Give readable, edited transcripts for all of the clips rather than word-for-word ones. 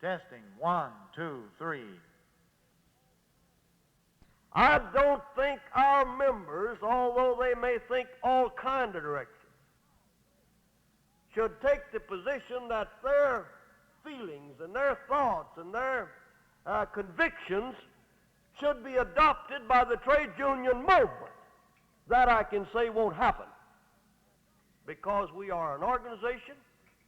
Testing. 1, 2, 3. I don't think our members, although they may think all kind of directions, should take the position that their feelings and their thoughts and their convictions should be adopted by the trade union movement. That I can say won't happen, because we are an organization,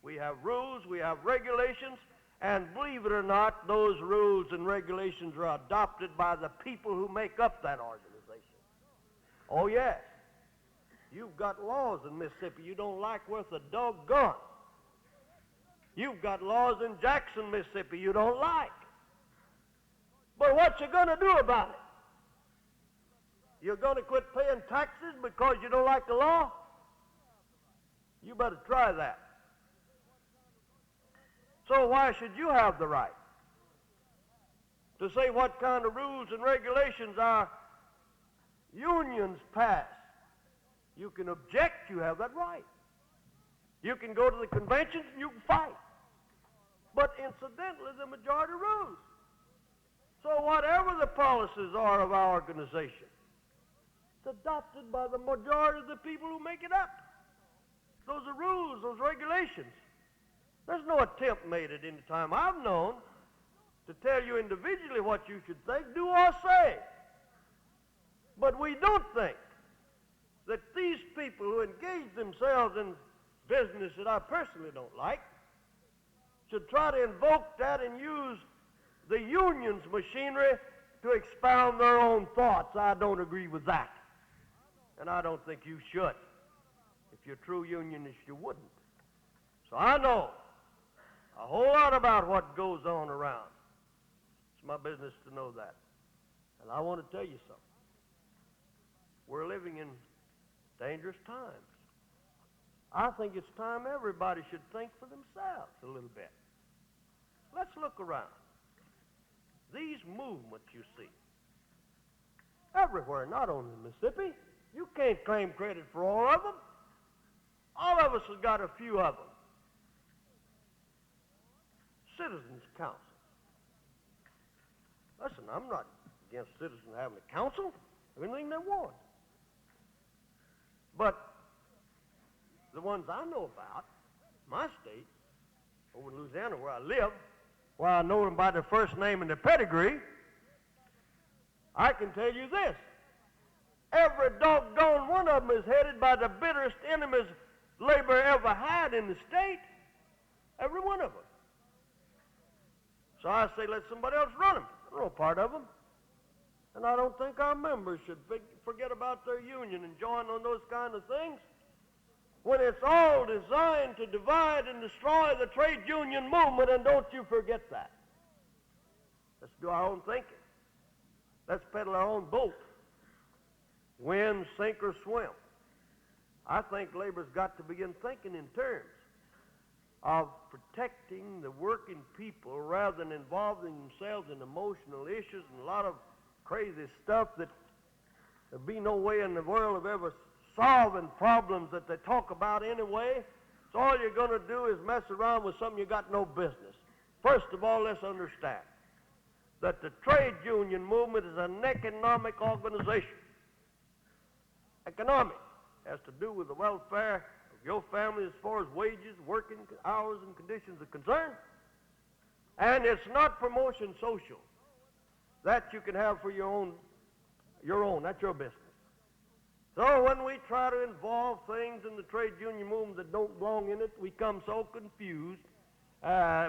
we have rules, we have regulations, and believe it or not, those rules and regulations are adopted by the people who make up that organization. Oh yes, you've got laws in Mississippi you don't like worth a doggone. You've got laws in Jackson, Mississippi you don't like. But what you going to do about it? You're going to quit paying taxes because you don't like the law? You better try that. So why should you have the right to say what kind of rules and regulations our unions pass? You can object, you have that right. You can go to the conventions and you can fight. But incidentally, the majority rules. So whatever the policies are of our organization, it's adopted by the majority of the people who make it up. Those are rules, those regulations. There's no attempt made at any time I've known to tell you individually what you should think, do, or say. But we don't think that these people who engage themselves in business that I personally don't like should try to invoke that and use the union's machinery to expound their own thoughts. I don't agree with that. And I don't think you should. If you're a true unionist, you wouldn't. So I know a whole lot about what goes on around. It's my business to know that. And I want to tell you something. We're living in dangerous times. I think it's time everybody should think for themselves a little bit. Let's look around. These movements you see, everywhere, not only in Mississippi, you can't claim credit for all of them. All of us have got a few of them. Citizens' councils. Listen, I'm not against citizens having a council, anything they want. But the ones I know about, my state, over in Louisiana where I live, where I know them by their first name and their pedigree, I can tell you this. Every doggone one of them is headed by the bitterest enemies labor ever had in the state. Every one of them. So I say let somebody else run them. I'm no part of them. And I don't think our members should forget about their union and join on those kind of things when it's all designed to divide and destroy the trade union movement, and don't you forget that. Let's do our own thinking. Let's pedal our own boat. Win, sink, or swim. I think labor's got to begin thinking in terms of protecting the working people rather than involving themselves in emotional issues and a lot of crazy stuff that there'd be no way in the world of ever solving problems that they talk about anyway. So all you're going to do is mess around with something you got no business. First of all, let's understand that the trade union movement is an economic organization. Economic has to do with the welfare of your family as far as wages, working hours, and conditions are concerned. And it's not promotion social. That you can have for your own, that's your business. So when we try to involve things in the trade union movement that don't belong in it, we come so confused.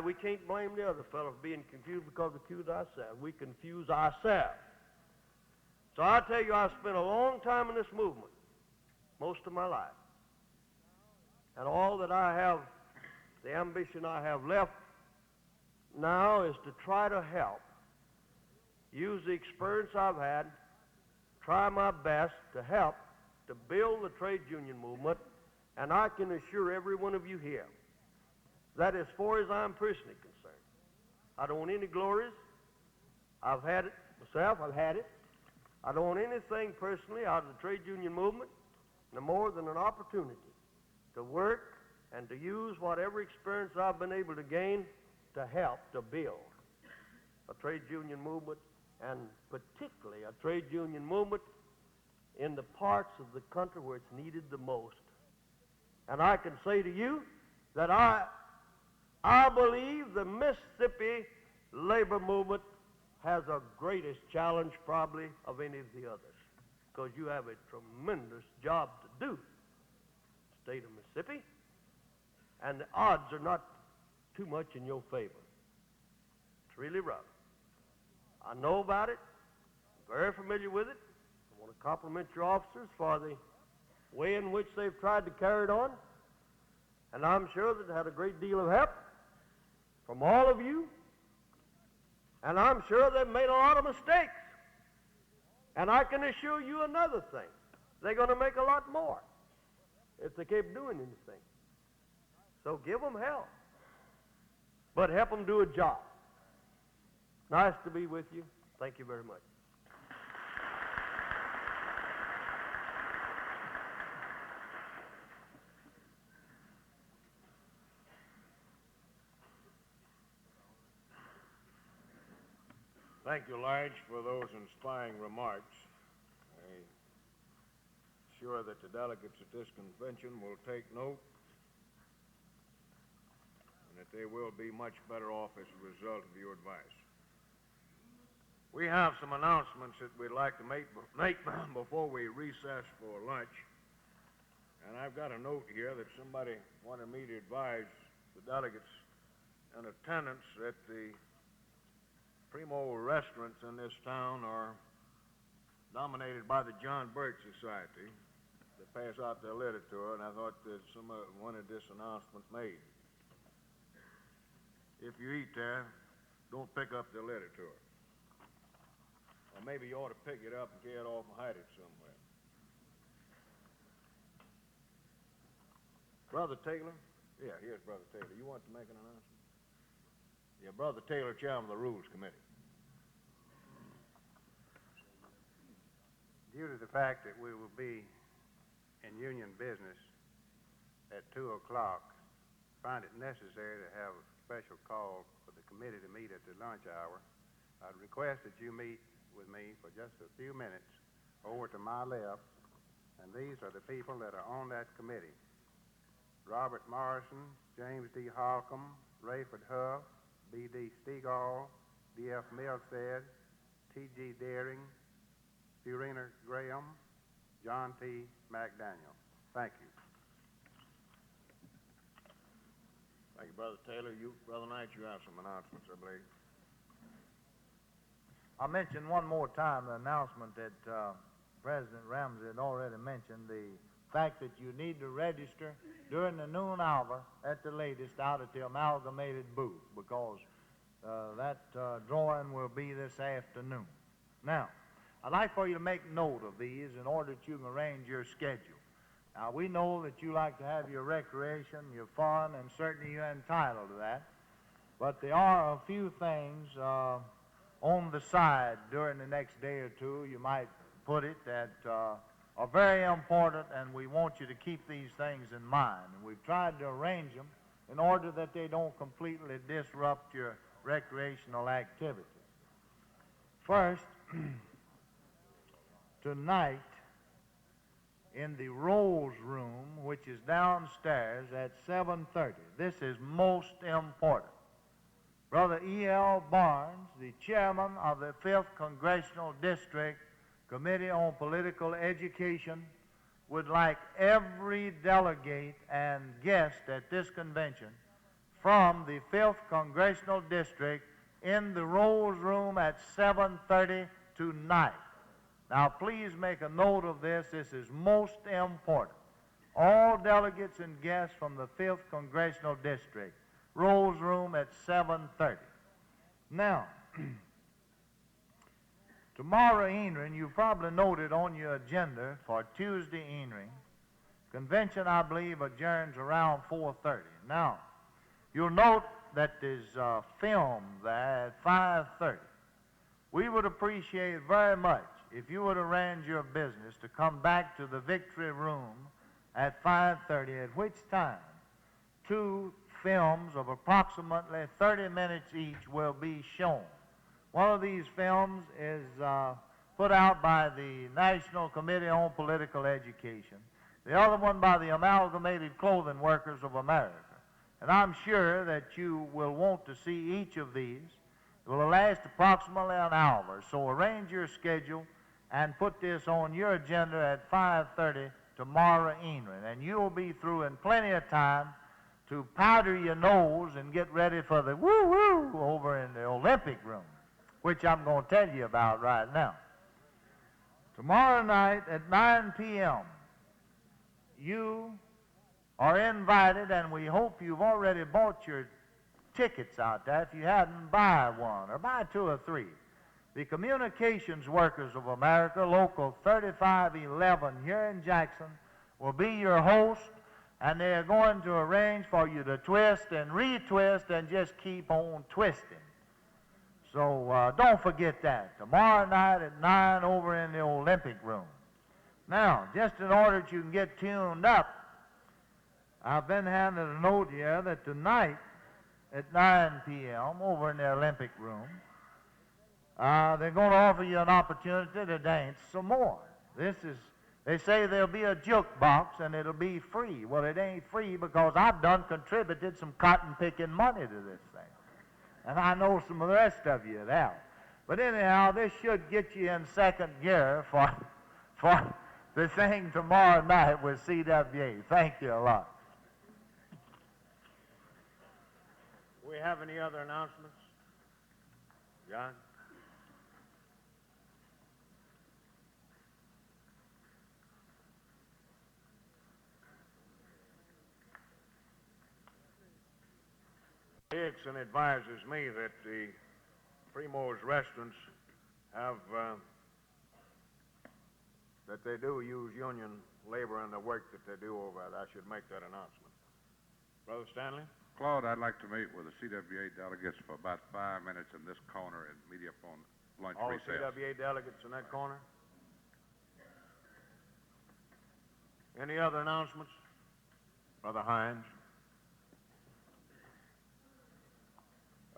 We can't blame the other fellow for being confused because we confuse ourselves. We confuse ourselves. So I tell you, I've spent a long time in this movement, most of my life. And all that I have, the ambition I have left now is to try to help, use the experience I've had, try my best to help to build the trade union movement, and I can assure every one of you here that as far as I'm personally concerned, I don't want any glories. I've had it myself, I've had it. I don't want anything personally out of the trade union movement, no more than an opportunity to work and to use whatever experience I've been able to gain to help to build a trade union movement, and particularly a trade union movement in the parts of the country where it's needed the most. And I can say to you that I believe the Mississippi labor movement has the greatest challenge probably of any of the others, because you have a tremendous job to do, state of Mississippi, and the odds are not too much in your favor. It's really rough. I know about it, I'm very familiar with it. I want to compliment your officers for the way in which they've tried to carry it on, and I'm sure that it had a great deal of help from all of you, and I'm sure they've made a lot of mistakes. And I can assure you another thing. They're going to make a lot more if they keep doing anything. So give them help, but help them do a job. Nice to be with you. Thank you very much. Thank you, Lige, for those inspiring remarks. I'm sure that the delegates at this convention will take note and that they will be much better off as a result of your advice. We have some announcements that we'd like to make before we recess for lunch. And I've got a note here that somebody wanted me to advise the delegates in attendance at the primo restaurants in this town are dominated by the John Birch Society. They pass out their literature, and I thought that someone wanted this announcement made. If you eat there, don't pick up the literature. Or maybe you ought to pick it up and carry it off and hide it somewhere. Brother Taylor? Yeah, here's Brother Taylor. You want to make an announcement? Yeah, Brother Taylor, Chairman of the Rules Committee. Due to the fact that we will be in union business at 2 o'clock, find it necessary to have a special call for the committee to meet at the lunch hour. I'd request that you meet with me for just a few minutes over to my left, and these are the people that are on that committee: Robert Morrison, James D. Holcomb, Rayford Huff, B.D. Stegall, D.F. Milstead, T.G. Deering, Purina Graham, John T. McDaniel. Thank you. Thank you, Brother Taylor. You, Brother Knight, you have some announcements, I believe. I'll mention one more time the announcement that President Ramsey had already mentioned, the fact that you need to register during the noon hour at the latest out at the amalgamated booth, because that drawing will be this afternoon. Now, I'd like for you to make note of these in order that you can arrange your schedule. Now, we know that you like to have your recreation, your fun, and certainly you're entitled to that. But there are a few things on the side during the next day or two, you might put it, that are very important, and we want you to keep these things in mind. And we've tried to arrange them in order that they don't completely disrupt your recreational activity. First, tonight in the Rose Room, which is downstairs at 7:30. This is most important. Brother E.L. Barnes, the chairman of the 5th Congressional District Committee on Political Education, would like every delegate and guest at this convention from the 5th Congressional District in the Rose Room at 7:30 tonight. Now, please make a note of this. This is most important. All delegates and guests from the 5th Congressional District, Rose Room at 7:30. Now, tomorrow evening, you probably noted on your agenda for Tuesday evening, convention, I believe, adjourns around 4:30. Now, you'll note that there's a film there at 5:30. We would appreciate very much if you would arrange your business to come back to the Victory Room at 5:30, at which time 2 films of approximately 30 minutes each will be shown. One of these films is put out by the National Committee on Political Education, the other one by the Amalgamated Clothing Workers of America. And I'm sure that you will want to see each of these. It will last approximately an hour, so arrange your schedule and put this on your agenda at 5:30 tomorrow evening, and you'll be through in plenty of time to powder your nose and get ready for the woo-woo over in the Olympic room, which I'm going to tell you about right now. Tomorrow night at 9 p.m., you are invited, and we hope you've already bought your tickets out there. If you hadn't, buy one, or buy two or three. The Communications Workers of America, Local 3511 here in Jackson, will be your host, and they are going to arrange for you to twist and retwist and just keep on twisting. So don't forget that. Tomorrow night at 9 over in the Olympic room. Now, just in order that you can get tuned up, I've been handed a note here that tonight at 9 p.m. over in the Olympic room, they're going to offer you an opportunity to dance some more. They say there'll be a jukebox and it'll be free. Well, it ain't free because I've contributed some cotton-picking money to this thing. And I know some of the rest of you have. But anyhow, this should get you in second gear for the thing tomorrow night with CWA. Thank you a lot. Do we have any other announcements? John? Dixon advises me that the Primo's restaurants have, that they do use union labor in the work that they do over there. I should make that announcement. Brother Stanley? Claude, I'd like to meet with the CWA delegates for about 5 minutes in this corner and meet you up on lunch All recess. CWA delegates in that corner? Any other announcements? Brother Hines?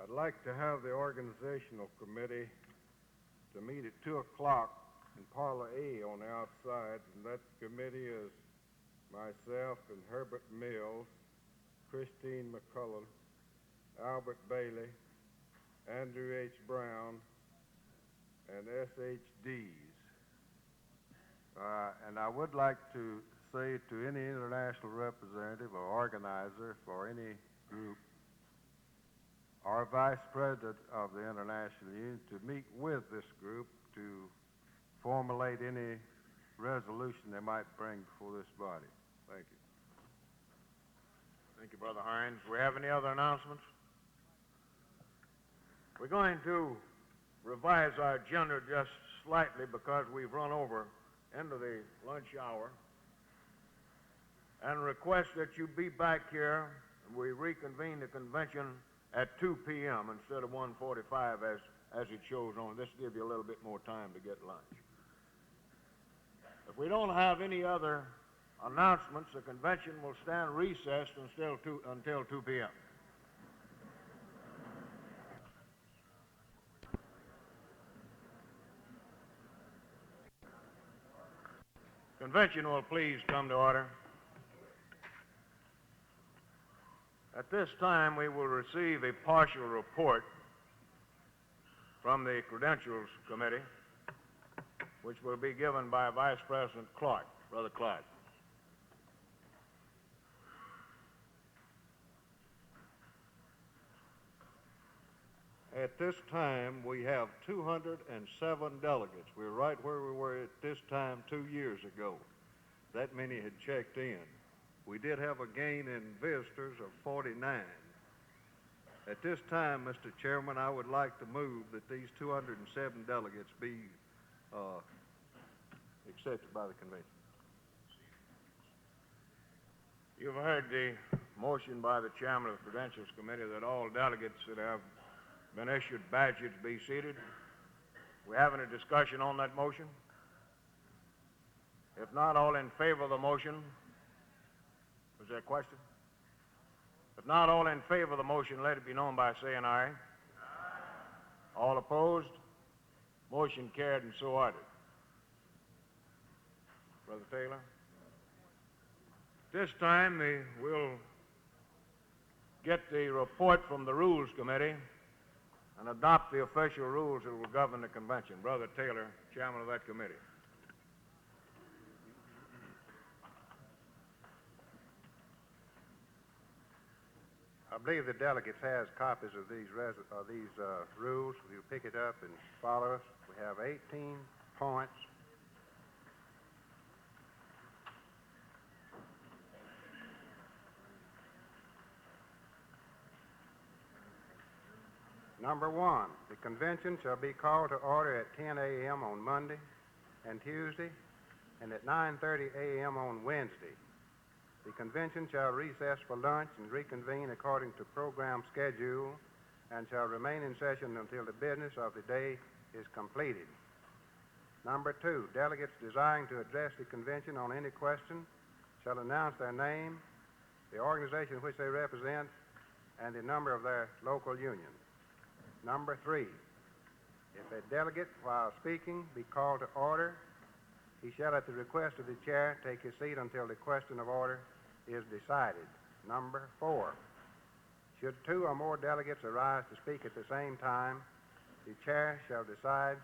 I'd like to have the organizational committee to meet at 2 o'clock in Parlor A on the outside, and that committee is myself and Herbert Mills, Christine McCullough, Albert Bailey, Andrew H. Brown, and S.H. Dees. And I would like to say to any international representative or organizer for any group, our Vice President of the International Union, to meet with this group to formulate any resolution they might bring before this body. Thank you. Thank you, Brother Hines. Do we have any other announcements? We're going to revise our agenda just slightly because we've run over into the lunch hour, and request that you be back here and we reconvene the convention at 2 p.m. instead of 1:45 as it shows on. This will give you a little bit more time to get lunch. If we don't have any other announcements, the convention will stand recessed until 2 p.m. Convention will please come to order. At this time, we will receive a partial report from the Credentials Committee, which will be given by Vice President Clark. Brother Clark. At this time, we have 207 delegates. We're right where we were at this time 2 years ago. That many had checked in. We did have a gain in visitors of 49. At this time, Mr. Chairman, I would like to move that these 207 delegates be accepted by the convention. You've heard the motion by the chairman of the Credentials Committee that all delegates that have been issued badges be seated. We having a discussion on that motion? If not, all in favor of the motion? Was there a question? If not, all in favor of the motion, let it be known by saying aye. Aye. All opposed? Motion carried and so ordered. Brother Taylor? This time, we'll get the report from the Rules Committee and adopt the official rules that will govern the convention. Brother Taylor, chairman of that committee. I believe the delegates has copies of these rules. If you pick it up and follow us, we have 18 points. Number 1, the convention shall be called to order at 10 a.m. on Monday and Tuesday, and at 9:30 a.m. on Wednesday. The convention shall recess for lunch and reconvene according to program schedule, and shall remain in session until the business of the day is completed. Number 2, delegates desiring to address the convention on any question shall announce their name, the organization which they represent, and the number of their local union. Number 3, if a delegate, while speaking, be called to order, he shall, at the request of the chair, take his seat until the question of order is decided. Number 4, should 2 or more delegates arise to speak at the same time, the chair shall decide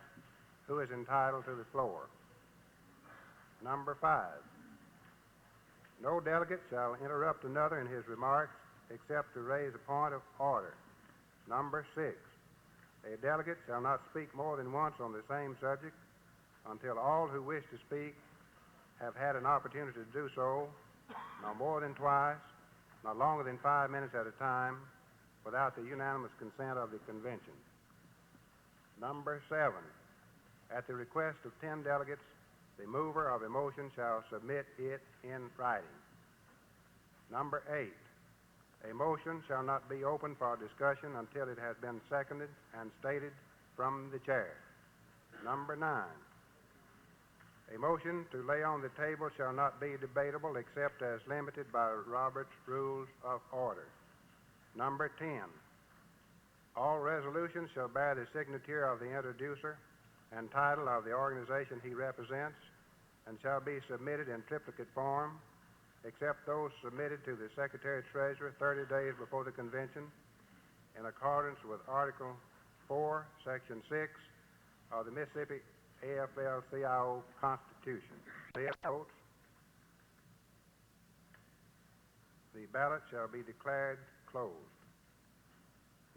who is entitled to the floor. Number 5, no delegate shall interrupt another in his remarks except to raise a point of order. Number 6, a delegate shall not speak more than once on the same subject until all who wish to speak have had an opportunity to do so, no more than twice, not longer than 5 minutes at a time, without the unanimous consent of the convention. Number 7, at the request of 10 delegates, the mover of a motion shall submit it in writing. Number 8, a motion shall not be open for discussion until it has been seconded and stated from the chair. Number 9, a motion to lay on the table shall not be debatable except as limited by Robert's Rules of Order. Number 10, all resolutions shall bear the signature of the introducer and title of the organization he represents, and shall be submitted in triplicate form, except those submitted to the Secretary-Treasurer 30 days before the convention, in accordance with Article 4, Section 6 of the Mississippi AFL-CIO Constitution. The votes. The ballot shall be declared closed.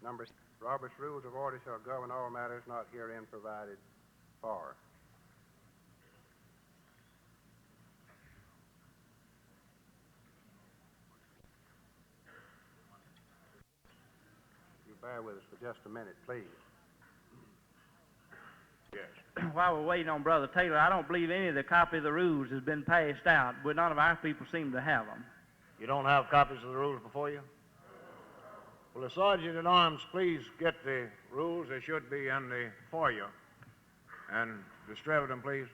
Number 6, Robert's Rules of Order shall govern all matters not herein provided for. You bear with us for just a minute, please. Yes. While we're waiting on Brother Taylor, I don't believe any of the copy of the rules has been passed out, but none of our people seem to have them. You don't have copies of the rules before you? Will the Sergeant at Arms please get the rules? They should be in the foyer. And distribute them, please.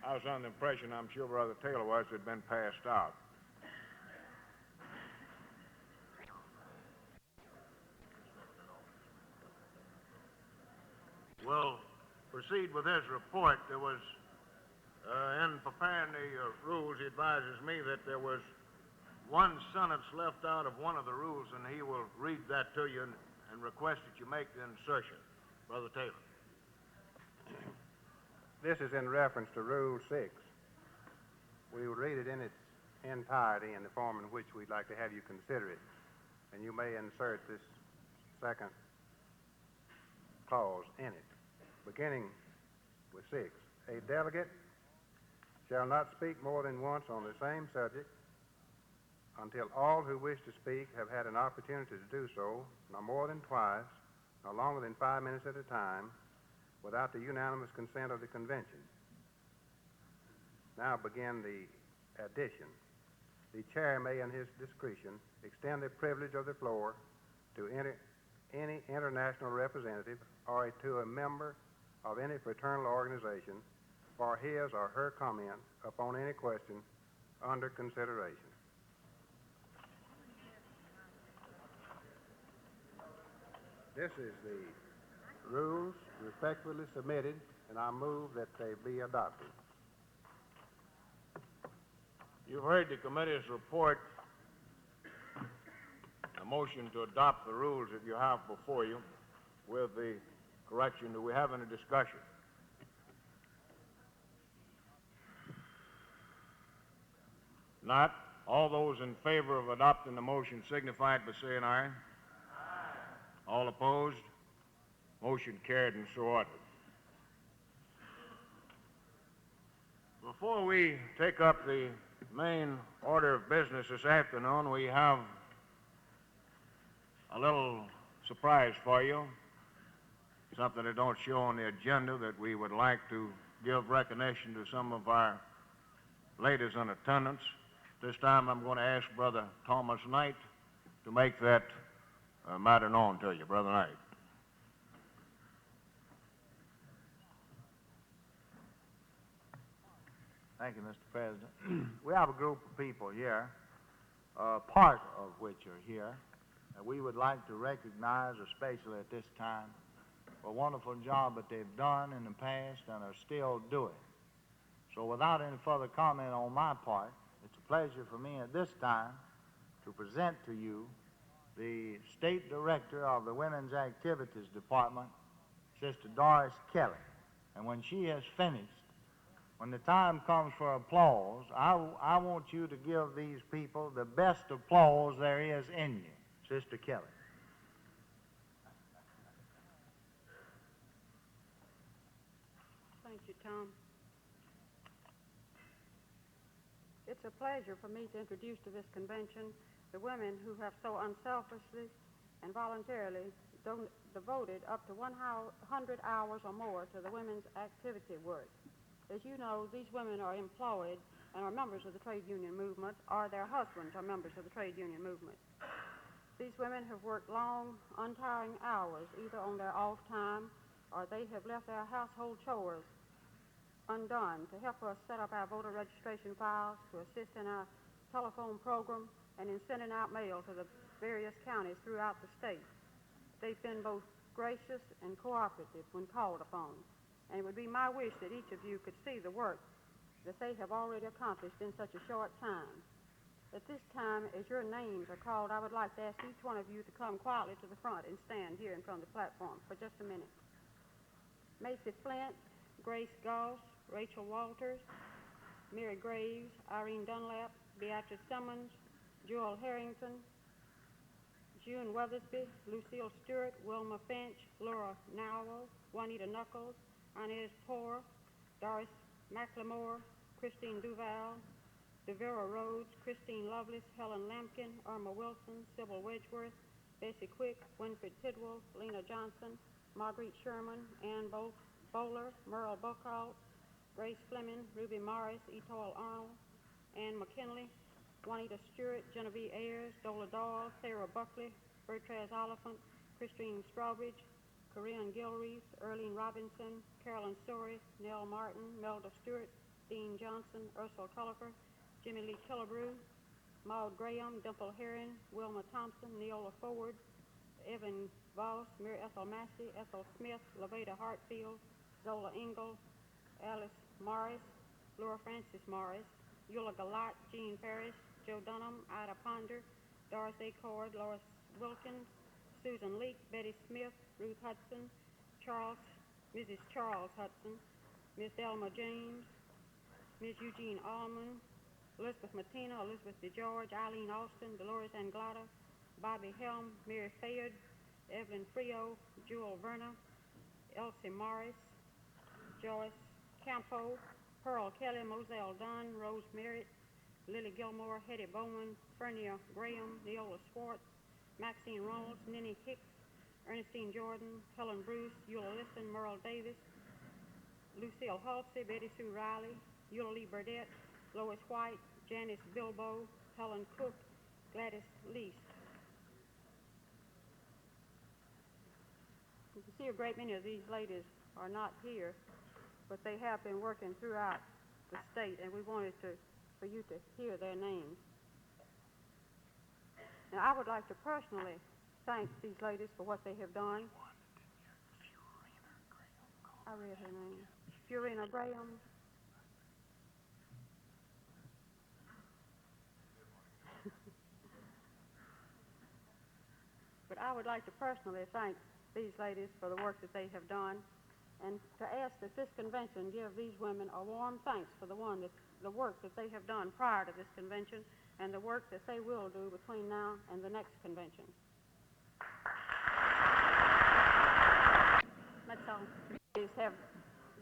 I was under the impression, I'm sure Brother Taylor was, it had been passed out. We'll proceed with his report. There was, in preparing the rules, he advises me that there was one sentence left out of one of the rules, and he will read that to you and request that you make the insertion. Brother Taylor. This is in reference to Rule 6. We will read it in its entirety in the form in which we'd like to have you consider it. And you may insert this second clause in it, beginning with 6. A delegate shall not speak more than once on the same subject until all who wish to speak have had an opportunity to do so, no more than twice, no longer than 5 minutes at a time, without the unanimous consent of the convention. Now begin the addition. The chair may, in his discretion, extend the privilege of the floor to any international representative or to a member of any fraternal organization for his or her comment upon any question under consideration. This is the rules respectfully submitted, and I move that they be adopted. You've heard the committee's report. A motion to adopt the rules that you have before you with the correction. Do we have any discussion? Not. All those in favor of adopting the motion signify it by saying aye. Aye. All opposed? Motion carried and so ordered. Before we take up the main order of business this afternoon, we have a little surprise for you. Something that don't show on the agenda that we would like to give recognition to some of our ladies in attendance. This time I'm going to ask Brother Thomas Knight to make that matter known to you. Brother Knight. Thank you, Mr. President. We have a group of people here, part of which are here, that we would like to recognize, especially at this time, for a wonderful job that they've done in the past and are still doing. So without any further comment on my part, it's a pleasure for me at this time to present to you the State Director of the Women's Activities Department, Sister Doris Kelly. And when she has finished, when the time comes for applause, I want you to give these people the best applause there is in you. Sister Kelly. Thank you, Tom. It's a pleasure for me to introduce to this convention the women who have so unselfishly and voluntarily devoted up to 100 hours or more to the women's activity work. As you know, these women are employed and are members of the trade union movement, or their husbands are members of the trade union movement. These women have worked long, untiring hours, either on their off time or they have left their household chores undone to help us set up our voter registration files, to assist in our telephone program, and in sending out mail to the various counties throughout the state. They've been both gracious and cooperative when called upon, and it would be my wish that each of you could see the work that they have already accomplished in such a short time. At this time, as your names are called, I would like to ask each one of you to come quietly to the front and stand here in front of the platform for just a minute. Macy Flint, Grace Goss, Rachel Walters, Mary Graves, Irene Dunlap, Beatrice Simmons, Joel Harrington, June Weathersby, Lucille Stewart, Wilma Finch, Laura Nowell, Juanita Knuckles, Inez Poor, Doris McLemore, Christine Duval, Devera Rhodes, Christine Lovelace, Helen Lampkin, Irma Wilson, Sybil Wedgeworth, Bessie Quick, Winfred Tidwell, Lena Johnson, Marguerite Sherman, Ann Bowler, Merle Buckalt, Grace Fleming, Ruby Morris, Etoile Arnold, Ann McKinley, Juanita Stewart, Genevieve Ayers, Dola Doyle, Sarah Buckley, Bertrand Oliphant, Christine Strawbridge, Corinne Gilreath, Earlene Robinson, Carolyn Story, Nell Martin, Melda Stewart, Dean Johnson, Ursula Cullifer, Jimmy Lee Killebrew, Maud Graham, Dimple Herring, Wilma Thompson, Neola Ford, Evan Voss, Mary Ethel Massey, Ethel Smith, Laveda Hartfield, Zola Engel, Alice Morris, Laura Francis Morris, Eula Galat, Jean Parrish, Joe Dunham, Ida Ponder, Doris A. Cord, Lois Wilkins, Susan Leake, Betty Smith, Ruth Hudson, Mrs. Charles Hudson, Miss Elma James, Miss Eugene Allman, Elizabeth Matina, Elizabeth DeGeorge, Eileen Austin, Dolores Anglada, Bobby Helm, Mary Fayard, Evelyn Frio, Jewel Verna, Elsie Morris, Joyce Campo, Pearl Kelly, Moselle Dunn, Rose Merritt, Lily Gilmore, Hetty Bowman, Fernia Graham, Neola Swartz, Maxine Ronalds, Ninny Hicks, Ernestine Jordan, Helen Bruce, Eula Liston, Merle Davis, Lucille Halsey, Betty Sue Riley, Eula Lee Burdette, Lois White, Janice Bilbo, Helen Cook, Gladys Least. You can see a great many of these ladies are not here, but they have been working throughout the state, and we wanted for you to hear their names. Now, I would like to personally thank these ladies for what they have done. I read her name. Furina Graham. But I would like to personally thank these ladies for the work that they have done, and to ask that this convention give these women a warm thanks for the work that they have done prior to this convention, and the work that they will do between now and the next convention. That's all. These have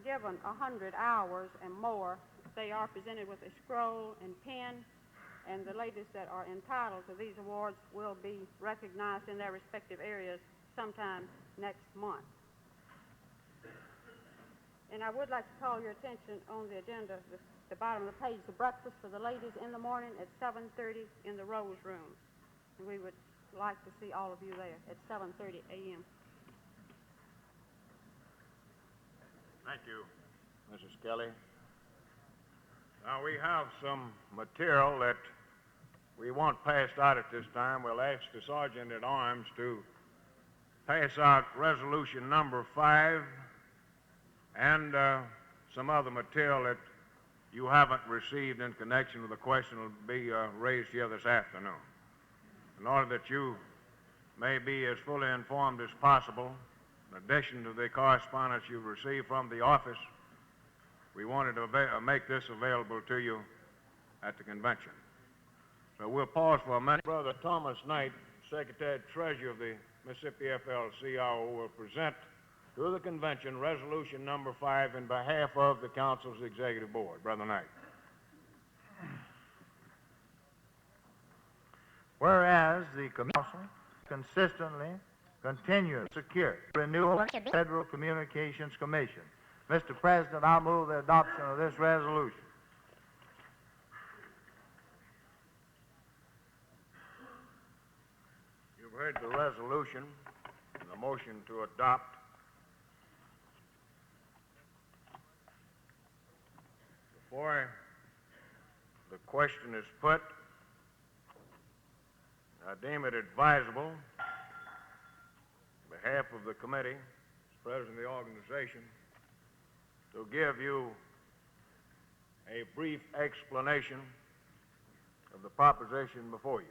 given 100 hours and more. They are presented with a scroll and pen, and the ladies that are entitled to these awards will be recognized in their respective areas sometime next month. And I would like to call your attention on the agenda, the bottom of the page, the breakfast for the ladies in the morning at 7:30 in the Rose Room. And we would like to see all of you there at 7:30 a.m. Thank you, Mrs. Kelly. Now, we have some material that we want passed out at this time. We'll ask the Sergeant at Arms to pass out resolution number 5 and some other material that you haven't received in connection with the question will be raised here this afternoon. In order that you may be as fully informed as possible, in addition to the correspondence you've received from the office, we wanted to make this available to you at the convention. So we'll pause for a minute. Brother Thomas Knight, Secretary-Treasurer of the Mississippi FL-CIO, will present to the convention resolution number 5 in behalf of the Council's Executive Board. Brother Knight. Whereas the Council consistently continues to secure renewal of the Federal Communications Commission. Mr. President, I move the adoption of this resolution. You've heard the resolution and the motion to adopt. Before the question is put, I deem it advisable, on behalf of the committee, as President of the organization, to give you a brief explanation of the proposition before you.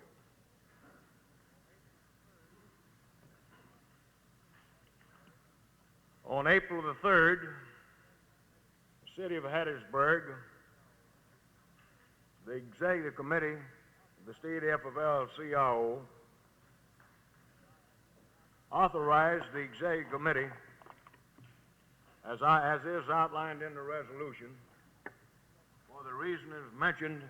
On April the 3rd, the city of Hattiesburg, the Executive Committee of the State FFL-CIO authorized the Executive Committee, as is outlined in the resolution, for the reasons mentioned,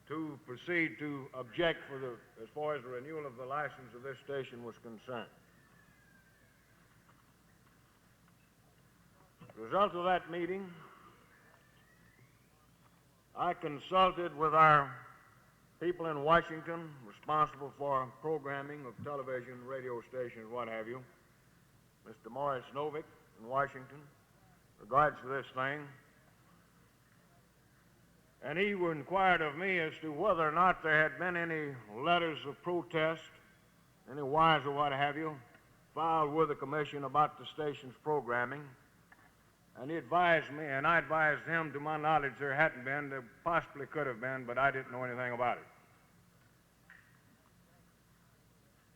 to proceed to object as far as the renewal of the license of this station was concerned. As a result of that meeting, I consulted with our people in Washington responsible for programming of television, radio stations, what have you, Mr. Morris Novick in Washington, regards to this thing. And he inquired of me as to whether or not there had been any letters of protest, any wires or what have you, filed with the commission about the station's programming. And he advised me, and I advised him, to my knowledge, there hadn't been. There possibly could have been, but I didn't know anything about it.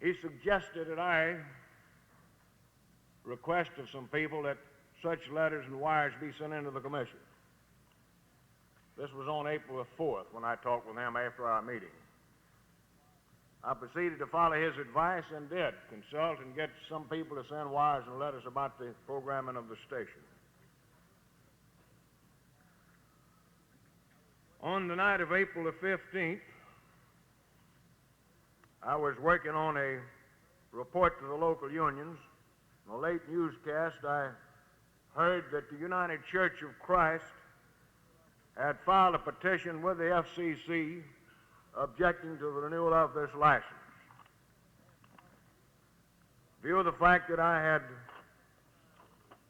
He suggested that I request of some people that such letters and wires be sent into the commission. This was on April the 4th when I talked with him after our meeting. I proceeded to follow his advice and did consult and get some people to send wires and letters about the programming of the station. On the night of April the 15th, I was working on a report to the local unions. In a late newscast, I heard that the United Church of Christ had filed a petition with the FCC objecting to the renewal of this license. In view of the fact that I had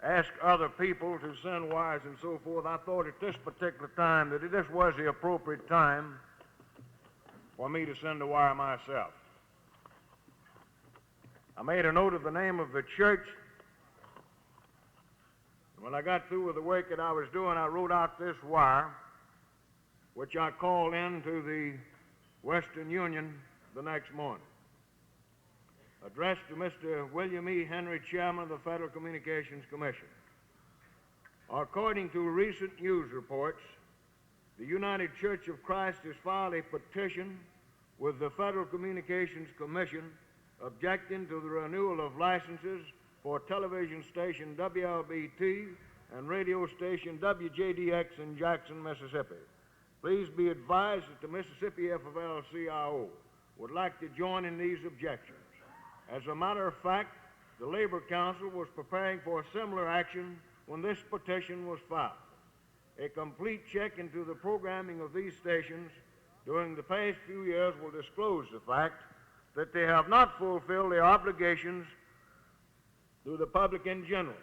asked other people to send wires and so forth, I thought at this particular time that this was the appropriate time for me to send a wire myself. I made a note of the name of the church. When I got through with the work that I was doing, I wrote out this wire, which I called in to the Western Union the next morning. Addressed to Mr. William E. Henry, Chairman of the Federal Communications Commission. According to recent news reports, the United Church of Christ has filed a petition with the Federal Communications Commission objecting to the renewal of licenses for television station WLBT and radio station WJDX in Jackson, Mississippi. Please be advised that the Mississippi FFL-CIO would like to join in these objections. As a matter of fact, the Labor Council was preparing for a similar action when this petition was filed. A complete check into the programming of these stations during the past few years will disclose the fact that they have not fulfilled their obligations to the public in general.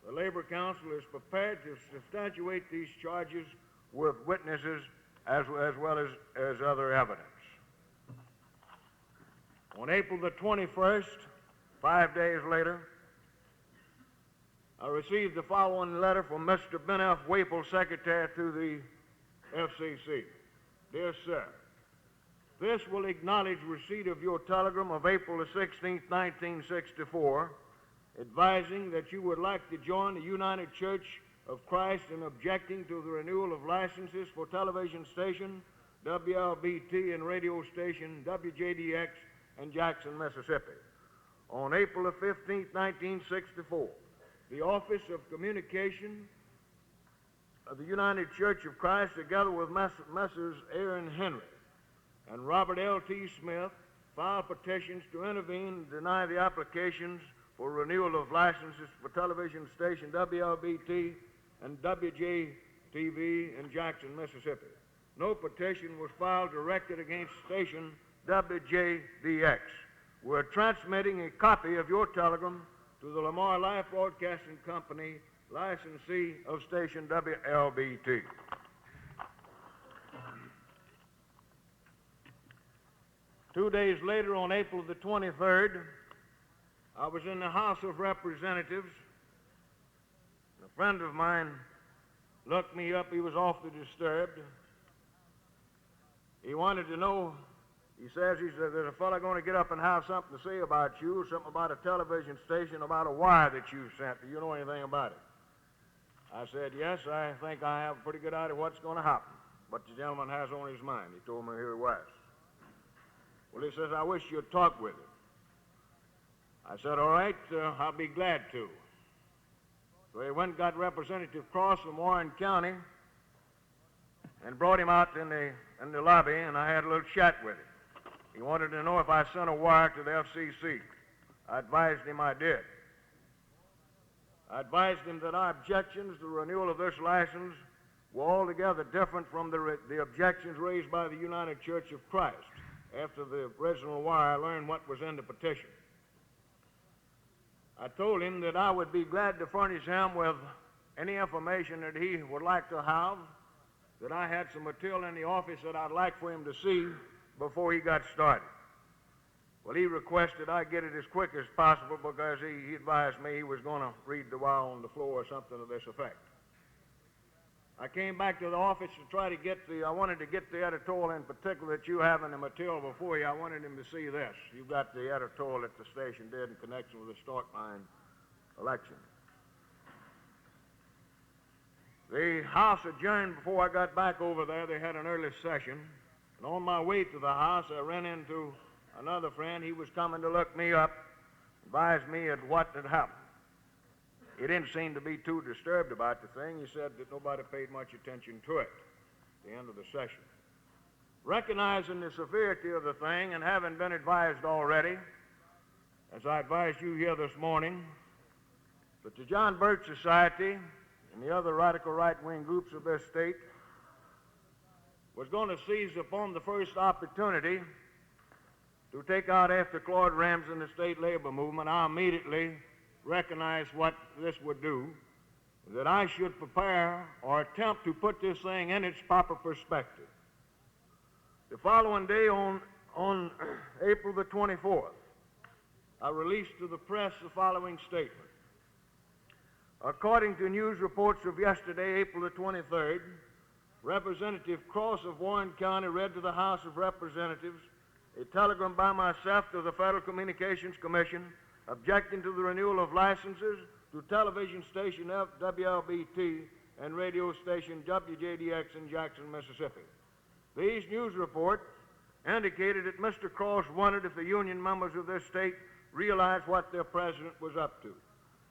The Labor Council is prepared to substantiate these charges with witnesses as well as other evidence. On April the 21st, 5 days later, I received the following letter from Mr. Ben F. Waple, Secretary to the FCC. Dear Sir, this will acknowledge receipt of your telegram of April the 16th, 1964, advising that you would like to join the United Church of Christ in objecting to the renewal of licenses for television station WLBT and radio station WJDX in Jackson, Mississippi. On April the 15th, 1964, the Office of Communication of the United Church of Christ, together with Messrs. Aaron Henry and Robert L.T. Smith, filed petitions to intervene and deny the applications for renewal of licenses for television station WLBT and WJTV in Jackson, Mississippi. No petition was filed directed against station WJDX. We're transmitting a copy of your telegram to the Lamar Life Broadcasting Company, licensee of station WLBT. Two days later, on April the 23rd, I was in the House of Representatives. A friend of mine looked me up. He was awfully disturbed. He wanted to know, he said, there's a fellow going to get up and have something to say about you, something about a television station, about a wire that you sent. Do you know anything about it? I said, yes, I think I have a pretty good idea what's going to happen, what the gentleman has on his mind. He told me here it was. Well, he says, I wish you'd talk with him. I said, all right, I'll be glad to. So he went and got Representative Cross from Warren County and brought him out in the lobby, and I had a little chat with him. He wanted to know if I sent a wire to the FCC. I advised him I did. I advised him that our objections to the renewal of this license were altogether different from the objections raised by the United Church of Christ. After the original wire, I learned what was in the petition. I told him that I would be glad to furnish him with any information that he would like to have, that I had some material in the office that I'd like for him to see before he got started. Well, he requested I get it as quick as possible because he advised me he was going to read the wire on the floor or something to this effect. I came back to the office to try to I wanted to get the editorial in particular that you have in the material before you. I wanted him to see this. You've got the editorial that the station did in connection with the Stortline election. The House adjourned before I got back over there. They had an early session. And on my way to the House, I ran into another friend. He was coming to look me up, advised me of what had happened. He didn't seem to be too disturbed about the thing. He said that nobody paid much attention to it at the end of the session. Recognizing the severity of the thing and having been advised already, as I advised you here this morning, that the John Birch Society and the other radical right-wing groups of this state was going to seize upon the first opportunity to take out after Claude Ramsey and the state labor movement, I immediately recognized what this would do, that I should prepare or attempt to put this thing in its proper perspective. The following day, on April the 24th, I released to the press the following statement. According to news reports of yesterday, April the 23rd, Representative Cross of Warren County read to the House of Representatives a telegram by myself to the Federal Communications Commission objecting to the renewal of licenses to television station WLBT and radio station WJDX in Jackson, Mississippi. These news reports indicated that Mr. Cross wondered if the union members of this state realized what their president was up to.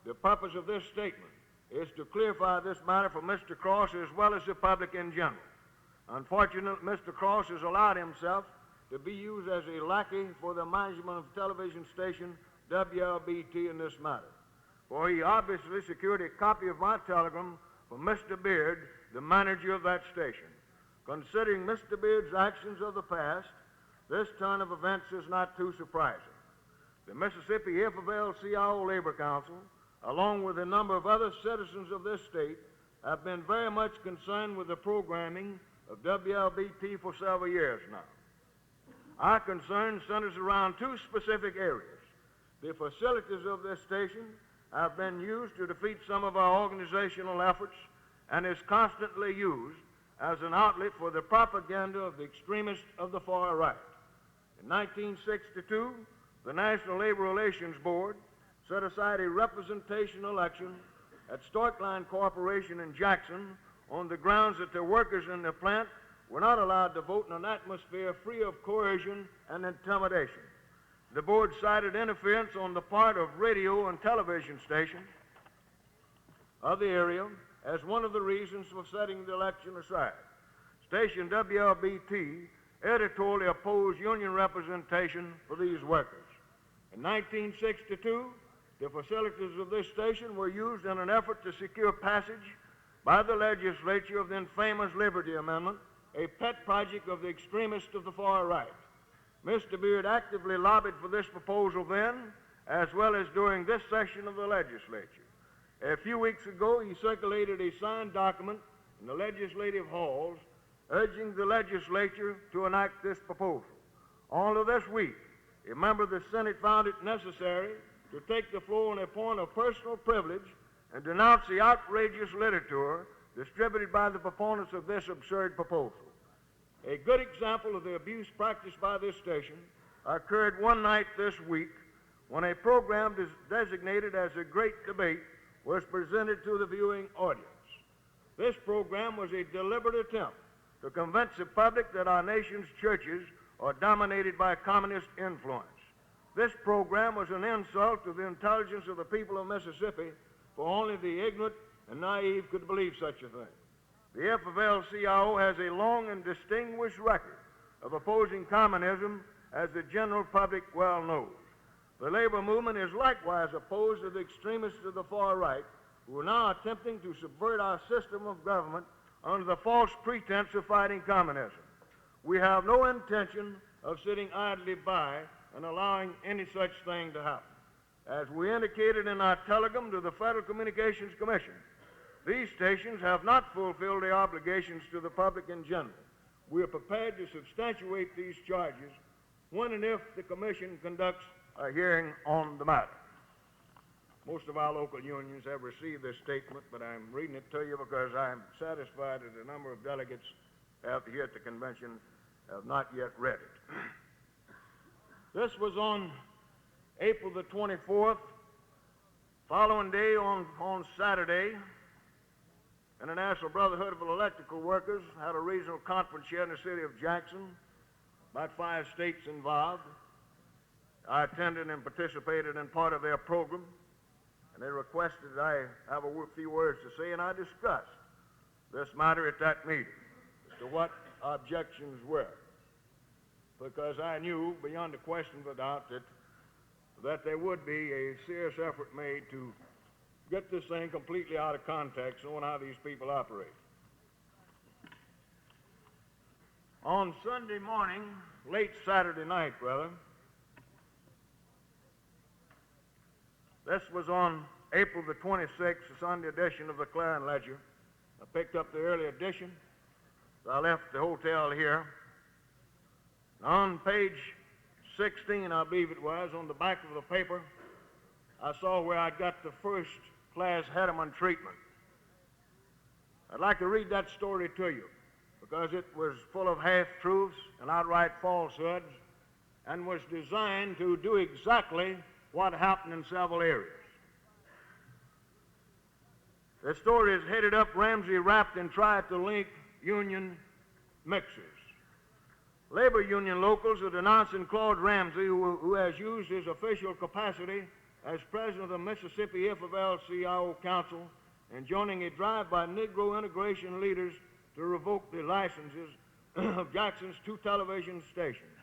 The purpose of this statement is to clarify this matter for Mr. Cross as well as the public in general. Unfortunately, Mr. Cross has allowed himself to be used as a lackey for the management of television station WLBT in this matter, for he obviously secured a copy of my telegram from Mr. Beard, the manager of that station. Considering Mr. Beard's actions of the past, this turn of events is not too surprising. The Mississippi AFL-CIO Labor Council, along with a number of other citizens of this state, have been very much concerned with the programming of WLBT for several years now. Our concern centers around two specific areas. The facilities of this station have been used to defeat some of our organizational efforts and is constantly used as an outlet for the propaganda of the extremists of the far right. In 1962, the National Labor Relations Board set aside a representation election at Storkline Corporation in Jackson on the grounds that the workers in the plant were not allowed to vote in an atmosphere free of coercion and intimidation. The board cited interference on the part of radio and television stations of the area as one of the reasons for setting the election aside. Station WLBT editorially opposed union representation for these workers. In 1962, the facilities of this station were used in an effort to secure passage by the legislature of the infamous Liberty Amendment, a pet project of the extremists of the far right. Mr. Beard actively lobbied for this proposal then, as well as during this session of the legislature. A few weeks ago, he circulated a signed document in the legislative halls urging the legislature to enact this proposal. All of this week, a member of the Senate found it necessary to take the floor on a point of personal privilege and denounce the outrageous literature distributed by the proponents of this absurd proposal. A good example of the abuse practiced by this station occurred one night this week when a program designated as a great debate was presented to the viewing audience. This program was a deliberate attempt to convince the public that our nation's churches are dominated by communist influence. This program was an insult to the intelligence of the people of Mississippi, for only the ignorant and naive could believe such a thing. The FFL-CIO has a long and distinguished record of opposing communism, as the general public well knows. The labor movement is likewise opposed to the extremists of the far right, who are now attempting to subvert our system of government under the false pretense of fighting communism. We have no intention of sitting idly by and allowing any such thing to happen. As we indicated in our telegram to the Federal Communications Commission, these stations have not fulfilled their obligations to the public in general. We are prepared to substantiate these charges when and if the Commission conducts a hearing on the matter. Most of our local unions have received this statement, but I'm reading it to you because I'm satisfied that a number of delegates here at the convention have not yet read it. This was on April the 24th. Following day on Saturday, International Brotherhood of Electrical Workers had a regional conference here in the city of Jackson, about 5 states involved. I attended and participated in part of their program, and they requested that I have a few words to say, and I discussed this matter at that meeting as to what our objections were, because I knew beyond a question of a doubt that there would be a serious effort made to get this thing completely out of context, knowing how these people operate. On Sunday morning, late Saturday night, brother, this was on April the 26th, the Sunday edition of the Clarion Ledger. I picked up the early edition, so I left the hotel here. On page 16, I believe it was, on the back of the paper, I saw where I got the first-class Hetterman treatment. I'd like to read that story to you because it was full of half-truths and outright falsehoods and was designed to do exactly what happened in several areas. The story is headed up, Ramsey wrapped and tried to link union mixers. Labor union locals are denouncing Claude Ramsey, who has used his official capacity as president of the Mississippi FFL-CIO Council and joining a drive by Negro integration leaders to revoke the licenses of Jackson's 2 television stations.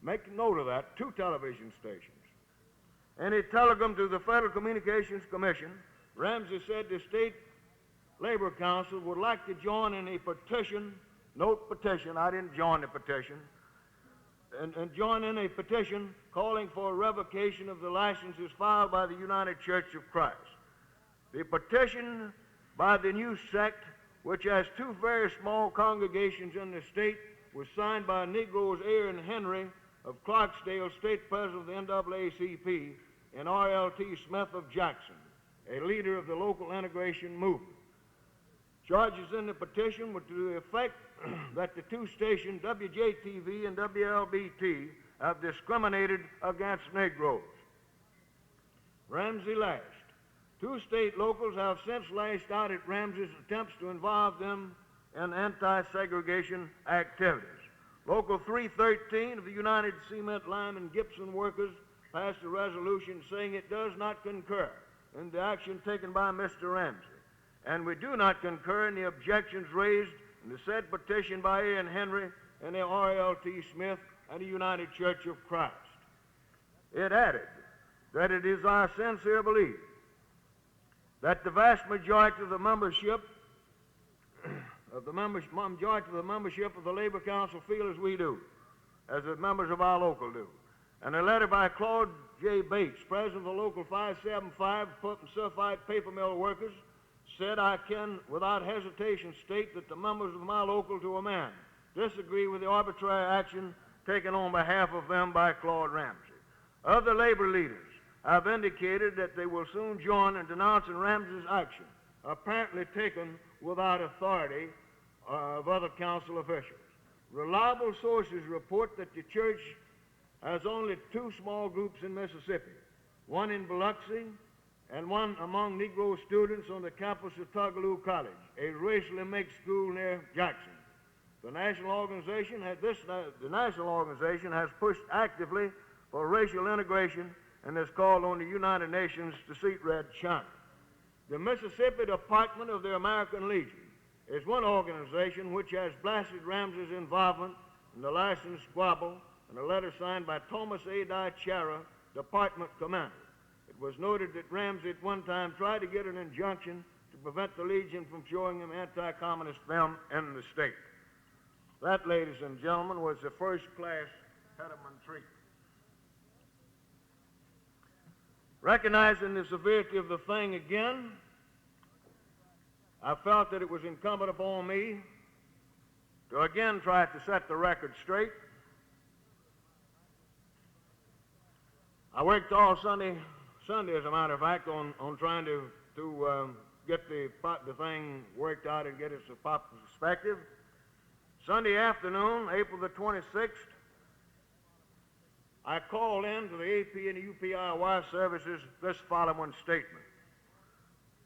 Make note of that, 2 television stations. In a telegram to the Federal Communications Commission, Ramsey said the State Labor Council would like to join in a petition, note petition, I didn't join the petition, and join in a petition calling for a revocation of the licenses filed by the United Church of Christ. The petition by the new sect, which has 2 very small congregations in the state, was signed by Negroes Aaron Henry of Clarksdale, state president of the NAACP, and R.L.T. Smith of Jackson, a leader of the local integration movement. Charges in the petition were to the effect that the 2 stations, WJTV and WLBT, have discriminated against Negroes. Ramsey lashed. 2 state locals have since lashed out at Ramsey's attempts to involve them in anti-segregation activities. Local 313 of the United Cement, Lime, and Gibson Workers passed a resolution saying it does not concur in the action taken by Mr. Ramsey, and we do not concur in the objections raised in the said petition by Aaron Henry and the R.L.T. Smith and the United Church of Christ. It added that it is our sincere belief that the vast majority of the membership of the Labor Council feel as we do, as the members of our local do. And a letter by Claude J. Bates, president of the local 575 Pulp and Sulfite Paper Mill Workers, said, I can without hesitation state that the members of my local to a man disagree with the arbitrary action taken on behalf of them by Claude Ramsey. Other labor leaders have indicated that they will soon join in denouncing Ramsey's action, apparently taken without authority of other council officials. Reliable sources report that the church has only 2 small groups in Mississippi, one in Biloxi and one among Negro students on the campus of Tougaloo College, a racially mixed school near Jackson. The national organization has pushed actively for racial integration and has called on the United Nations to seat Red China. The Mississippi Department of the American Legion is one organization which has blasted Ramsey's involvement in the license squabble in a letter signed by Thomas A. Dichara, Department Commander. It was noted that Ramsey at one time tried to get an injunction to prevent the Legion from showing him anti-communist film in the state. That, ladies and gentlemen, was the first-class Hetterman treatment. Recognizing the severity of the thing again, I felt that it was incumbent upon me to again try to set the record straight. I worked all Sunday as a matter of fact, on trying to get the thing worked out and get it to proper perspective. Sunday afternoon, April the 26th, I called in to the AP and the UPIY services this following statement.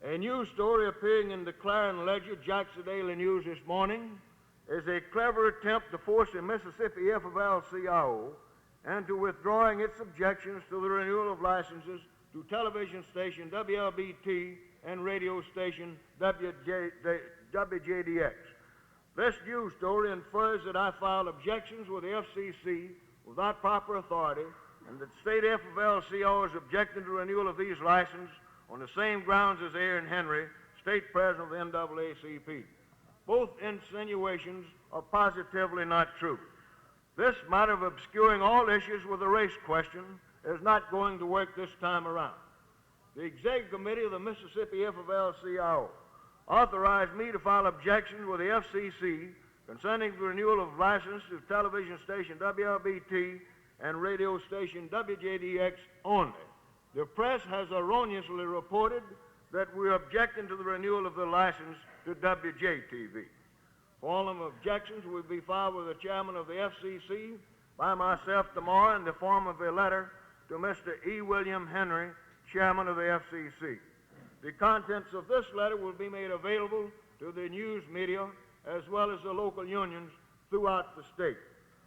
A news story appearing in the Clarion Ledger, Jackson Daily News this morning, is a clever attempt to force the Mississippi FFL-CIO into withdrawing its objections to the renewal of licenses to television station WLBT and radio station WJDX. This news story infers that I filed objections with the FCC without proper authority, and that state FFL-CIO is objecting to renewal of these licenses on the same grounds as Aaron Henry, state president of the NAACP. Both insinuations are positively not true. This matter of obscuring all issues with the race question is not going to work this time around. The Executive Committee of the Mississippi FFL-CIO authorized me to file objections with the FCC concerning the renewal of license to television station WLBT and radio station WJDX only. The press has erroneously reported that we're objecting to the renewal of the license to WJTV. Formal objections will be filed with the chairman of the FCC by myself tomorrow in the form of a letter to Mr. E. William Henry, chairman of the FCC. The contents of this letter will be made available to the news media as well as the local unions throughout the state.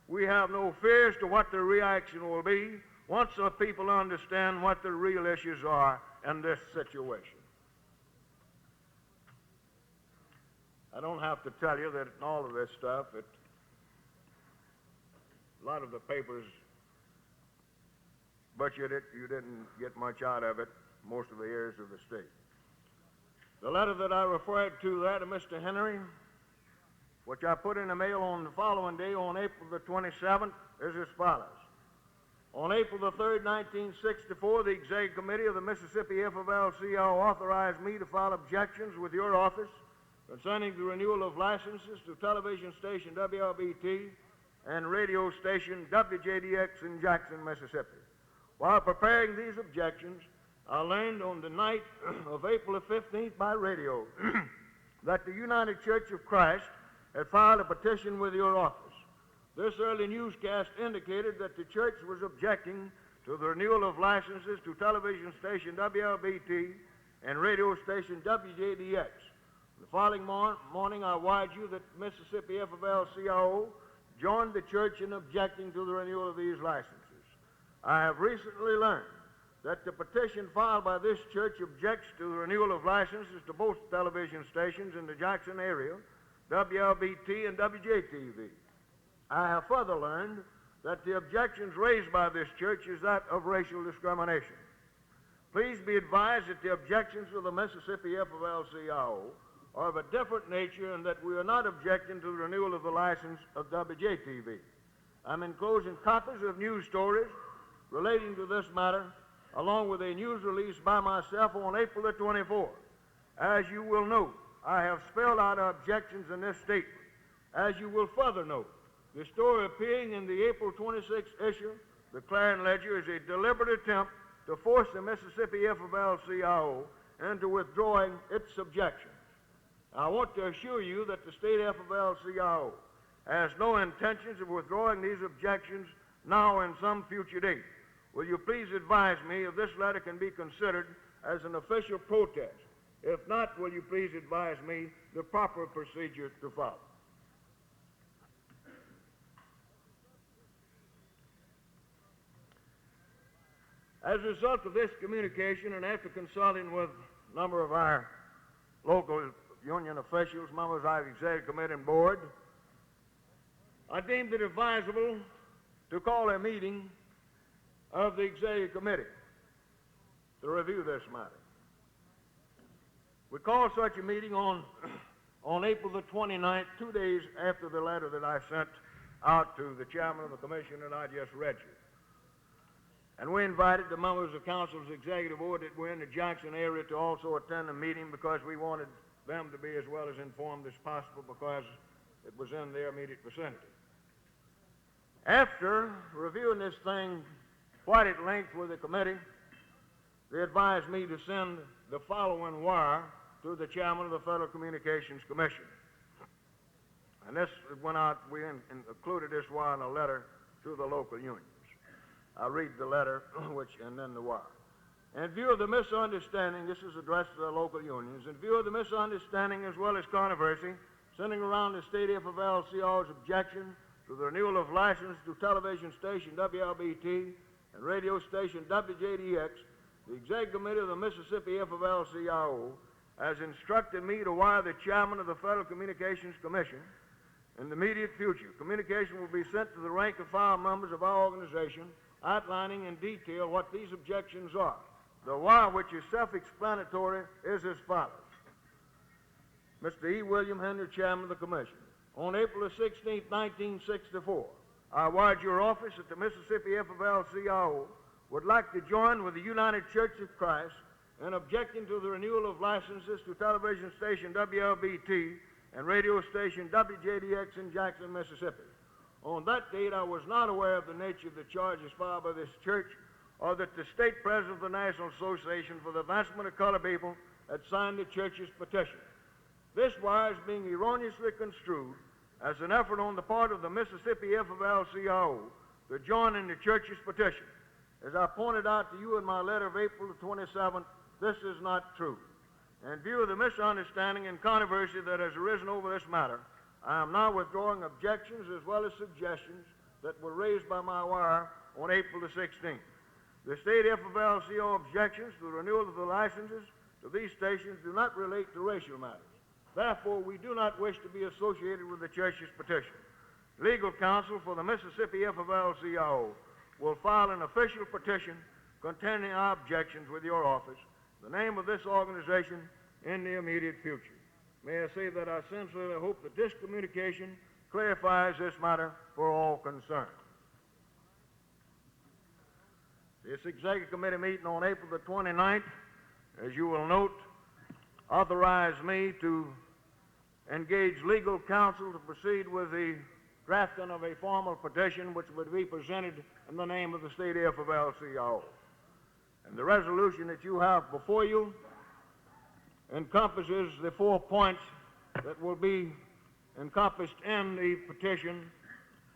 We have no fears to what the reaction will be once the people understand what the real issues are in this situation. I don't have to tell you that in all of this stuff, a lot of the papers butchered it. You didn't get much out of it most of the years of the state. The letter that I referred to there to Mr. Henry, which I put in the mail on the following day, on April the 27th, is as follows. On April the 3rd, 1964, the Executive Committee of the Mississippi FFL-CIO authorized me to file objections with your office concerning the renewal of licenses to television station WLBT and radio station WJDX in Jackson, Mississippi. While preparing these objections, I learned on the night of April the 15th by radio that the United Church of Christ had filed a petition with your office. This early newscast indicated that the church was objecting to the renewal of licenses to television station WLBT and radio station WJDX. The following morning, I wired you that Mississippi FFL-CIO joined the church in objecting to the renewal of these licenses. I have recently learned that the petition filed by this church objects to the renewal of licenses to both television stations in the Jackson area, WLBT and WJTV. I have further learned that the objections raised by this church is that of racial discrimination. Please be advised that the objections of the Mississippi FFL-CIO are of a different nature and that we are not objecting to the renewal of the license of WJTV. I'm enclosing copies of news stories relating to this matter, along with a news release by myself on April the 24th. As you will note, I have spelled out our objections in this statement. As you will further note, the story appearing in the April 26th issue, the Clarion Ledger, is a deliberate attempt to force the Mississippi FFL-CIO into withdrawing its objections. I want to assure you that the state FFL-CIO has no intentions of withdrawing these objections now or in some future date. Will you please advise me if this letter can be considered as an official protest? If not, will you please advise me the proper procedure to follow? As a result of this communication, and after consulting with a number of our local union officials, members of our executive committee and board, I deemed it advisable to call a meeting of the executive committee to review this matter. We called such a meeting on April the 29th, 2 days after the letter that I sent out to the chairman of the commission that I just read you. And we invited the members of council's executive board that were in the Jackson area to also attend the meeting because we wanted them to be as well as informed as possible because it was in their immediate vicinity. After reviewing this thing quite at length with the committee, they advised me to send the following wire to the chairman of the Federal Communications Commission. And this went out, we included this wire in a letter to the local unions. I'll read the letter, and then the wire. In view of the misunderstanding, this is addressed to the local unions, in view of the misunderstanding as well as controversy centering around the state FFL-CIO's objection to the renewal of license to television station WLBT and radio station WJDX, the Executive Committee of the Mississippi FFL-CIO has instructed me to wire the chairman of the Federal Communications Commission. In the immediate future, communication will be sent to the rank-and-file members of our organization outlining in detail what these objections are. The wire, which is self-explanatory, is as follows. Mr. E. William Henry, Chairman of the Commission. On April the 16th, 1964, I wired your office that the Mississippi FFL-CIO would like to join with the United Church of Christ in objecting to the renewal of licenses to television station WLBT and radio station WJDX in Jackson, Mississippi. On that date, I was not aware of the nature of the charges filed by this church or that the state president of the National Association for the Advancement of Colored People had signed the church's petition. This wire is being erroneously construed as an effort on the part of the Mississippi FFL-CIO to join in the church's petition. As I pointed out to you in my letter of April the 27th, this is not true. In view of the misunderstanding and controversy that has arisen over this matter, I am now withdrawing objections as well as suggestions that were raised by my wire on April the 16th. The state FFL-CIO objections to the renewal of the licenses to these stations do not relate to racial matters. Therefore, we do not wish to be associated with the church's petition. Legal counsel for the Mississippi FFL-CIO will file an official petition containing our objections with your office, the name of this organization, in the immediate future. May I say that I sincerely hope that this communication clarifies this matter for all concerned. This Executive Committee meeting on April the 29th, as you will note, authorized me to engage legal counsel to proceed with the drafting of a formal petition which would be presented in the name of the state FFL-CIO. And the resolution that you have before you encompasses the 4 points that will be encompassed in the petition.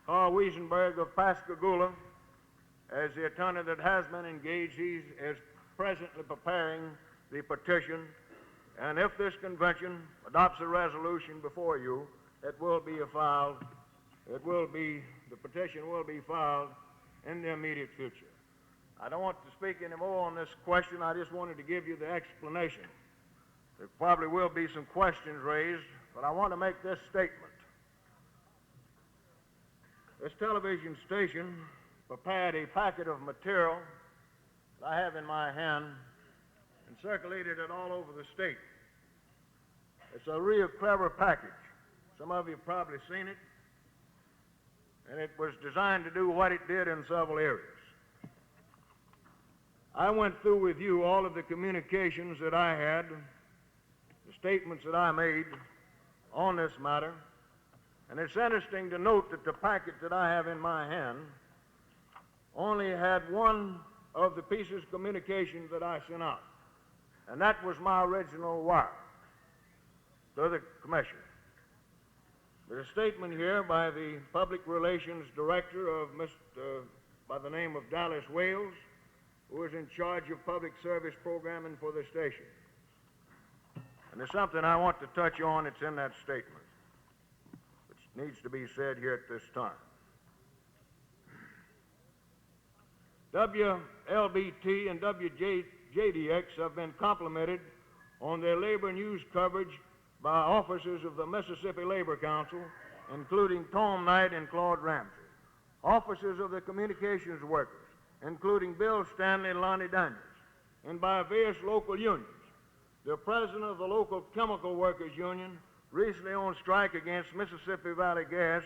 Carl Wiesenberg of Pascagoula, as the attorney that has been engaged, he is presently preparing the petition, and if this convention adopts a resolution before you, it will be filed. The petition will be filed in the immediate future. I don't want to speak any more on this question. I just wanted to give you the explanation. There probably will be some questions raised, but I want to make this statement. This television station prepared a packet of material that I have in my hand and circulated it all over the state. It's a real clever package. Some of you have probably seen it, and it was designed to do what it did in several areas. I went through with you all of the communications that I had, the statements that I made on this matter, and it's interesting to note that the packet that I have in my hand only had one of the pieces of communication that I sent out, and that was my original wire to the commission. There's a statement here by the Public Relations Director by the name of Dallas Wales, who is in charge of public service programming for the station. And there's something I want to touch on that's in that statement, which needs to be said here at this time. WLBT and WJDX have been complimented on their labor news coverage by officers of the Mississippi Labor Council, including Tom Knight and Claude Ramsey, officers of the communications workers, including Bill Stanley and Lonnie Daniels, and by various local unions. The president of the local chemical workers union, recently on strike against Mississippi Valley Gas,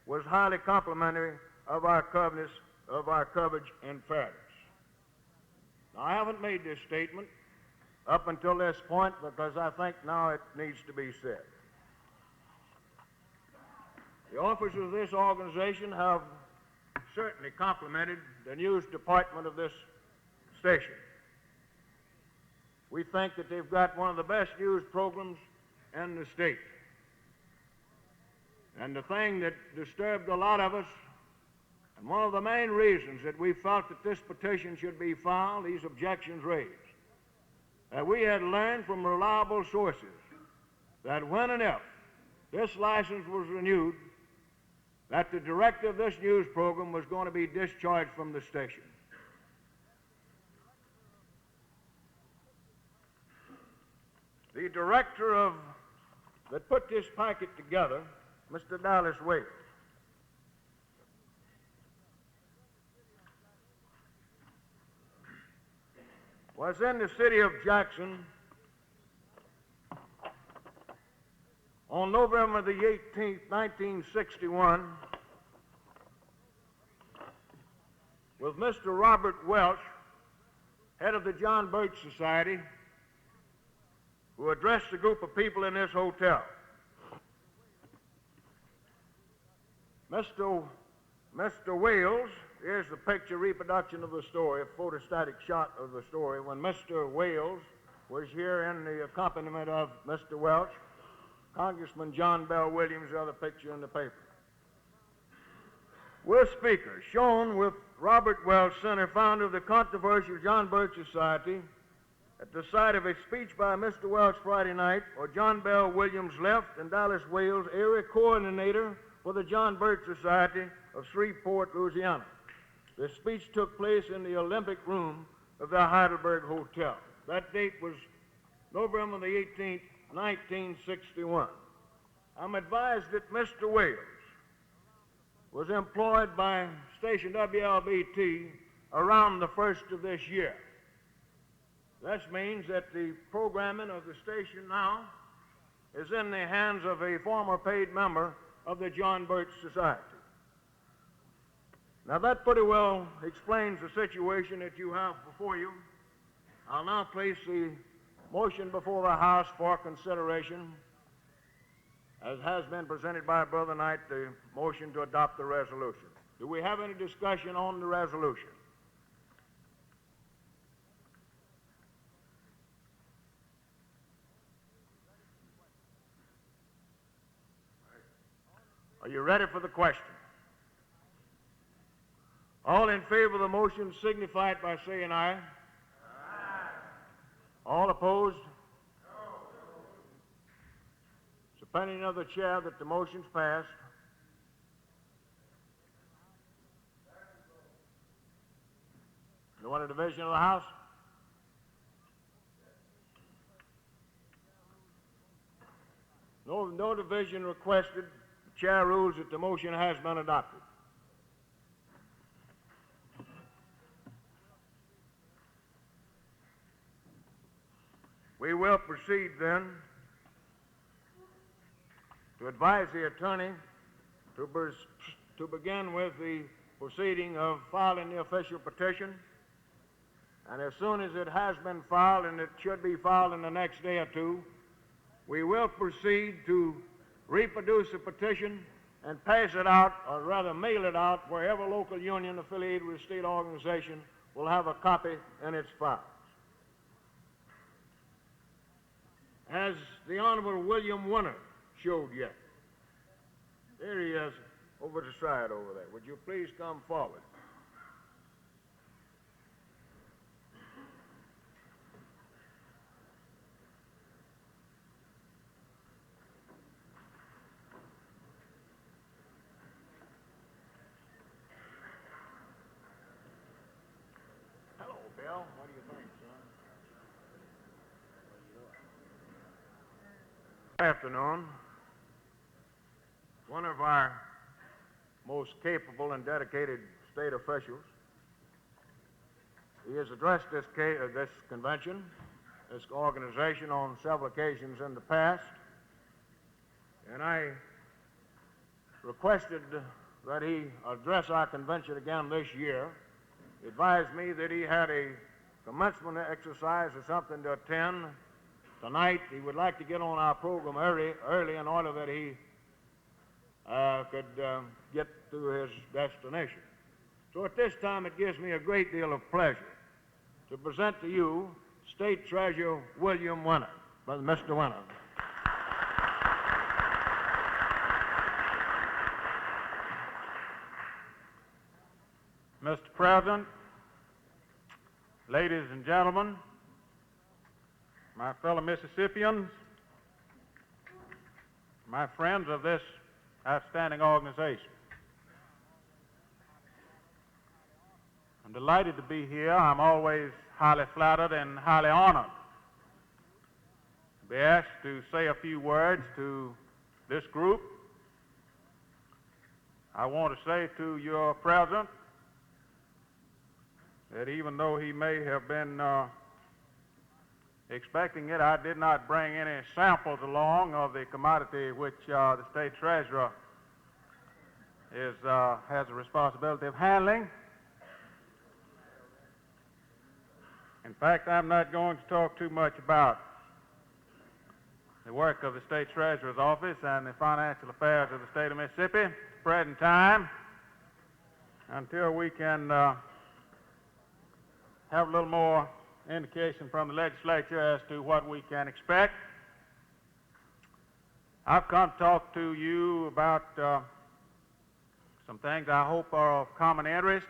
was highly complimentary of our coverage and fairness. Now, I haven't made this statement up until this point because I think now it needs to be said. The officers of this organization have certainly complimented the news department of this station. We think that they've got one of the best news programs in the state. And the thing that disturbed a lot of us, and one of the main reasons that we felt that this petition should be filed, these objections raised, that we had learned from reliable sources that when and if this license was renewed, that the director of this news program was going to be discharged from the station. The director that put this packet together, Mr. Dallas Wales, was in the city of Jackson on November the 18th, 1961, with Mr. Robert Welch, head of the John Birch Society, who addressed a group of people in this hotel. Mr. Mr. Wales, here's the picture reproduction of the story, a photostatic shot of the story. When Mr. Wales was here in the accompaniment of Mr. Welch, Congressman John Bell Williams, the other picture in the paper. With speakers, shown with Robert Welch, Center, founder of the controversial John Birch Society, at the site of a speech by Mr. Welch Friday night, or John Bell Williams left, and Dallas Wales, area coordinator for the John Birch Society of Shreveport, Louisiana. The speech took place in the Olympic Room of the Heidelberg Hotel. That date was November the 18th, 1961. I'm advised that Mr. Wales was employed by station WLBT around the first of this year. This means that the programming of the station now is in the hands of a former paid member of the John Birch Society. Now that pretty well explains the situation that you have before you. I'll now place the motion before the House for consideration, as has been presented by Brother Knight, the motion to adopt the resolution. Do we have any discussion on the resolution? Are you ready for the question? All in favor of the motion signify it by saying aye. Aye. All opposed? No. It's opinion of the chair that the motion's passed. No other division of the House? No division requested. The chair rules that the motion has been adopted. We will proceed then to advise the attorney to begin with the proceeding of filing the official petition. And as soon as it has been filed, and it should be filed in the next day or two, we will proceed to reproduce the petition and pass it out, or rather mail it out, wherever local union affiliated with a state organization will have a copy in its files. As the Honorable William Winter showed yet. There he is, over the side over there. Would you please come forward? Hello, Bill. What do you think, son? Good afternoon. One of our most capable and dedicated state officials. He has addressed this convention, this organization, on several occasions in the past, and I requested that he address our convention again this year. He advised me that he had a commencement exercise or something to attend tonight. He would like to get on our program early in order that he could get to his destination. So at this time, it gives me a great deal of pleasure to present to you State Treasurer William Winter. Mr. Winter. Mr. President, ladies and gentlemen, my fellow Mississippians, my friends of this outstanding organization. I'm delighted to be here. I'm always highly flattered and highly honored to be asked to say a few words to this group. I want to say to your president that even though he may have been expecting it, I did not bring any samples along of the commodity which the state treasurer has the responsibility of handling. In fact, I'm not going to talk too much about the work of the state treasurer's office and the financial affairs of the state of Mississippi at the present time. until we can have a little more indication from the legislature as to what we can expect. I've come to talk to you about some things I hope are of common interest.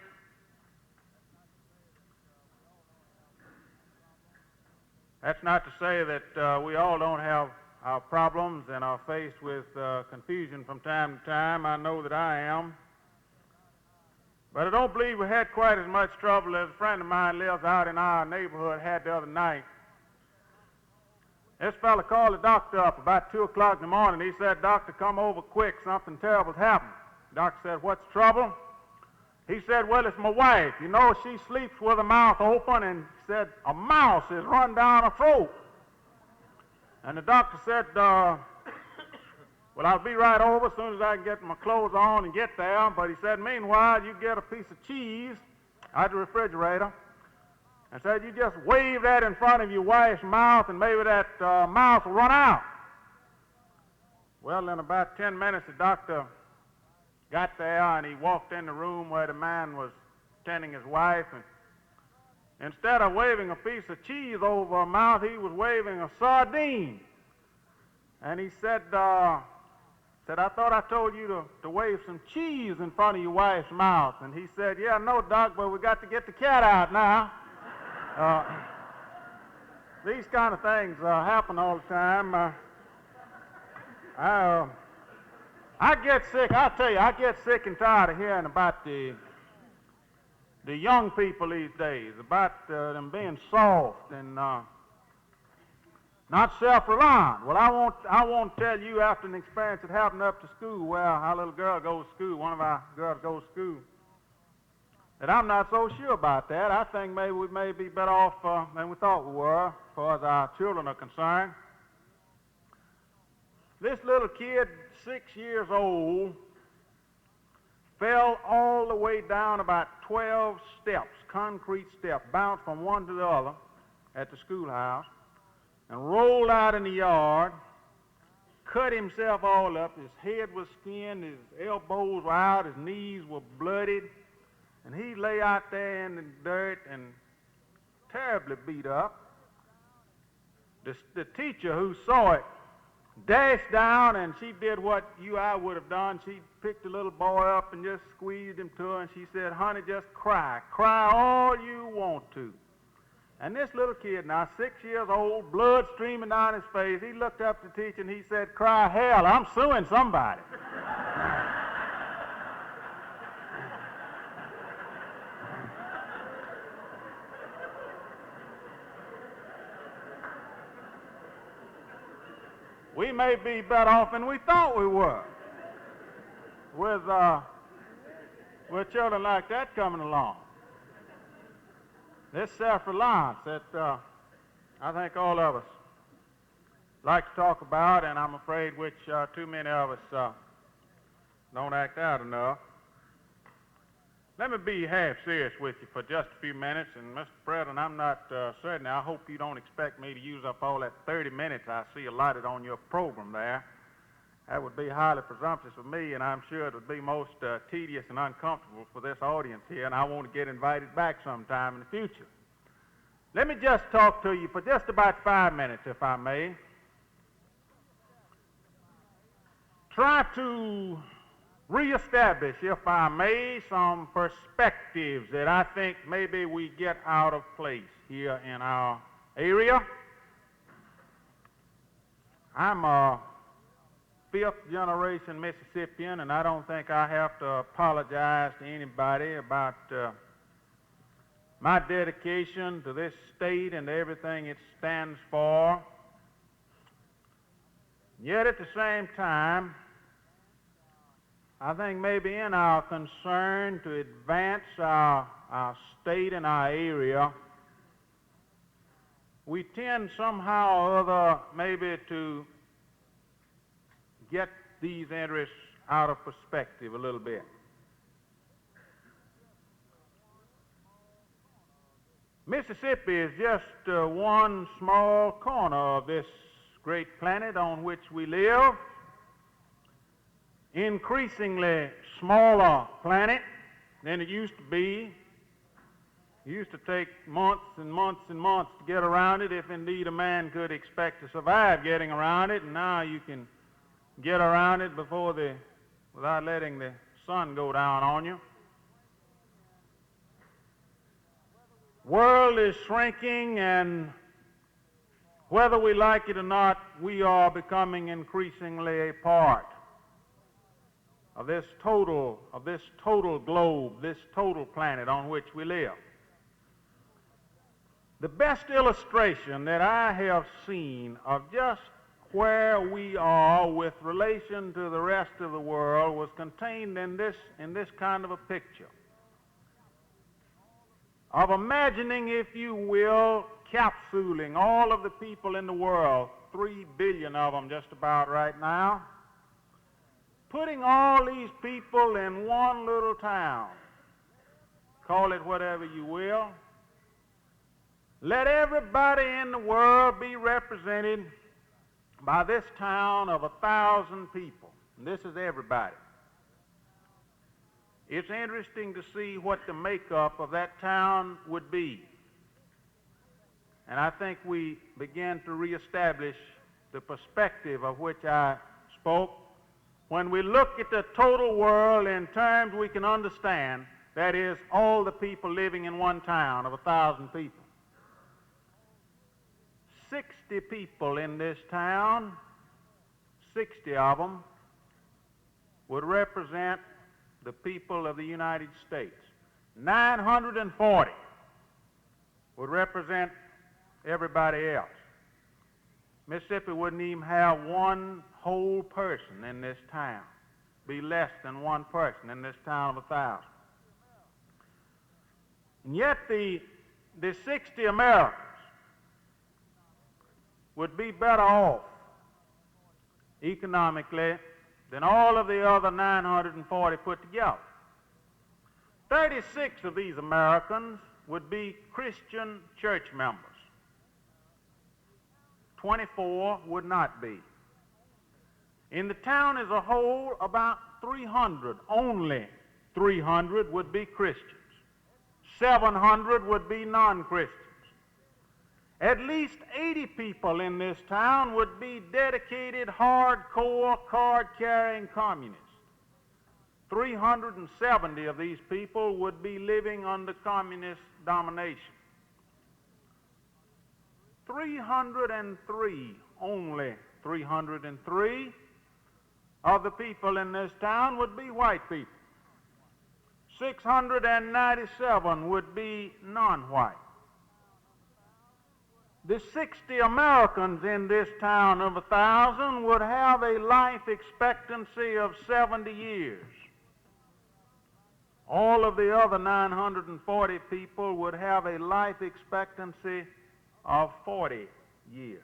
That's not to say that we all don't have our problems and are faced with confusion from time to time. I know that I am. But I don't believe we had quite as much trouble as a friend of mine lives out in our neighborhood had the other night. This fella called the doctor up about 2 o'clock in the morning. He said, "Doctor, come over quick. Something terrible's happened." The doctor said, "What's the trouble?" He said, "Well, it's my wife. You know, she sleeps with her mouth open," and he said, "A mouse has run down her throat." And the doctor said, "Well, I'll be right over as soon as I can get my clothes on and get there." But he said, "Meanwhile, you get a piece of cheese out of the refrigerator," and said, "You just wave that in front of your wife's mouth and maybe that mouse will run out." Well, in about 10 minutes, the doctor got there and he walked in the room where the man was tending his wife, and instead of waving a piece of cheese over her mouth, he was waving a sardine. And he said, "I thought I told you to wave some cheese in front of your wife's mouth." And he said, "Yeah, no, Doc, but we got to get the cat out now." These kind of things happen all the time. I get sick, I'll tell you, I get sick and tired of hearing about the young people these days, about them being soft and not self-reliant. Well, I won't tell you after an experience that happened up to school where our little girl goes to school, one of our girls goes to school, that I'm not so sure about that. I think maybe we may be better off than we thought we were as far as our children are concerned. This little kid, 6 years old, fell all the way down about 12 steps, concrete steps, bounced from one to the other at the schoolhouse, and rolled out in the yard, cut himself all up. His head was skinned, his elbows were out, his knees were bloodied, and he lay out there in the dirt and terribly beat up. The teacher who saw it dashed down, and she did what I would have done. She picked the little boy up and just squeezed him to her, and she said, "Honey, just cry. Cry all you want to." And this little kid, now 6 years old, blood streaming down his face, he looked up at the teacher and he said, "Cry hell, I'm suing somebody." We may be better off than we thought we were with children like that coming along. This self-reliance that I think all of us like to talk about, and I'm afraid which too many of us don't act out enough. Let me be half serious with you for just a few minutes, and Mr. President, I'm not certain. I hope you don't expect me to use up all that 30 minutes I see allotted on your program there. That would be highly presumptuous of me, and I'm sure it would be most tedious and uncomfortable for this audience here, and I want to get invited back sometime in the future. Let me just talk to you for just about 5 minutes, if I may. Try to reestablish, if I may, some perspectives that I think maybe we get out of place here in our area. I'm a fifth-generation Mississippian, and I don't think I have to apologize to anybody about my dedication to this state and to everything it stands for. Yet at the same time, I think maybe in our concern to advance our state and our area, we tend somehow or other maybe to get these interests out of perspective a little bit. Mississippi is just one small corner of this great planet on which we live. Increasingly smaller planet, than it used to be. It used to take months and months and months to get around it, if indeed a man could expect to survive getting around it, and now you can get around it without letting the sun go down on you. World is shrinking, and whether we like it or not, we are becoming increasingly a part of this total globe, this total planet on which we live. The best illustration that I have seen of just where we are with relation to the rest of the world was contained in this kind of a picture of imagining, if you will, capsuling all of the people in the world, 3 billion of them just about right now, putting all these people in one little town, call it whatever you will. Let everybody in the world be represented by this town of 1,000 people. And this is everybody. It's interesting to see what the makeup of that town would be. And I think we begin to reestablish the perspective of which I spoke. When we look at the total world in terms we can understand, that is, all the people living in one town of 1,000 people. 60 people in this town, 60 of them, would represent the people of the United States. 940 would represent everybody else. Mississippi wouldn't even have one whole person in this town, be less than one person in this town of 1,000. And yet the 60 Americans would be better off economically than all of the other 940 put together. 36 of these Americans would be Christian church members. 24 would not be. In the town as a whole, about 300, only 300 would be Christians. 700 would be non-Christians. At least 80 people in this town would be dedicated, hardcore, card-carrying communists. 370 of these people would be living under communist domination. 303, only 303 of the people in this town would be white people. 697 would be non-white. The 60 Americans in this town of 1,000 would have a life expectancy of 70 years. All of the other 940 people would have a life expectancy of 40 years.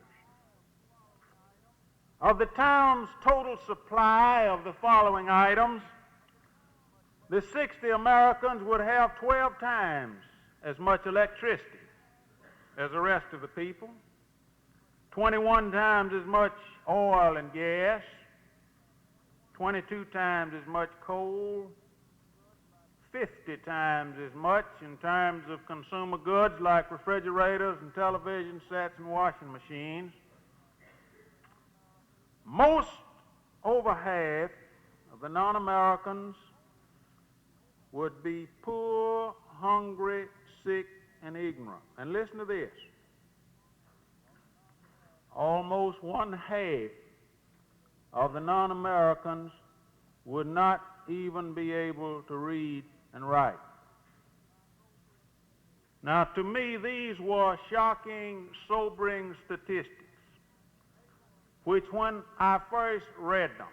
Of the town's total supply of the following items, the 60 Americans would have 12 times as much electricity as the rest of the people, 21 times as much oil and gas, 22 times as much coal, 50 times as much in terms of consumer goods like refrigerators and television sets and washing machines. Most, over half, of the non-Americans would be poor, hungry, sick, and ignorant. And listen to this. Almost one half of the non-Americans would not even be able to read and write. Now, to me, these were shocking, sobering statistics, which when I first read them,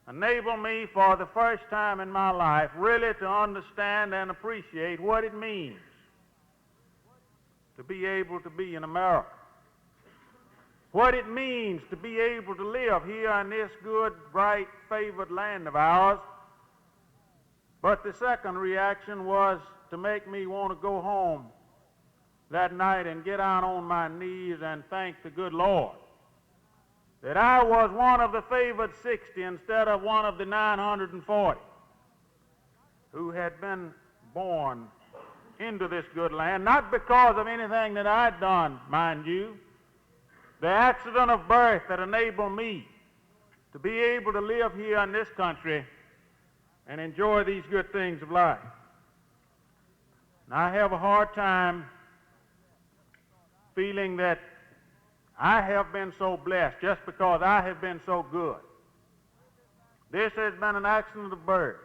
enabled me for the first time in my life really to understand and appreciate what it means to be able to be in America, what it means to be able to live here in this good, bright, favored land of ours. But the second reaction was to make me want to go home that night and get down on my knees and thank the good Lord that I was one of the favored 60 instead of one of the 940. who had been born into this good land, not because of anything that I'd done, mind you, the accident of birth that enabled me to be able to live here in this country and enjoy these good things of life. And I have a hard time feeling that I have been so blessed just because I have been so good. This has been an accident of birth.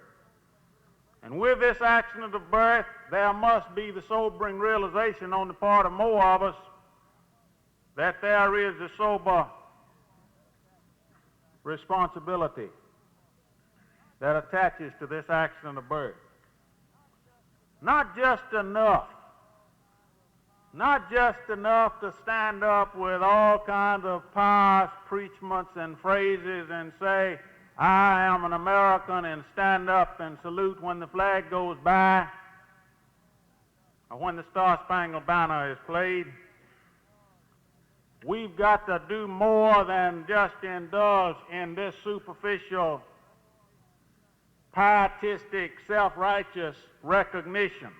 And with this accident of birth, there must be the sobering realization on the part of more of us that there is a sober responsibility that attaches to this accident of birth. Not just enough to stand up with all kinds of pious preachments and phrases and say, I am an American, and stand up and salute when the flag goes by or when the Star-Spangled Banner is played. We've got to do more than just indulge in this superficial, pietistic, self-righteous recognition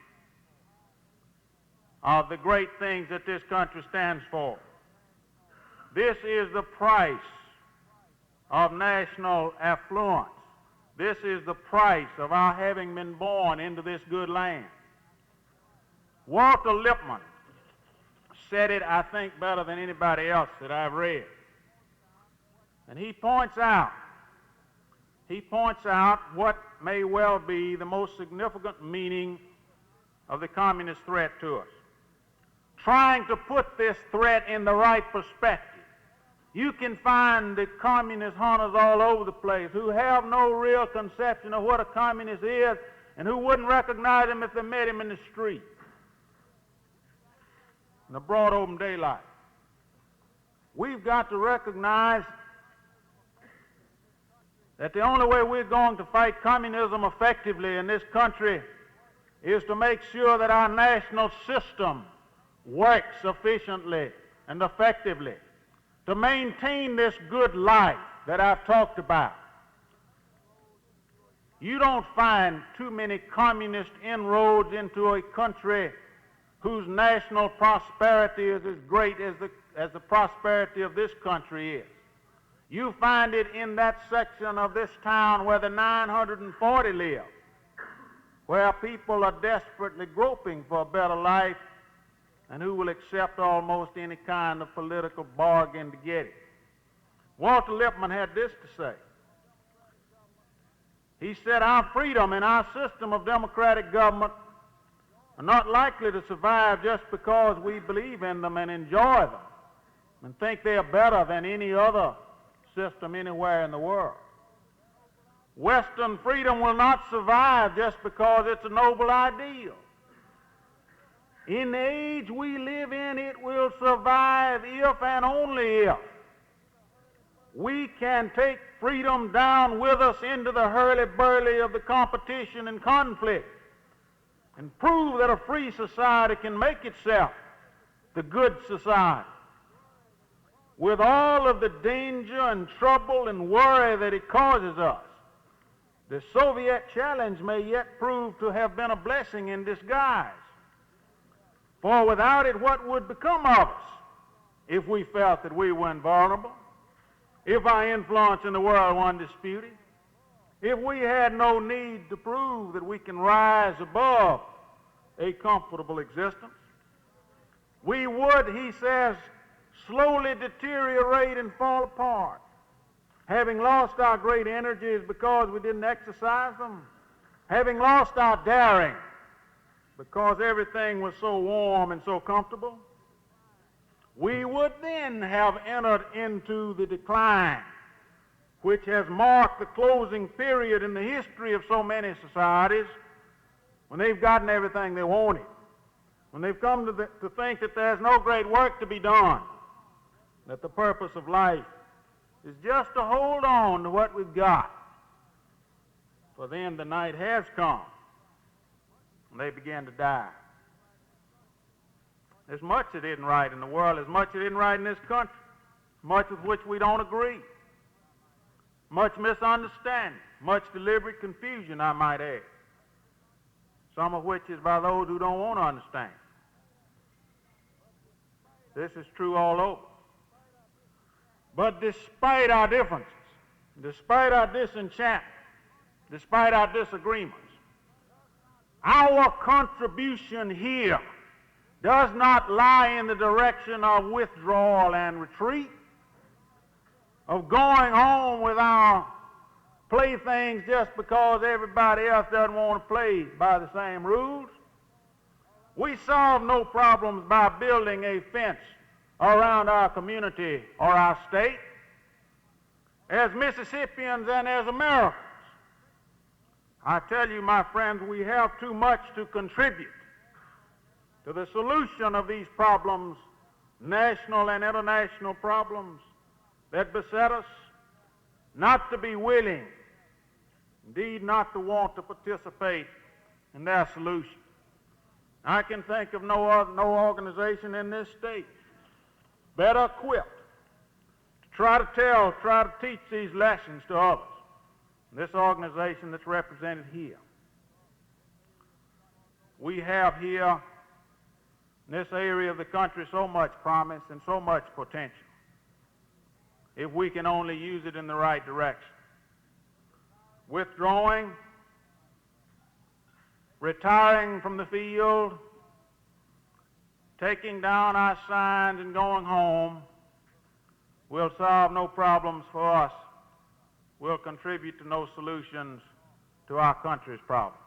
of the great things that this country stands for. This is the price of national affluence. This is the price of our having been born into this good land. Walter Lippmann said it, I think, better than anybody else that I've read. And he points out what may well be the most significant meaning of the communist threat to us. Trying to put this threat in the right perspective. You can find the communist hunters all over the place who have no real conception of what a communist is and who wouldn't recognize him if they met him in the street in the broad open daylight. We've got to recognize that the only way we're going to fight communism effectively in this country is to make sure that our national system works efficiently and effectively to maintain this good life that I've talked about. You don't find too many communist inroads into a country whose national prosperity is as great as the prosperity of this country is. You find it in that section of this town where the 940 live, where people are desperately groping for a better life and who will accept almost any kind of political bargain to get it. Walter Lippmann had this to say. He said, our freedom and our system of democratic government are not likely to survive just because we believe in them and enjoy them and think they are better than any other system anywhere in the world. Western freedom will not survive just because it's a noble ideal. In the age we live in, it will survive if and only if we can take freedom down with us into the hurly-burly of the competition and conflict and prove that a free society can make itself the good society. With all of the danger and trouble and worry that it causes us, the Soviet challenge may yet prove to have been a blessing in disguise. For without it, what would become of us if we felt that we were invulnerable, if our influence in the world were undisputed, if we had no need to prove that we can rise above a comfortable existence? We would, he says, slowly deteriorate and fall apart, having lost our great energies because we didn't exercise them, having lost our daring because everything was so warm and so comfortable. We would then have entered into the decline which has marked the closing period in the history of so many societies when they've gotten everything they wanted, when they've come to think that there's no great work to be done, that the purpose of life is just to hold on to what we've got. For then the night has come, and they began to die. There's much that isn't right in the world. There's much that isn't right in this country, much with which we don't agree, much misunderstanding, much deliberate confusion, I might add. some of which is by those who don't want to understand. This is true all over. But despite our differences, despite our disenchantment, despite our disagreements, our contribution here does not lie in the direction of withdrawal and retreat, of going home with our playthings just because everybody else doesn't want to play by the same rules. We solve no problems by building a fence around our community or our state. As Mississippians and as Americans, I tell you, my friends, we have too much to contribute to the solution of these problems, national and international problems that beset us, not to be willing, indeed not to want to participate in their solution. I can think of no organization in this state better equipped to try to teach these lessons to others than this organization that's represented here. We have here in this area of the country so much promise and so much potential if we can only use it in the right direction. Withdrawing, retiring from the field, taking down our signs and going home will solve no problems for us, will contribute to no solutions to our country's problems.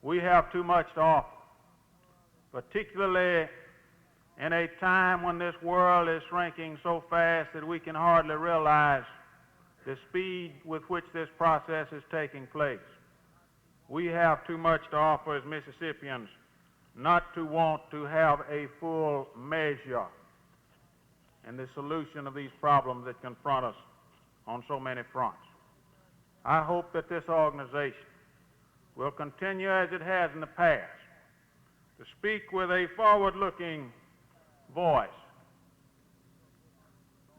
We have too much to offer, particularly in a time when this world is shrinking so fast that we can hardly realize the speed with which this process is taking place. We have too much to offer as Mississippians not to want to have a full measure in the solution of these problems that confront us on so many fronts. I hope that this organization will continue as it has in the past to speak with a forward-looking voice,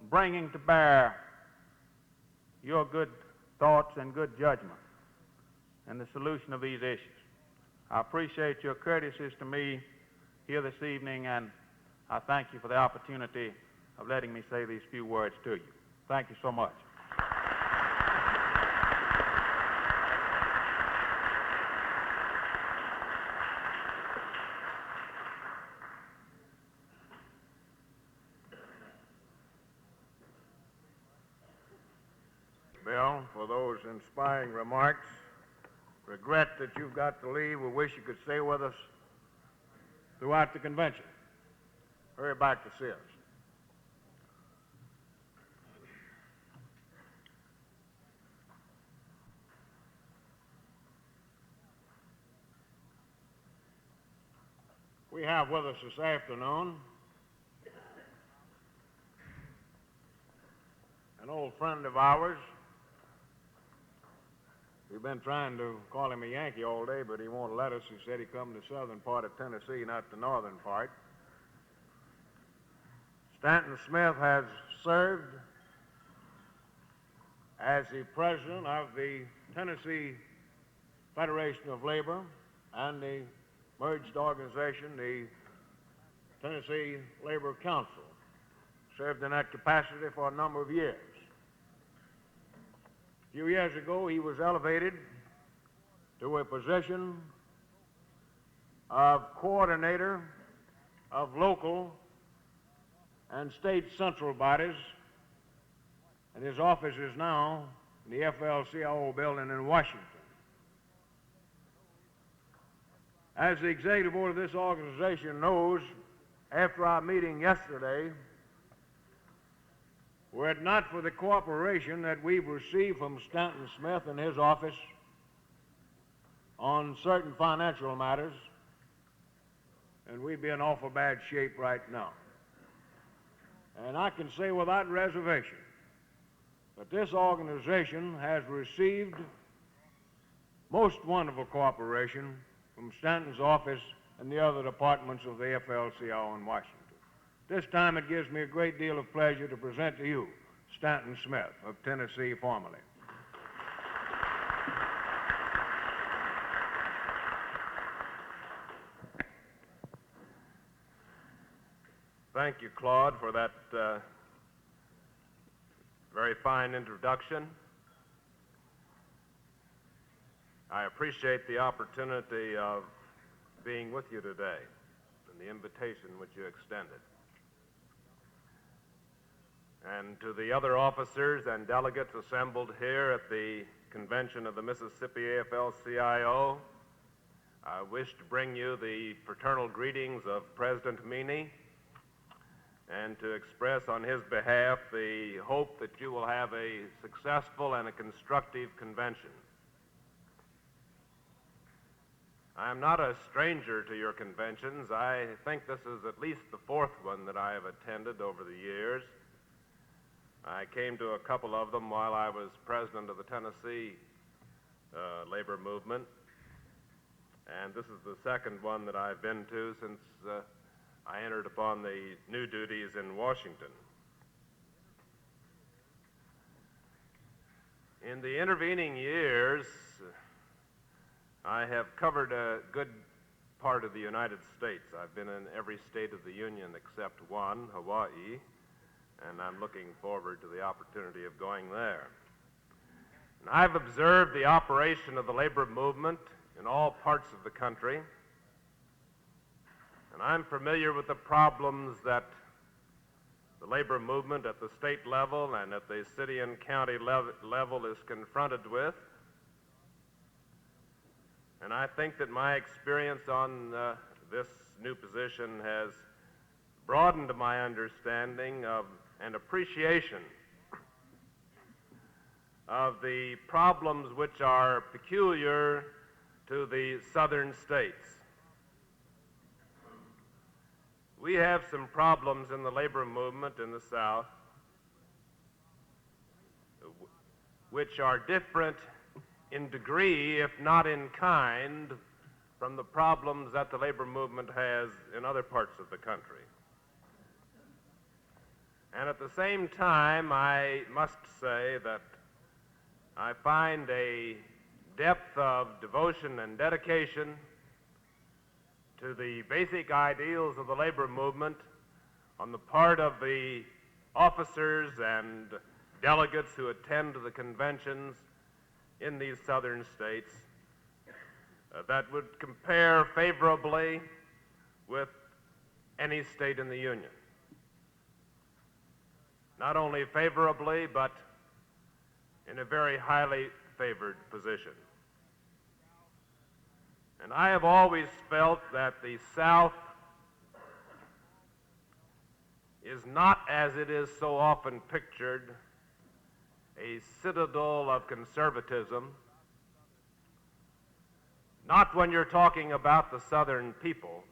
bringing to bear your good thoughts and good judgment in the solution of these issues. I appreciate your courtesies to me here this evening, and I thank you for the opportunity of letting me say these few words to you. Thank you so much. Bill, for those inspiring remarks. Regret that you've got to leave. We wish you could stay with us throughout the convention. Hurry back to Sears. We have with us this afternoon an old friend of ours. We've been trying to call him a Yankee all day, but he won't let us. He said he come to the southern part of Tennessee, not the northern part. Stanton Smith has served as the president of the Tennessee Federation of Labor and the merged organization, the Tennessee Labor Council. Served in that capacity for a number of years. A few years ago, he was elevated to a position of coordinator of local and state central bodies, and his office is now in the FL-CIO building in Washington. As the executive board of this organization knows, after our meeting yesterday, were it not for the cooperation that we've received from Stanton Smith and his office on certain financial matters, and we'd be in awful bad shape right now. And I can say without reservation that this organization has received most wonderful cooperation from Stanton's office and the other departments of the FL-CIO in Washington. This time it gives me a great deal of pleasure to present to you Stanton Smith of Tennessee formally. Thank you, Claude, for that very fine introduction. I appreciate the opportunity of being with you today and the invitation which you extended. And to the other officers and delegates assembled here at the convention of the Mississippi AFL-CIO, I wish to bring you the fraternal greetings of President Meany and to express on his behalf the hope that you will have a successful and a constructive convention. I am not a stranger to your conventions. I think this is at least the fourth one that I have attended over the years. I came to a couple of them while I was president of the Tennessee labor movement, and this is the second one that I've been to since I entered upon the new duties in Washington. In the intervening years, I have covered a good part of the United States. I've been in every state of the Union except one, Hawaii, and I'm looking forward to the opportunity of going there. And I've observed the operation of the labor movement in all parts of the country, and I'm familiar with the problems that the labor movement at the state level and at the city and county level is confronted with. And I think that my experience on this new position has broadened my understanding of and appreciation of the problems which are peculiar to the southern states. We have some problems in the labor movement in the South which are different in degree, if not in kind, from the problems that the labor movement has in other parts of the country. And at the same time, I must say that I find a depth of devotion and dedication to the basic ideals of the labor movement on the part of the officers and delegates who attend the conventions in these southern states that would compare favorably with any state in the Union. Not only favorably, but in a very highly favored position. And I have always felt that the South is not, as it is so often pictured, a citadel of conservatism, not when you're talking about the Southern people.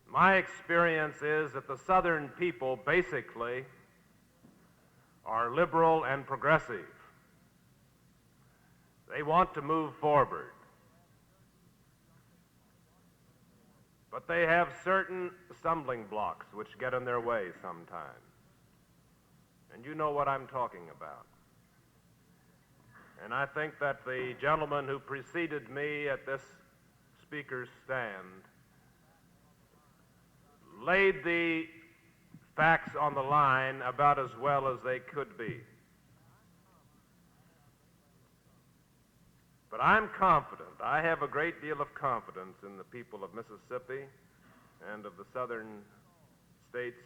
My experience is that the Southern people basically are liberal and progressive. They want to move forward. But they have certain stumbling blocks which get in their way sometimes. And you know what I'm talking about. And I think that the gentleman who preceded me at this speaker's stand laid the facts on the line about as well as they could be. But I'm confident, I have a great deal of confidence in the people of Mississippi and of the southern states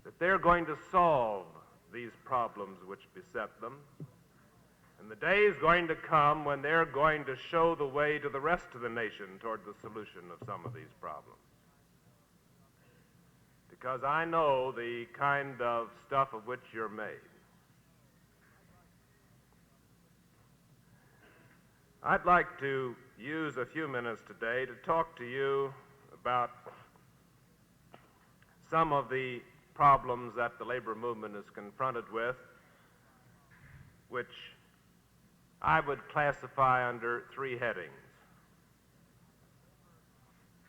that they're going to solve these problems which beset them. And the day is going to come when they're going to show the way to the rest of the nation toward the solution of some of these problems. Because I know the kind of stuff of which you're made. I'd like to use a few minutes today to talk to you about some of the problems that the labor movement is confronted with, which I would classify under three headings.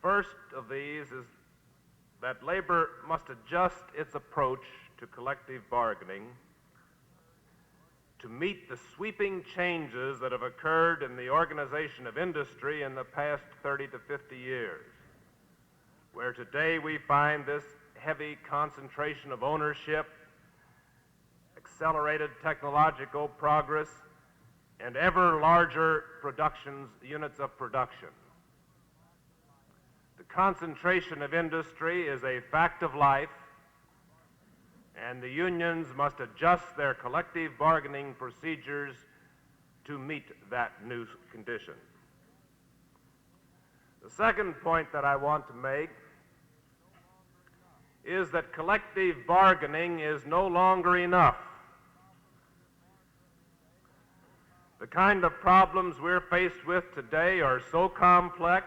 First of these is that labor must adjust its approach to collective bargaining to meet the sweeping changes that have occurred in the organization of industry in the past 30 to 50 years. where today we find this heavy concentration of ownership, accelerated technological progress, and ever larger units of production. The concentration of industry is a fact of life, and the unions must adjust their collective bargaining procedures to meet that new condition. The second point that I want to make is that collective bargaining is no longer enough. The kind of problems we're faced with today are so complex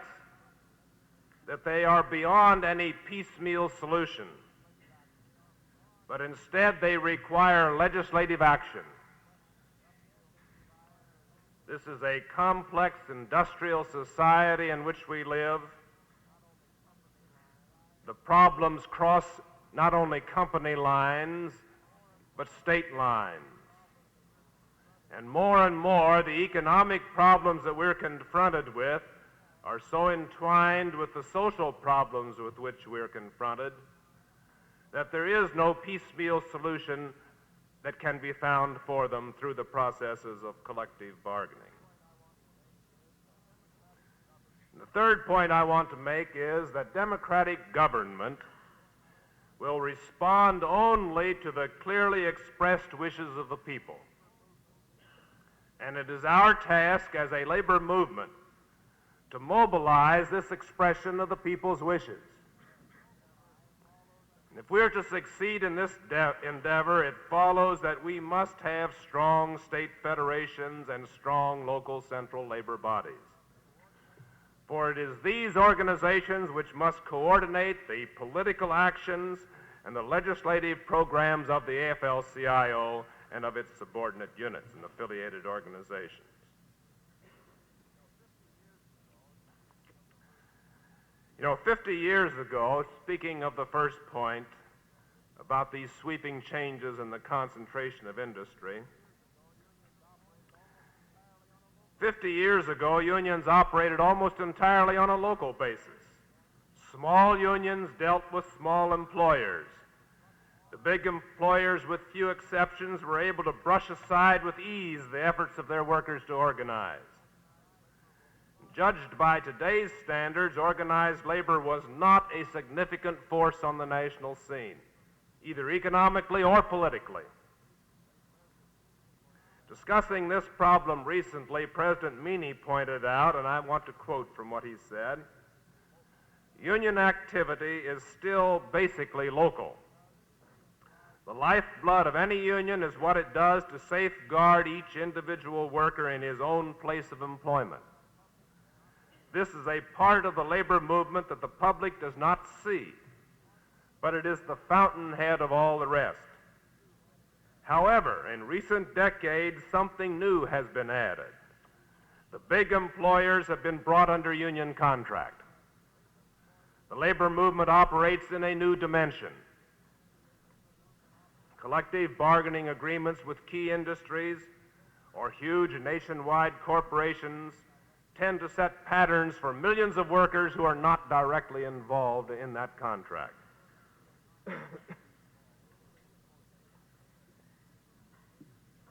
that they are beyond any piecemeal solution, but instead they require legislative action. This is a complex industrial society in which we live. The problems cross not only company lines, but state lines. And more, the economic problems that we're confronted with are so entwined with the social problems with which we're confronted that there is no piecemeal solution that can be found for them through the processes of collective bargaining. And the third point I want to make is that democratic government will respond only to the clearly expressed wishes of the people. And it is our task as a labor movement to mobilize this expression of the people's wishes. And if we're to succeed in this endeavor, it follows that we must have strong state federations and strong local central labor bodies. For it is these organizations which must coordinate the political actions and the legislative programs of the AFL-CIO and of its subordinate units and affiliated organizations. You know, 50 years ago, speaking of the first point about these sweeping changes in the concentration of industry, 50 years ago, unions operated almost entirely on a local basis. Small unions dealt with small employers. The big employers, with few exceptions, were able to brush aside with ease the efforts of their workers to organize. Judged by today's standards, organized labor was not a significant force on the national scene, either economically or politically. Discussing this problem recently, President Meany pointed out, and I want to quote from what he said, "Union activity is still basically local. The lifeblood of any union is what it does to safeguard each individual worker in his own place of employment. This is a part of the labor movement that the public does not see, but it is the fountainhead of all the rest. However, in recent decades, something new has been added. The big employers have been brought under union contract. The labor movement operates in a new dimension. Collective bargaining agreements with key industries or huge nationwide corporations tend to set patterns for millions of workers who are not directly involved in that contract.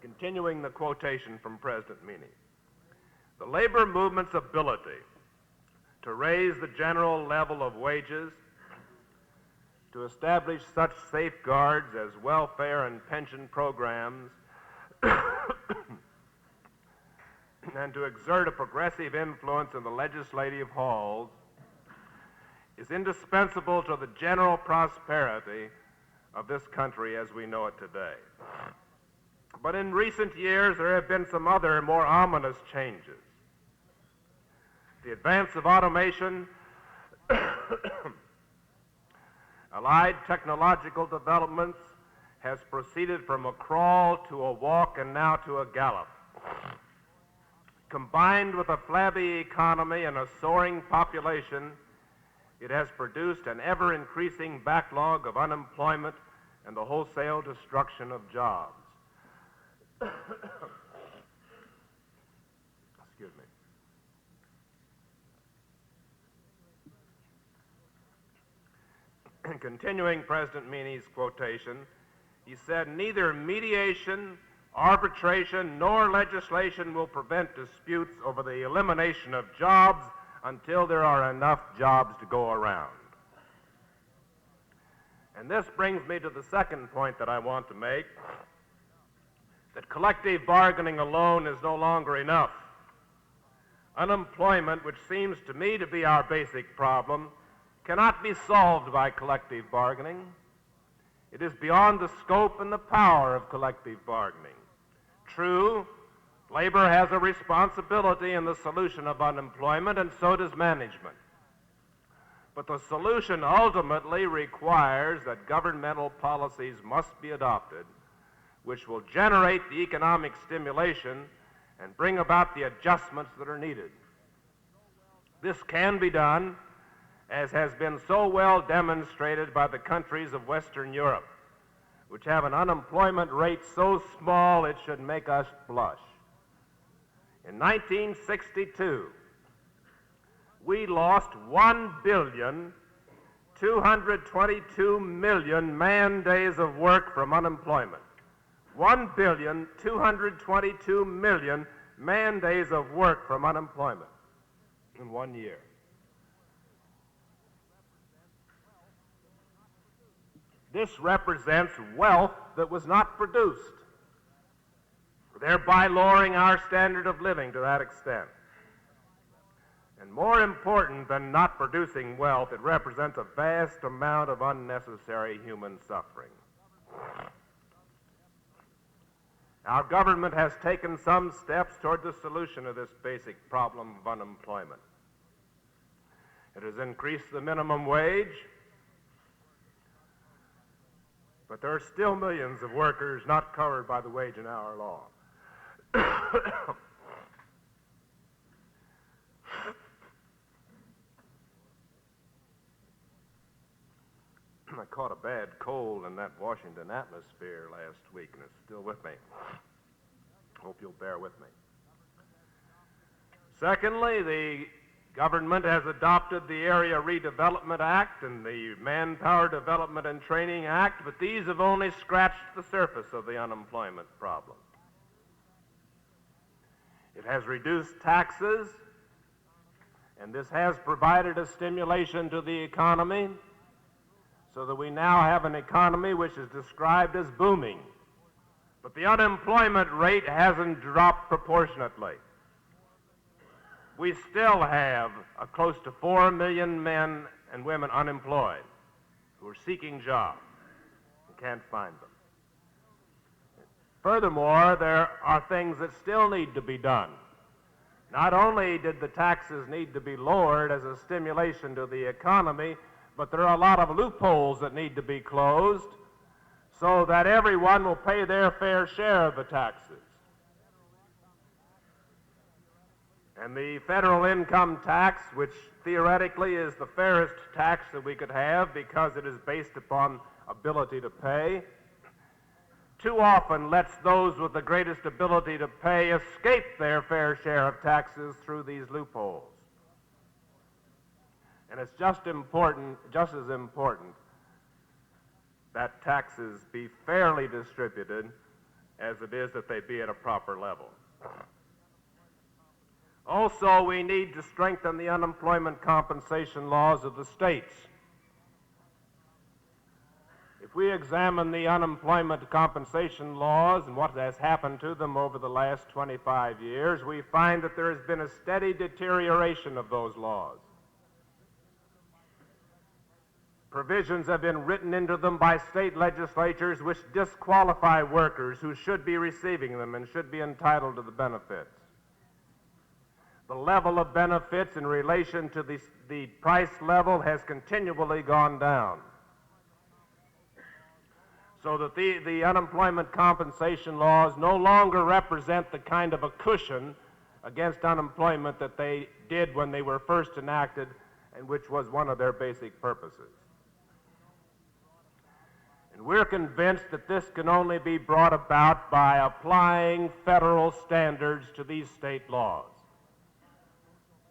Continuing the quotation from President Meany, the labor movement's ability to raise the general level of wages, to establish such safeguards as welfare and pension programs, and to exert a progressive influence in the legislative halls is indispensable to the general prosperity of this country as we know it today. But in recent years, there have been some other more ominous changes. The advance of automation, allied technological developments, has proceeded from a crawl to a walk and now to a gallop. Combined with a flabby economy and a soaring population, it has produced an ever-increasing backlog of unemployment and the wholesale destruction of jobs. Excuse me. continuing President Meany's quotation, he said, "Neither mediation, arbitration, nor legislation will prevent disputes over the elimination of jobs until there are enough jobs to go around." And this brings me to the second point that I want to make, that collective bargaining alone is no longer enough. Unemployment, which seems to me to be our basic problem, cannot be solved by collective bargaining. It is beyond the scope and the power of collective bargaining. True, labor has a responsibility in the solution of unemployment, and so does management. But the solution ultimately requires that governmental policies must be adopted, which will generate the economic stimulation and bring about the adjustments that are needed. This can be done, as has been so well demonstrated by the countries of Western Europe, which have an unemployment rate so small it should make us blush. In 1962, we lost 1,222,000,000 man-days of work from unemployment. 1,222,000,000 man-days of work from unemployment in 1 year. This represents wealth that was not produced, thereby lowering our standard of living to that extent. And more important than not producing wealth, it represents a vast amount of unnecessary human suffering. Our government has taken some steps toward the solution of this basic problem of unemployment. It has increased the minimum wage, but there are still millions of workers not covered by the wage and hour law. I caught a bad cold in that Washington atmosphere last week, and it's still with me. Hope you'll bear with me. Secondly, the government has adopted the Area Redevelopment Act and the Manpower Development and Training Act, but these have only scratched the surface of the unemployment problem. It has reduced taxes, and this has provided a stimulation to the economy, so that we now have an economy which is described as booming. But the unemployment rate hasn't dropped proportionately. We still have close to 4 million men and women unemployed who are seeking jobs and can't find them. Furthermore, there are things that still need to be done. Not only did the taxes need to be lowered as a stimulation to the economy, but there are a lot of loopholes that need to be closed so that everyone will pay their fair share of the taxes. And the federal income tax, which theoretically is the fairest tax that we could have because it is based upon ability to pay, too often lets those with the greatest ability to pay escape their fair share of taxes through these loopholes. And it's just as important that taxes be fairly distributed as it is that they be at a proper level. Also, we need to strengthen the unemployment compensation laws of the states. If we examine the unemployment compensation laws and what has happened to them over the last 25 years, we find that there has been a steady deterioration of those laws. Provisions have been written into them by state legislatures which disqualify workers who should be receiving them and should be entitled to the benefits. The level of benefits in relation to the price level has continually gone down. So that the unemployment compensation laws no longer represent the kind of a cushion against unemployment that they did when they were first enacted, and which was one of their basic purposes. And we're convinced that this can only be brought about by applying federal standards to these state laws.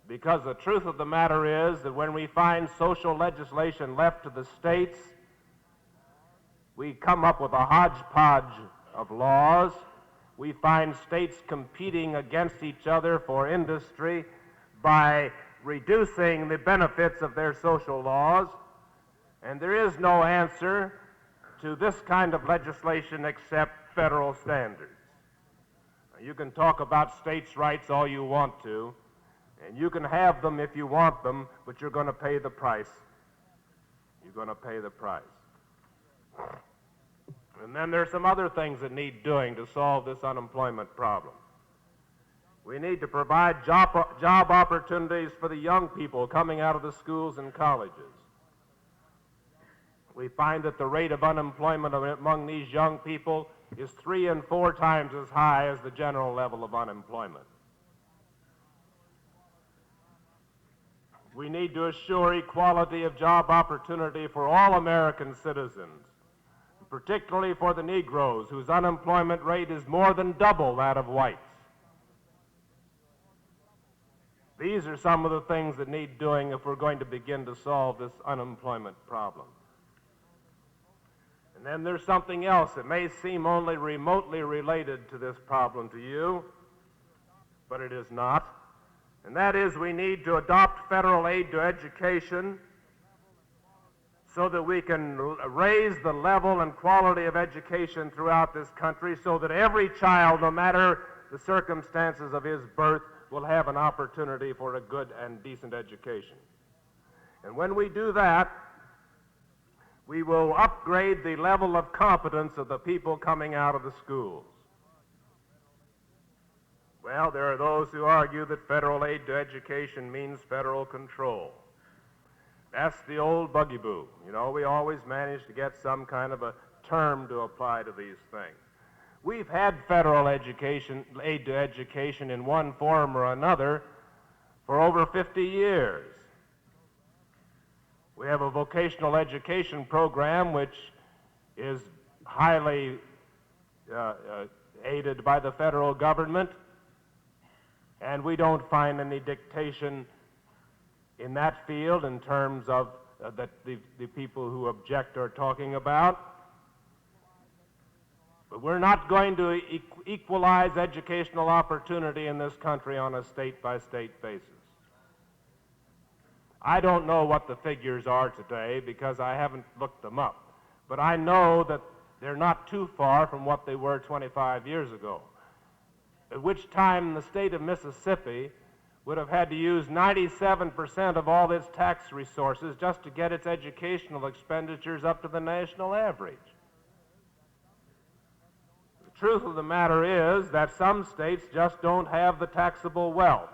because the truth of the matter is that when we find social legislation left to the states, we come up with a hodgepodge of laws. We find states competing against each other for industry by reducing the benefits of their social laws, and there is no answer to this kind of legislation except federal standards. You can talk about states' rights all you want to, and you can have them if you want them, but you're going to pay the price. You're going to pay the price. And then there's some other things that need doing to solve this unemployment problem. We need to provide job opportunities for the young people coming out of the schools and colleges. We find that the rate of unemployment among these young people is 3 and 4 times as high as the general level of unemployment. We need to assure equality of job opportunity for all American citizens, particularly for the Negroes, whose unemployment rate is more than double that of whites. These are some of the things that need doing if we're going to begin to solve this unemployment problem. And then there's something else that may seem only remotely related to this problem to you, but it is not. And that is, we need to adopt federal aid to education so that we can raise the level and quality of education throughout this country so that every child, no matter the circumstances of his birth, will have an opportunity for a good and decent education. And when we do that, we will upgrade the level of competence of the people coming out of the schools. Well, there are those who argue that federal aid to education means federal control. That's the old bugaboo. You know, we always manage to get some kind of a term to apply to these things. We've had federal aid to education in one form or another for over 50 years. We have a vocational education program which is highly aided by the federal government, and we don't find any dictation in that field in terms of that the people who object are talking about. But we're not going to equalize educational opportunity in this country on a state-by-state basis. I don't know what the figures are today because I haven't looked them up, but I know that they're not too far from what they were 25 years ago, at which time the state of Mississippi would have had to use 97% of all its tax resources just to get its educational expenditures up to the national average. The truth of the matter is that some states just don't have the taxable wealth.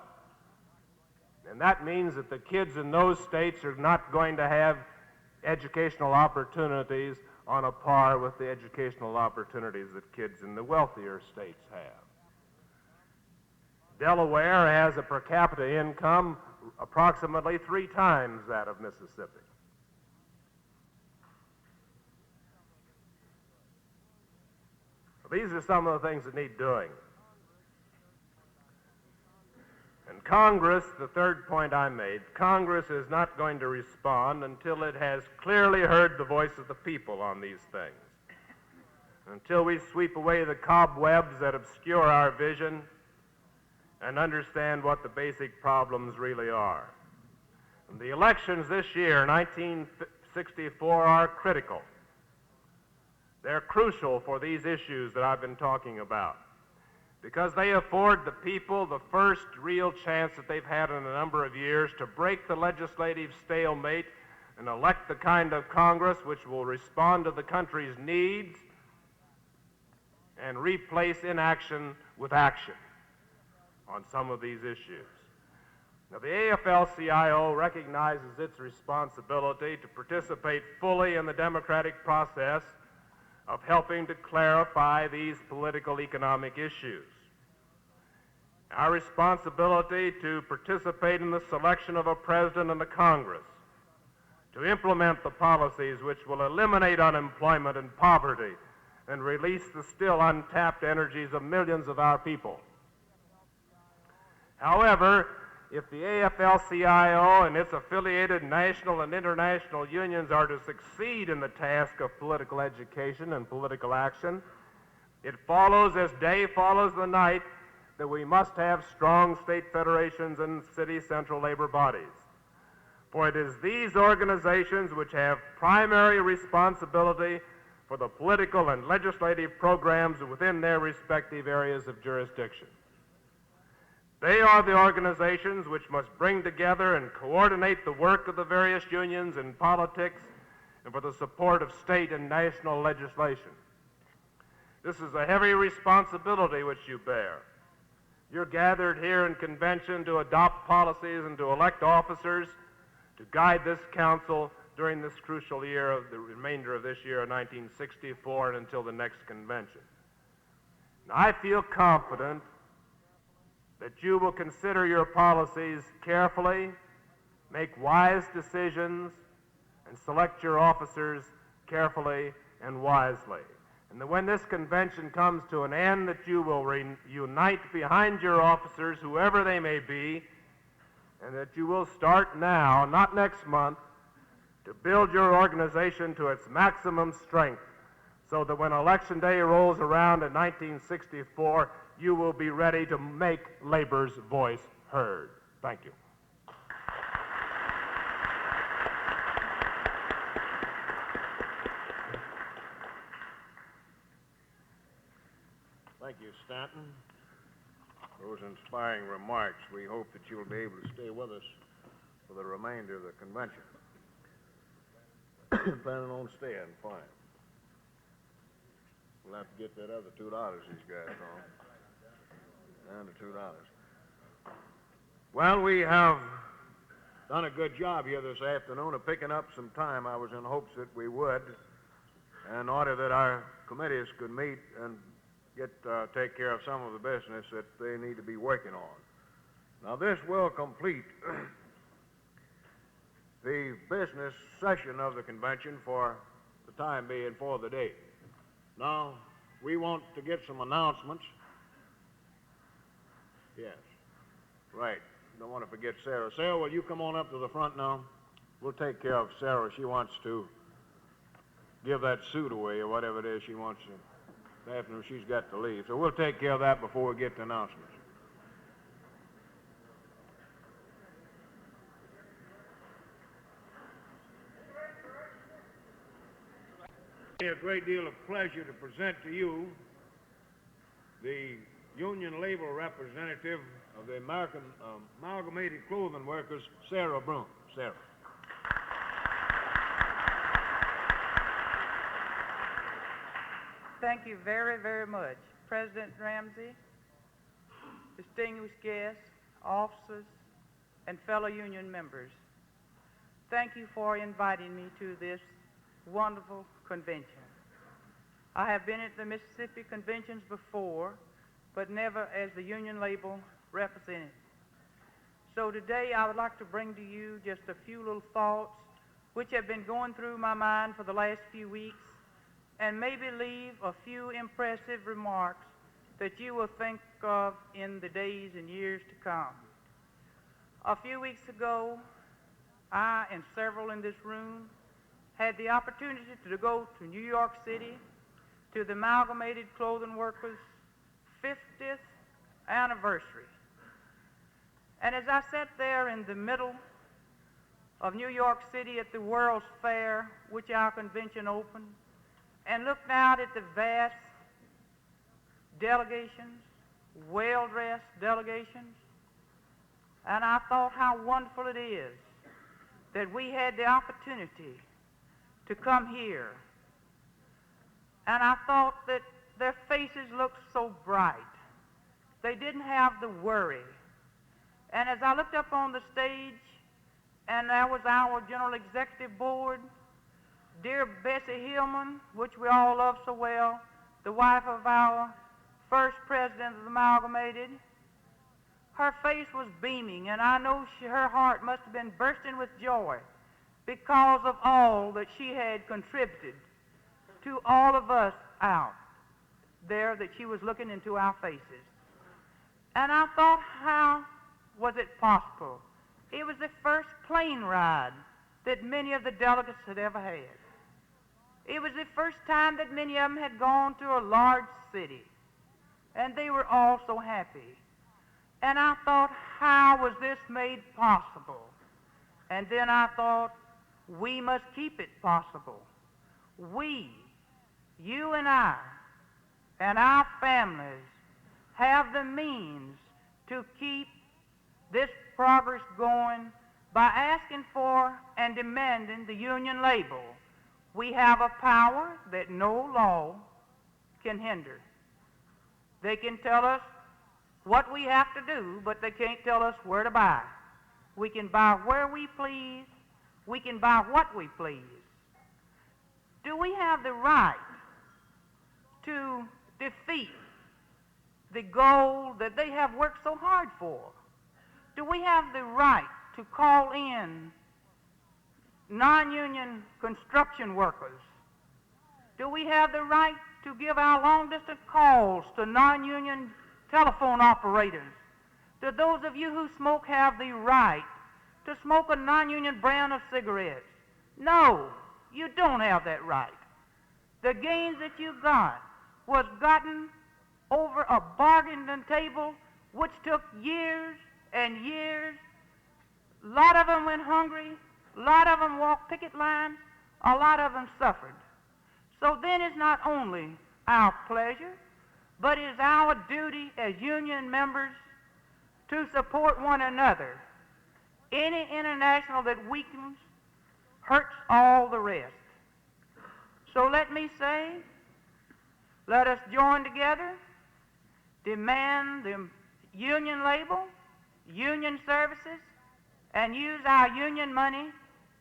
And that means that the kids in those states are not going to have educational opportunities on a par with the educational opportunities that kids in the wealthier states have. Delaware has a per capita income approximately 3 times that of Mississippi. These are some of the things that need doing. And Congress, the third point I made, Congress is not going to respond until it has clearly heard the voice of the people on these things. Until we sweep away the cobwebs that obscure our vision and understand what the basic problems really are. And the elections this year, 1964, are critical. They're crucial for these issues that I've been talking about, because they afford the people the first real chance that they've had in a number of years to break the legislative stalemate and elect the kind of Congress which will respond to the country's needs and replace inaction with action on some of these issues. Now, the AFL-CIO recognizes its responsibility to participate fully in the democratic process of helping to clarify these political economic issues. Our responsibility to participate in the selection of a president and a Congress, to implement the policies which will eliminate unemployment and poverty and release the still untapped energies of millions of our people. However, if the AFL-CIO and its affiliated national and international unions are to succeed in the task of political education and political action, it follows as day follows the night that we must have strong state federations and city central labor bodies. For it is these organizations which have primary responsibility for the political and legislative programs within their respective areas of jurisdiction. They are the organizations which must bring together and coordinate the work of the various unions in politics and for the support of state and national legislation. This is a heavy responsibility which you bear. You're gathered here in convention to adopt policies and to elect officers to guide this council during this crucial year of the remainder of this year of 1964 and until the next convention. Now, I feel confident that you will consider your policies carefully, make wise decisions, and select your officers carefully and wisely. And that when this convention comes to an end, that you will unite behind your officers, whoever they may be, and that you will start now, not next month, to build your organization to its maximum strength, so that when Election Day rolls around in 1964, you will be ready to make labor's voice heard. Thank you. Thank you, Stanton. Those inspiring remarks. We hope that you'll be able to stay with us for the remainder of the convention. Planning on staying, fine. We'll have to get that other $2 these guys on. Down to $2. Well, we have done a good job here this afternoon of picking up some time. I was in hopes that we would, in order that our committees could meet and take care of some of the business that they need to be working on. Now, this will complete the business session of the convention for the time being, for the day. Now, we want to get some announcements. Yes, right. Don't want to forget Sarah. Sarah, will you come on up to the front now? We'll take care of Sarah. She wants to give that suit away or whatever it is she wants to. After she's got to leave. So we'll take care of that before we get to announcements. It's a great deal of pleasure to present to you the Union Labor Representative of the American Amalgamated Clothing Workers, Sarah Broom. Sarah. Thank you very, very much, President Ramsey, distinguished guests, officers, and fellow union members. Thank you for inviting me to this wonderful convention. I have been at the Mississippi conventions before, but never as the union label representative. So today I would like to bring to you just a few little thoughts which have been going through my mind for the last few weeks, and maybe leave a few impressive remarks that you will think of in the days and years to come. A few weeks ago, I and several in this room had the opportunity to go to New York City to the Amalgamated Clothing Workers' 50th anniversary. And as I sat there in the middle of New York City at the World's Fair, which our convention opened, and looked out at the vast delegations, well-dressed delegations, and I thought how wonderful it is that we had the opportunity to come here. And I thought that their faces looked so bright. They didn't have the worry. And as I looked up on the stage, and there was our General Executive Board, dear Bessie Hillman, which we all love so well, the wife of our first president of the Amalgamated, her face was beaming, and I know her heart must have been bursting with joy because of all that she had contributed to all of us out there, that she was looking into our faces. And I thought how was it possible. It was the first plane ride that many of the delegates had ever had. It was the first time that many of them had gone to a large city, and they were all so happy. And I thought, how was this made possible? And then I thought, we must keep it possible. We, you and I, and our families have the means to keep this progress going by asking for and demanding the union label. We have a power that no law can hinder. They can tell us what we have to do, but they can't tell us where to buy. We can buy where we please. We can buy what we please. Do we have the right to defeat the goal that they have worked so hard for? Do we have the right to call in non-union construction workers? Do we have the right to give our long-distance calls to non-union telephone operators? Do those of you who smoke have the right to smoke a non-union brand of cigarettes? No, you don't have that right. The gains that you got was gotten over a bargaining table which took years and years. A lot of them went hungry. A lot of them walked picket lines. A lot of them suffered. So then it's not only our pleasure, but it is our duty as union members to support one another. Any international that weakens hurts all the rest. So let me say, let us join together, demand the union label, union services, and use our union money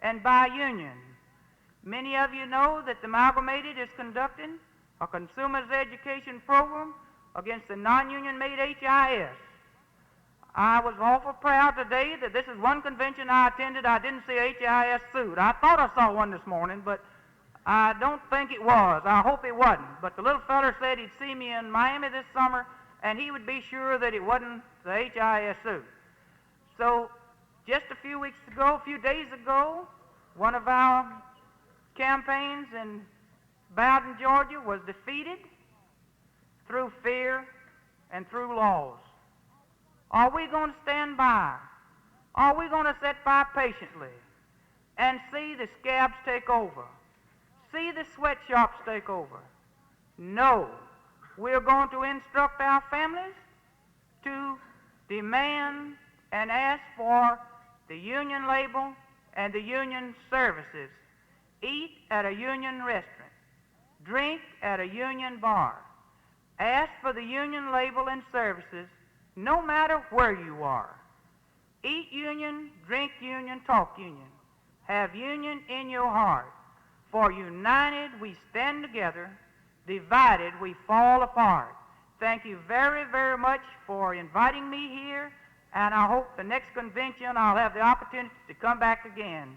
and buy union. Many of you know that the Amalgamated is conducting a consumer's education program against the non-union made HIS. I was awful proud today that this is one convention I attended. I didn't see HIS suit. I thought I saw one this morning, but I don't think it was. I hope it wasn't. But the little feller said he'd see me in Miami this summer, and he would be sure that it wasn't the HIS suit. So just a few days ago, one of our campaigns in Bowden, Georgia was defeated through fear and through laws. Are we going to stand by? Are we going to sit by patiently and see the scabs take over? See the sweatshops take over? No. We're going to instruct our families to demand and ask for the union label and the union services. Eat at a union restaurant. Drink at a union bar. Ask for the union label and services no matter where you are. Eat union, drink union, talk union. Have union in your heart. For united we stand together, divided we fall apart. Thank you very, very much for inviting me here, and I hope the next convention I'll have the opportunity to come back again.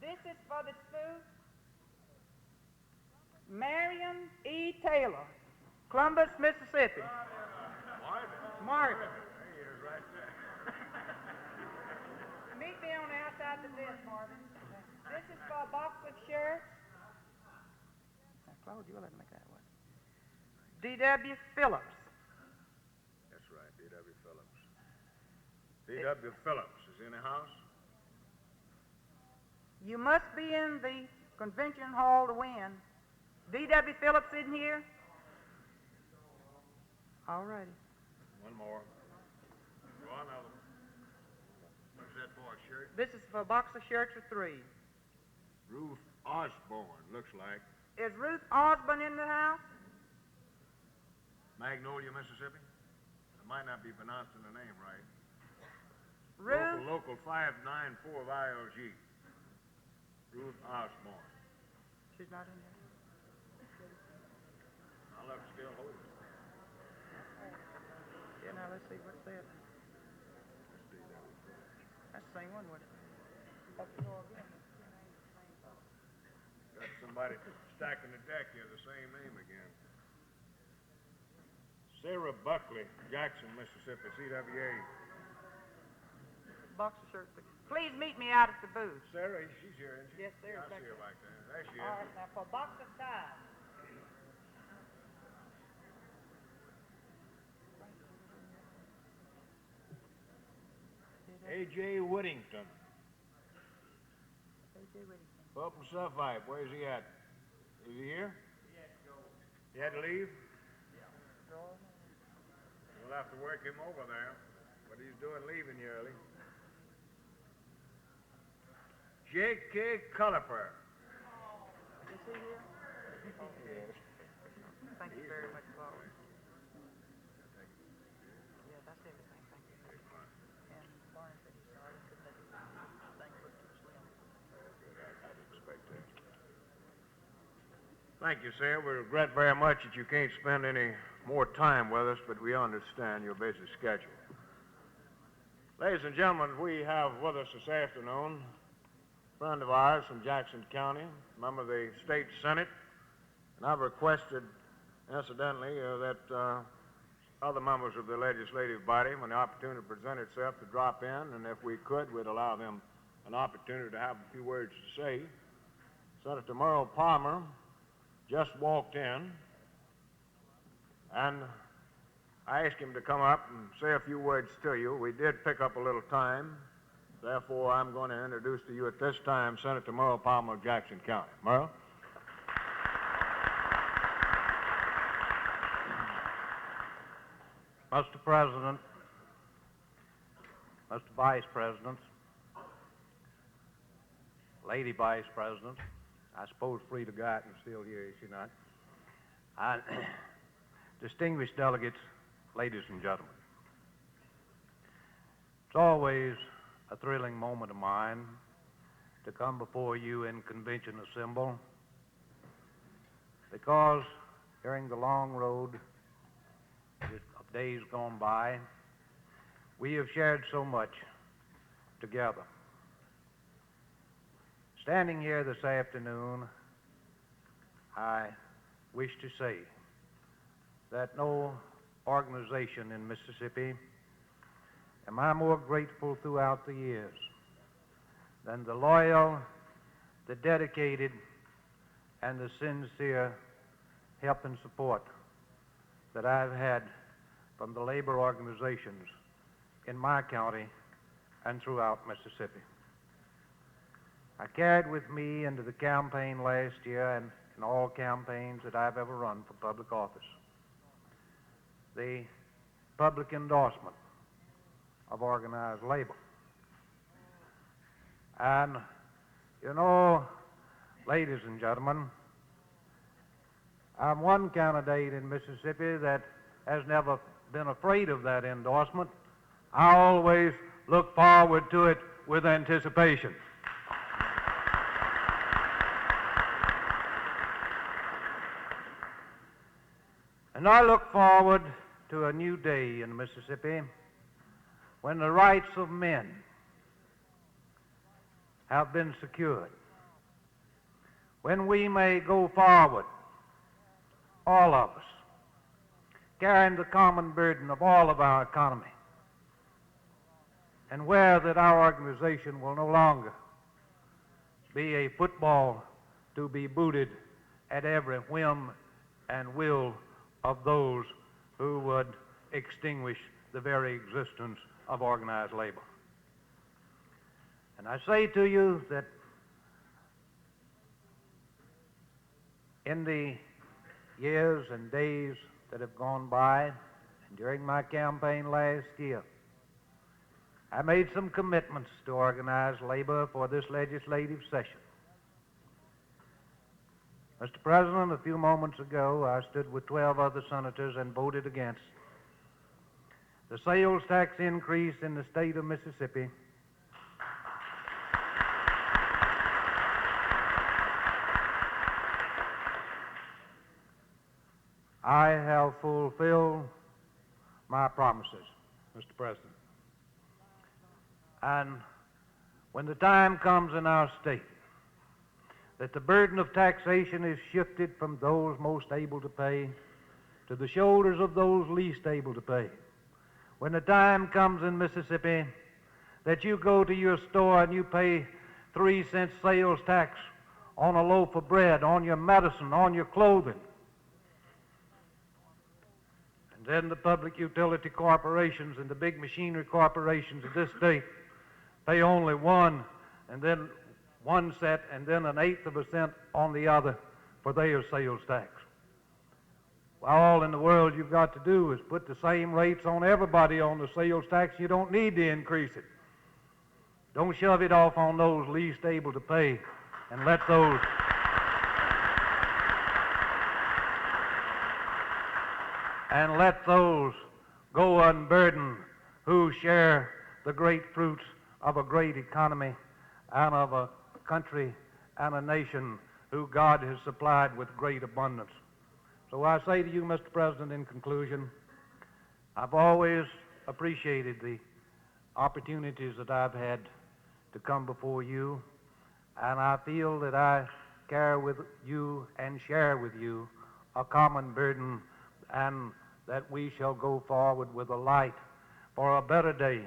This is for the spook. Marion E. Taylor, Columbus, Mississippi. Marvin. Meet me on the outside of the desk, Marvin. This is for a box of shirts. Now, Claude, you'll let me make that one. D.W. Phillips. That's right, D.W. Phillips. D.W. Phillips is in the house? You must be in the convention hall to win. D.W. Phillips in here? All righty. One more. Go on, another one. What's that for, a shirt? This is for a box of shirts for 3. Ruth Osborne, looks like. Is Ruth Osborne in the house? Magnolia, Mississippi? I might not be pronouncing the name right. Ruth? Local 594 of ILG. Ruth Osborne. She's not in there. I'll have to still hold it. Yeah, now let's see what's that. same one, would it? Got somebody stacking the deck here, the same name again. Sarah Buckley, Jackson, Mississippi, CWA. Boxer shirt. Please meet me out at the booth. Sarah, she's here, isn't she? Yes, sir. Yeah, I Back see her there. back there. There she is. All right, now for boxer style. A.J. Whittington, A.J. Whittington. Purple Sulphite, where's he at? Is he here? He had to leave? We'll have to work him over there, but he's doing leaving you early. J.K. Culliper. Is he here? Yes. Thank you very much, Lord. Yeah, that's everything. Thank you. And Barnes said he's sorry he couldn't let thing look too slim. I'd expect that. Thank you, sir. We regret very much that you can't spend any more time with us, but we understand your busy schedule. Ladies and gentlemen, we have with us this afternoon a friend of ours from Jackson County, member of the State Senate, and I've requested, incidentally, that other members of the legislative body, when the opportunity presented itself, to drop in, and if we could, we'd allow them an opportunity to have a few words to say. Senator Merle Palmer just walked in, and I asked him to come up and say a few words to you. We did pick up a little time. Therefore, I'm going to introduce to you at this time Senator Merle Palmer of Jackson County. Merle? Mr. President, Mr. Vice President, Lady Vice President, I suppose Frida Guyton's still here, is she not? Distinguished delegates, ladies and gentlemen, it's always a thrilling moment of mine to come before you in convention assemble, because during the long road of days gone by, we have shared so much together. Standing here this afternoon, I wish to say that no organization in Mississippi am I more grateful throughout the years than the loyal, the dedicated, and the sincere help and support that I've had from the labor organizations in my county and throughout Mississippi. I carried with me into the campaign last year and in all campaigns that I've ever run for public office the public endorsement of organized labor. And, you know, ladies and gentlemen, I'm one candidate in Mississippi that has never been afraid of that endorsement. I always look forward to it with anticipation. And I look forward to a new day in Mississippi when the rights of men have been secured, when we may go forward, all of us, carrying the common burden of all of our economy, and where that our organization will no longer be a football to be booted at every whim and will of those who would extinguish the very existence of organized labor. And I say to you that in the years and days that have gone by, and during my campaign last year, I made some commitments to organized labor for this legislative session. Mr. President, a few moments ago, I stood with 12 other senators and voted against the sales tax increase in the state of Mississippi. I have fulfilled my promises, Mr. President. And when the time comes in our state that the burden of taxation is shifted from those most able to pay to the shoulders of those least able to pay, when the time comes in Mississippi that you go to your store and you pay 3-cent sales tax on a loaf of bread, on your medicine, on your clothing, and then the public utility corporations and the big machinery corporations of this state pay only 1 cent and then 1/8 of a cent on the other for their sales tax. Well, all in the world you've got to do is put the same rates on everybody on the sales tax. You don't need to increase it. Don't shove it off on those least able to pay and let those go unburdened who share the great fruits of a great economy and of a country and a nation who God has supplied with great abundance. So I say to you, Mr. President, in conclusion, I've always appreciated the opportunities that I've had to come before you, and I feel that I carry with you and share with you a common burden, and that we shall go forward with a light for a better day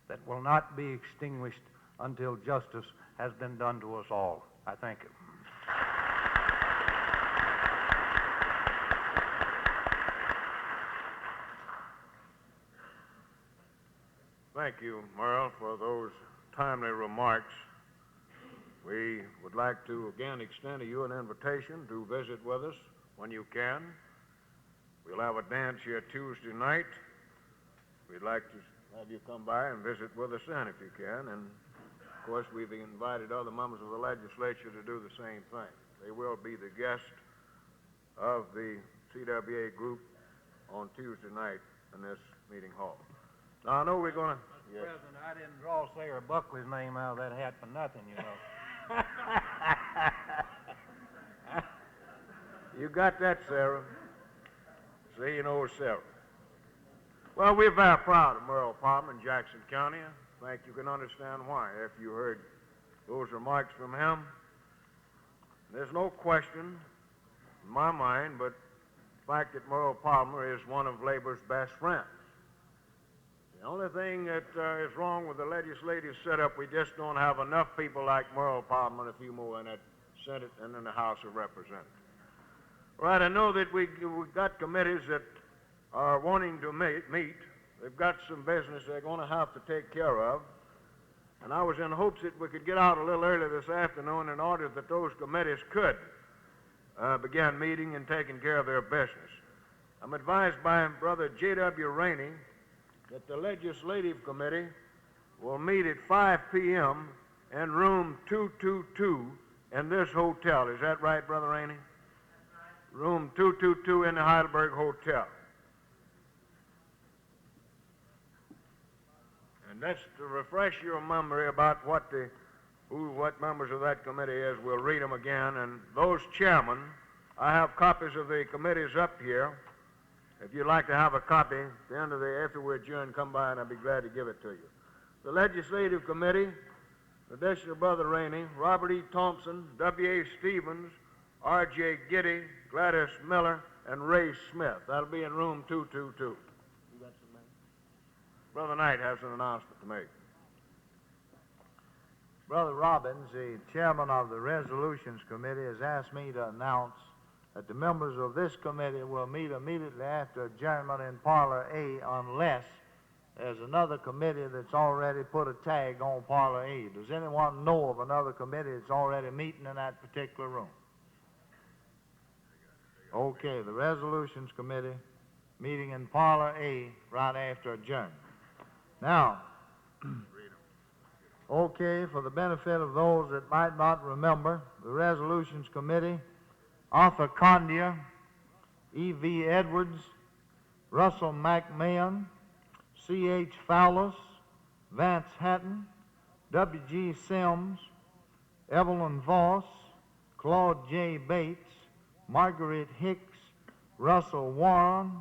that will not be extinguished until justice has been done to us all. I thank you. Thank you, Merle, for those timely remarks. We would like to again extend to you an invitation to visit with us when you can. We'll have a dance here Tuesday night. We'd like to have you come by and visit with us then if you can. And, of course, we've invited other members of the legislature to do the same thing. They will be the guest of the CWA group on Tuesday night in this meeting hall. Now, I know we're going to... Mr. President, I didn't draw Sarah Buckley's name out of that hat for nothing, you know. You got that, Sarah. See, you know Sarah. Well, we're very proud of Merle Palmer in Jackson County. I think you can understand why after you heard those remarks from him. There's no question in my mind but the fact that Merle Palmer is one of labor's best friends. The only thing that is wrong with the legislative setup, we just don't have enough people like Merle Palmer and a few more in that Senate and in the House of Representatives. Right, I know that we've got committees that are wanting to meet. They've got some business they're going to have to take care of. And I was in hopes that we could get out a little early this afternoon in order that those committees could begin meeting and taking care of their business. I'm advised by Brother J.W. Rainey that the Legislative Committee will meet at 5 p.m. in room 222 in this hotel. Is that right, Brother Rainey? Room 222 in the Heidelberg Hotel. And that's to refresh your memory about what members of that committee is. We'll read them again. And those chairmen, I have copies of the committees up here. If you'd like to have a copy, at the end of after we're adjourned, come by and I'll be glad to give it to you. The Legislative Committee, in addition to Brother Rainey, Robert E. Thompson, W.A. Stevens, R.J. Giddy, Gladys Miller, and Ray Smith. That'll be in room 222. You got some minutes? Brother Knight has an announcement to make. Brother Robbins, the chairman of the Resolutions Committee, has asked me to announce that the members of this committee will meet immediately after adjournment in Parlor A unless there's another committee that's already put a tag on Parlor A. Does anyone know of another committee that's already meeting in that particular room? Okay, the Resolutions Committee meeting in Parlor A right after adjournment. Now, okay, for the benefit of those that might not remember, the Resolutions Committee, Arthur Condia, E.V. Edwards, Russell McMahon, C.H. Fowlis, Vance Hatton, W.G. Sims, Evelyn Voss, Claude J. Bates, Margaret Hicks, Russell Warren,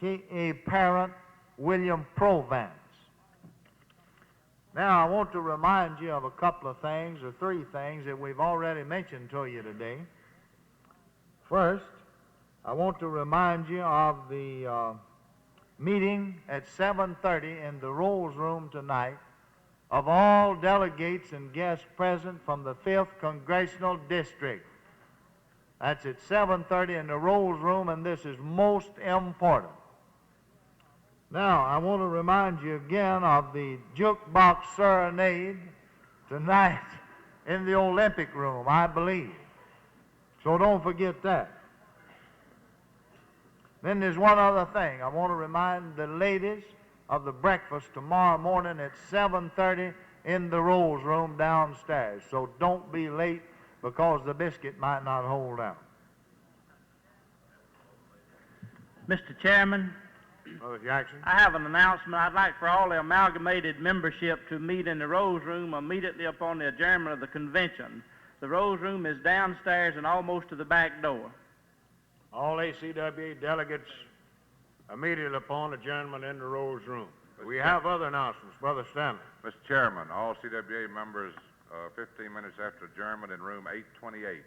K.A. Parrott, William Provance. Now, I want to remind you of a couple of things, or three things, that we've already mentioned to you today. First, I want to remind you of the meeting at 7:30 in the Rolls Room tonight of all delegates and guests present from the 5th Congressional District. That's at 7:30 in the Rolls Room, and this is most important. Now, I want to remind you again of the jukebox serenade tonight in the Olympic Room, I believe. So don't forget that. Then there's one other thing. I want to remind the ladies of the breakfast tomorrow morning at 7:30 in the Rolls Room downstairs. So don't be late because the biscuit might not hold out. Mr. Chairman, Brother Jackson? I have an announcement. I'd like for all the amalgamated membership to meet in the Rose Room immediately upon the adjournment of the convention. The Rose Room is downstairs and almost to the back door. All ACWA delegates immediately upon adjournment in the Rose Room. We have other announcements. Brother Stanley. Mr. Chairman, all CWA members, 15 minutes after adjournment in room 828.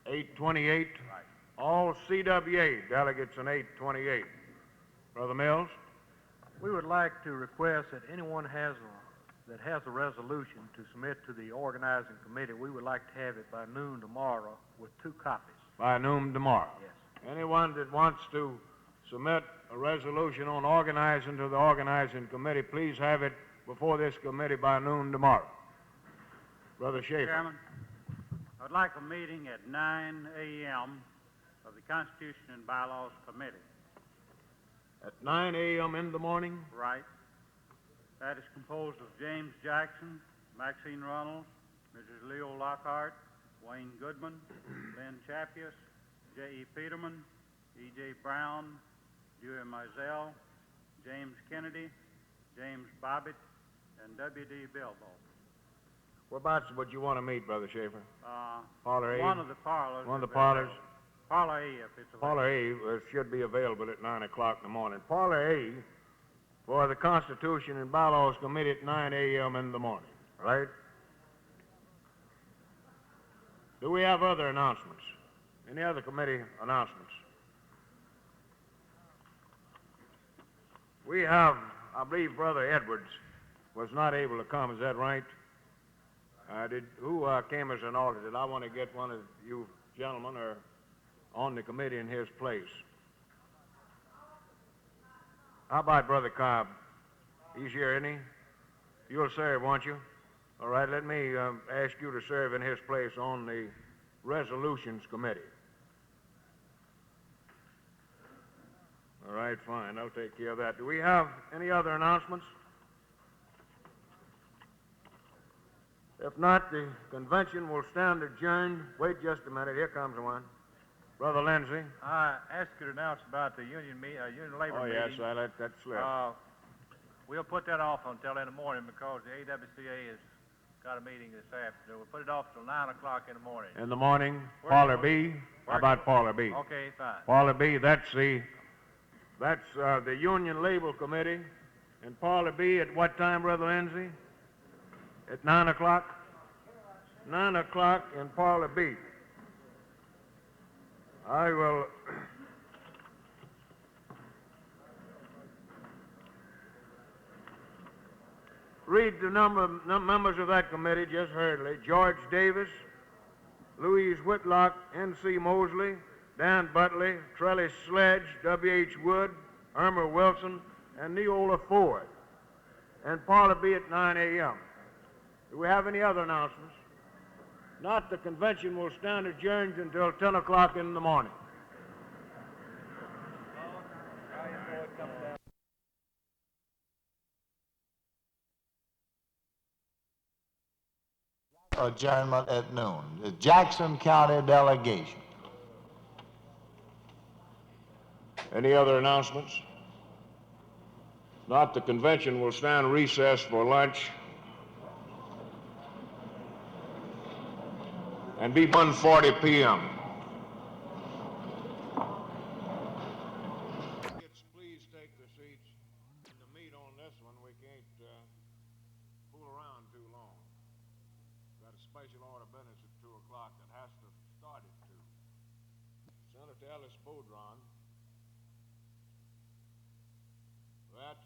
828. Right. All CWA delegates in 828. Brother Mills? We would like to request that anyone that has a resolution to submit to the organizing committee, we would like to have it by noon tomorrow with 2 copies. By noon tomorrow. Yes. Anyone that wants to submit a resolution on organizing to the organizing committee, please have it before this committee by noon tomorrow. Brother Schaefer. Chairman, I'd like a meeting at 9 a.m. of the Constitution and Bylaws Committee. At 9 a.m. in the morning? Right. That is composed of James Jackson, Maxine Runnels, Mrs. Leo Lockhart, Wayne Goodman, Lynn Chapius, J.E. Peterman, E.J. Brown, Dewey Mizell, James Kennedy, James Bobbitt, and W.D. Bilbo. Whereabouts would you want to meet, Brother Schaefer? Parlor A? One of the parlors. One of the parlors? Parlor A, if it's available. Parlor A should be available at 9 o'clock in the morning. Parlor A for the Constitution and Bylaws Committee at 9 a.m. in the morning, right? Do we have other announcements? Any other committee announcements? We have, I believe Brother Edwards was not able to come, is that right? Who came as an alternate? I want to get one of you gentlemen or on the committee in his place. How about Brother Cobb? He's here, isn't he? You'll serve, won't you? All right, let me ask you to serve in his place on the Resolutions Committee. All right, fine. I'll take care of that. Do we have any other announcements? If not, the convention will stand adjourned. Wait just a minute. Here comes one. Brother Lindsay. I asked you to announce about the union labor meeting. Oh, yes, I let that slip. We'll put that off until in the morning because the AWCA has got a meeting this afternoon. We'll put it off till 9 o'clock in the morning. In the morning, Parlor B. How about Parlor B? Okay, fine. Parlor B, that's the Union Labor Committee. And Parlor B at what time, Brother Lindsay? At 9 o'clock? 9 o'clock in Parlor B. I will read the members of that committee just hurriedly. George Davis, Louise Whitlock, N.C. Mosley, Dan Butley, Trellis Sledge, W.H. Wood, Irma Wilson, and Neola Ford. And Parlor B at 9 a.m. Do we have any other announcements? Not, the convention will stand adjourned until 10 o'clock in the morning. Adjournment at noon. The Jackson County delegation. Any other announcements? Not, the convention will stand recessed for lunch and be 1:40 p.m. Please take the seats. The meat on this one, we can't fool around. Mr. Ellis Bodron, that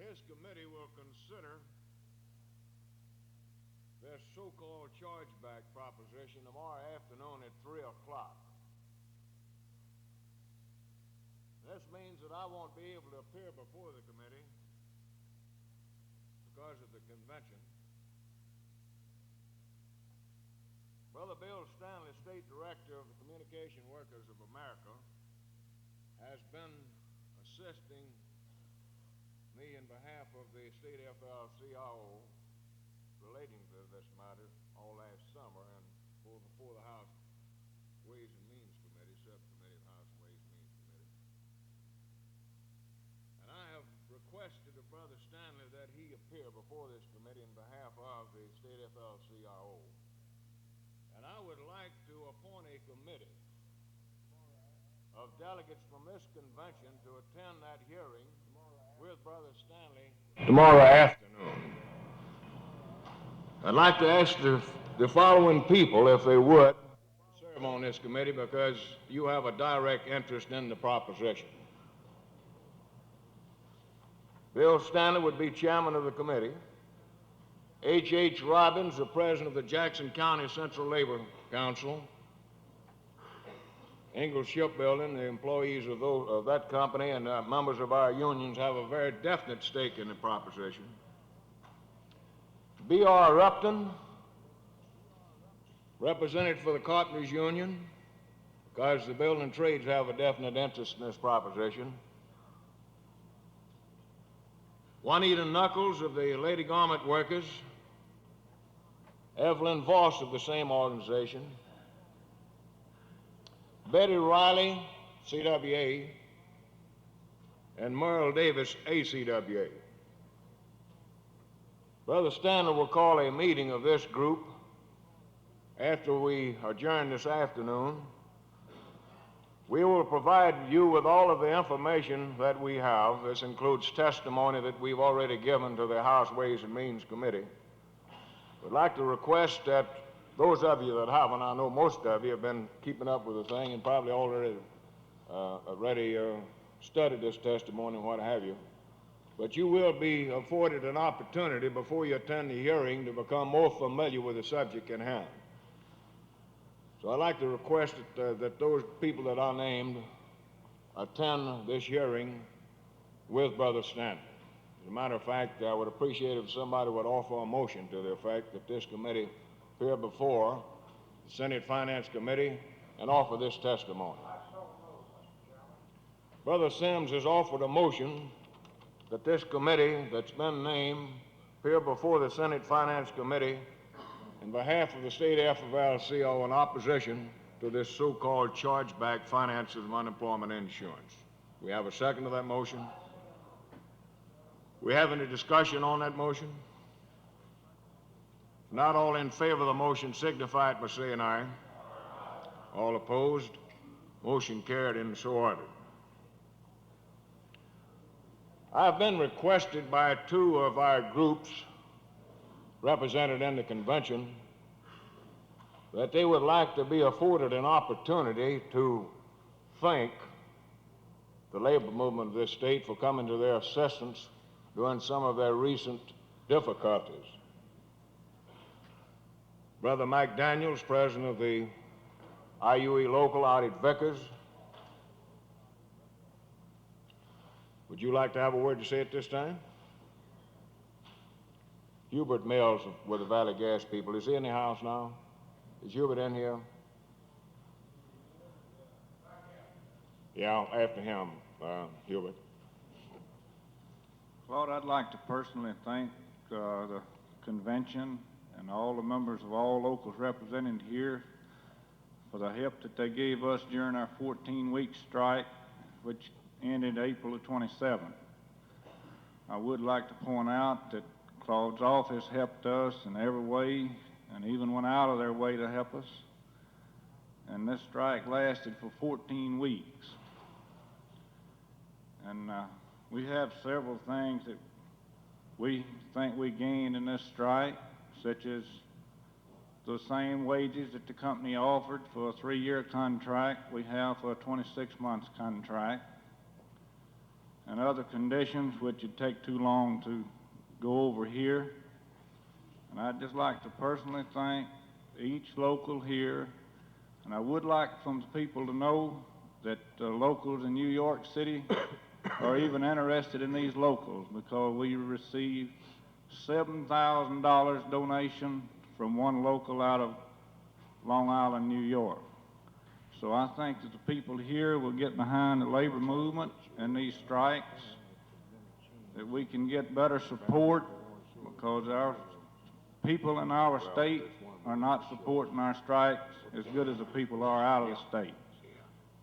his committee will consider this so-called chargeback proposition tomorrow afternoon at 3 o'clock. This means that I won't be able to appear before the committee because of the convention. Brother Bill Stanley, State Director of the Communication Workers of America, has been assisting me in behalf of the State FL-CIO relating to this matter all last summer and before the House Ways and Means Committee, Subcommittee of House Ways and Means Committee. And I have requested of Brother Stanley that he appear before this committee in behalf of the State FL-CIO. And I would like to appoint a committee of delegates from this convention to attend that hearing with Brother Stanley tomorrow afternoon. I'd like to ask the following people, if they would, serve on this committee because you have a direct interest in the proposition. Bill Stanley would be chairman of the committee. H. Robbins, the president of the Jackson County Central Labor Council. Ingalls Shipbuilding, the employees of that company and members of our unions have a very definite stake in the proposition. B.R. Upton, representative for the Carpenters Union, because the building trades have a definite interest in this proposition. Juanita Knuckles of the Lady Garment Workers, Evelyn Voss of the same organization, Betty Riley, CWA, and Merle Davis, ACWA. Brother Stanley will call a meeting of this group after we adjourn this afternoon. We will provide you with all of the information that we have. This includes testimony that we've already given to the House Ways and Means Committee. We'd like to request that those of you that haven't, I know most of you have been keeping up with the thing and probably already studied this testimony and what have you. But you will be afforded an opportunity before you attend the hearing to become more familiar with the subject in hand. So I'd like to request that those people that are named attend this hearing with Brother Stanley. As a matter of fact, I would appreciate if somebody would offer a motion to the effect that this committee appear before the Senate Finance Committee and offer this testimony. Brother Sims has offered a motion that this committee that's been named appear before the Senate Finance Committee in behalf of the State FL-CIO in opposition to this so-called chargeback finances of unemployment insurance. We have a second to that motion. We have any discussion on that motion? If not, all in favor of the motion signify it by saying aye. All opposed? Motion carried and so ordered. I have been requested by two of our groups represented in the convention that they would like to be afforded an opportunity to thank the labor movement of this state for coming to their assistance during some of their recent difficulties. Brother Mike Daniels, president of the IUE local out at Vickers. Would you like to have a word to say at this time? Hubert Mills with the Valley Gas people. Is he in the house now? Is Hubert in here? Yeah, after him, Hubert. Claude, I'd like to personally thank the convention and all the members of all locals represented here for the help that they gave us during our 14-week strike, which ended April the 27th. I would like to point out that Claude's office helped us in every way and even went out of their way to help us. And this strike lasted for 14 weeks. And we have several things that we think we gained in this strike, such as the same wages that the company offered for a 3-year contract we have for a 26-month contract, and other conditions which would take too long to go over here. And I'd just like to personally thank each local here, and I would like some people to know that locals in New York City are even interested in these locals, because we received $7,000 donation from one local out of Long Island, New York. So I think that the people here will get behind the labor movement and these strikes, that we can get better support, because our people in our state are not supporting our strikes as good as the people are out of the state.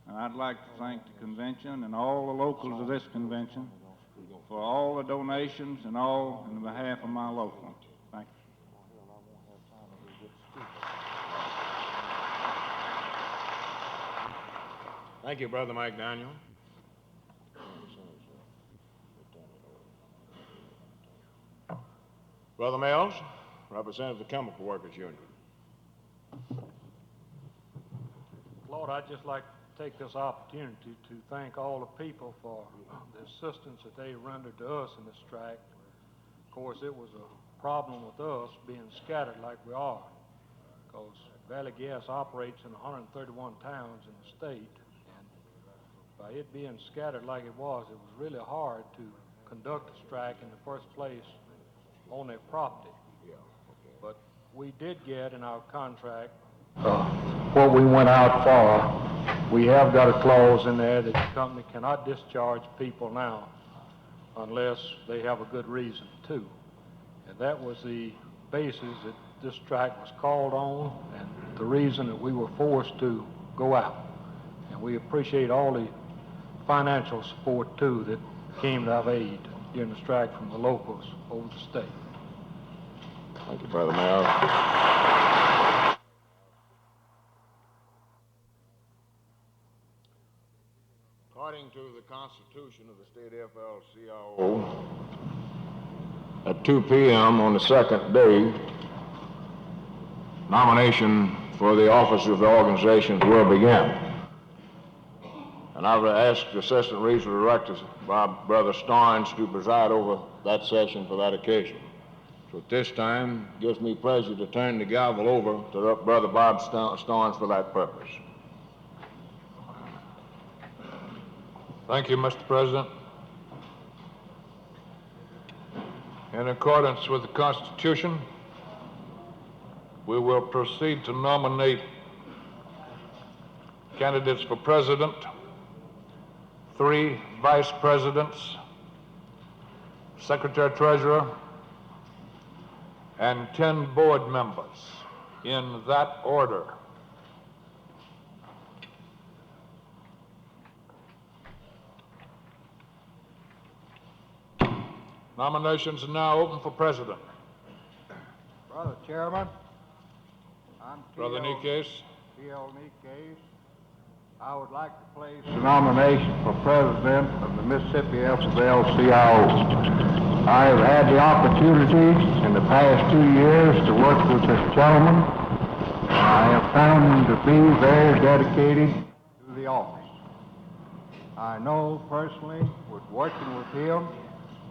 And I'd like to thank the convention and all the locals of this convention for all the donations and all on behalf of my local. Thank you. Thank you, Brother Mike Daniel. Brother Mills, representative of the Chemical Workers Union. Lord, I'd just like to take this opportunity to thank all the people for the assistance that they rendered to us in this strike. Of course, it was a problem with us being scattered like we are, because Valley Gas operates in 131 towns in the state, and by it being scattered like it was really hard to conduct a strike in the first place on their property. But we did get in our contract what we went out for. We have got a clause in there that the company cannot discharge people now unless they have a good reason to. And that was the basis that this strike was called on, and the reason that we were forced to go out. And we appreciate all the financial support too that came to our aid during the strike from the locals over the state. Thank you, Brother Mills. According to the Constitution of the state FL-CIO, at 2 p.m. on the second day, nomination for the office of the organizations will begin. And I would ask the Assistant Regional Director, Brother Starnes, to preside over that session for that occasion. So at this time, it gives me pleasure to turn the gavel over to Brother Bob Starnes for that purpose. Thank you, Mr. President. In accordance with the Constitution, we will proceed to nominate candidates for president, 3 vice presidents, secretary-treasurer, and 10 board members, in that order. Nominations are now open for president. Brother Chairman, I'm Brother Nikes. T.L. Nikes. I would like to place the nomination for president of the Mississippi FL-CIO. I have had the opportunity in the past 2 years to work with this gentleman. I have found him to be very dedicated to the office. I know personally, with working with him,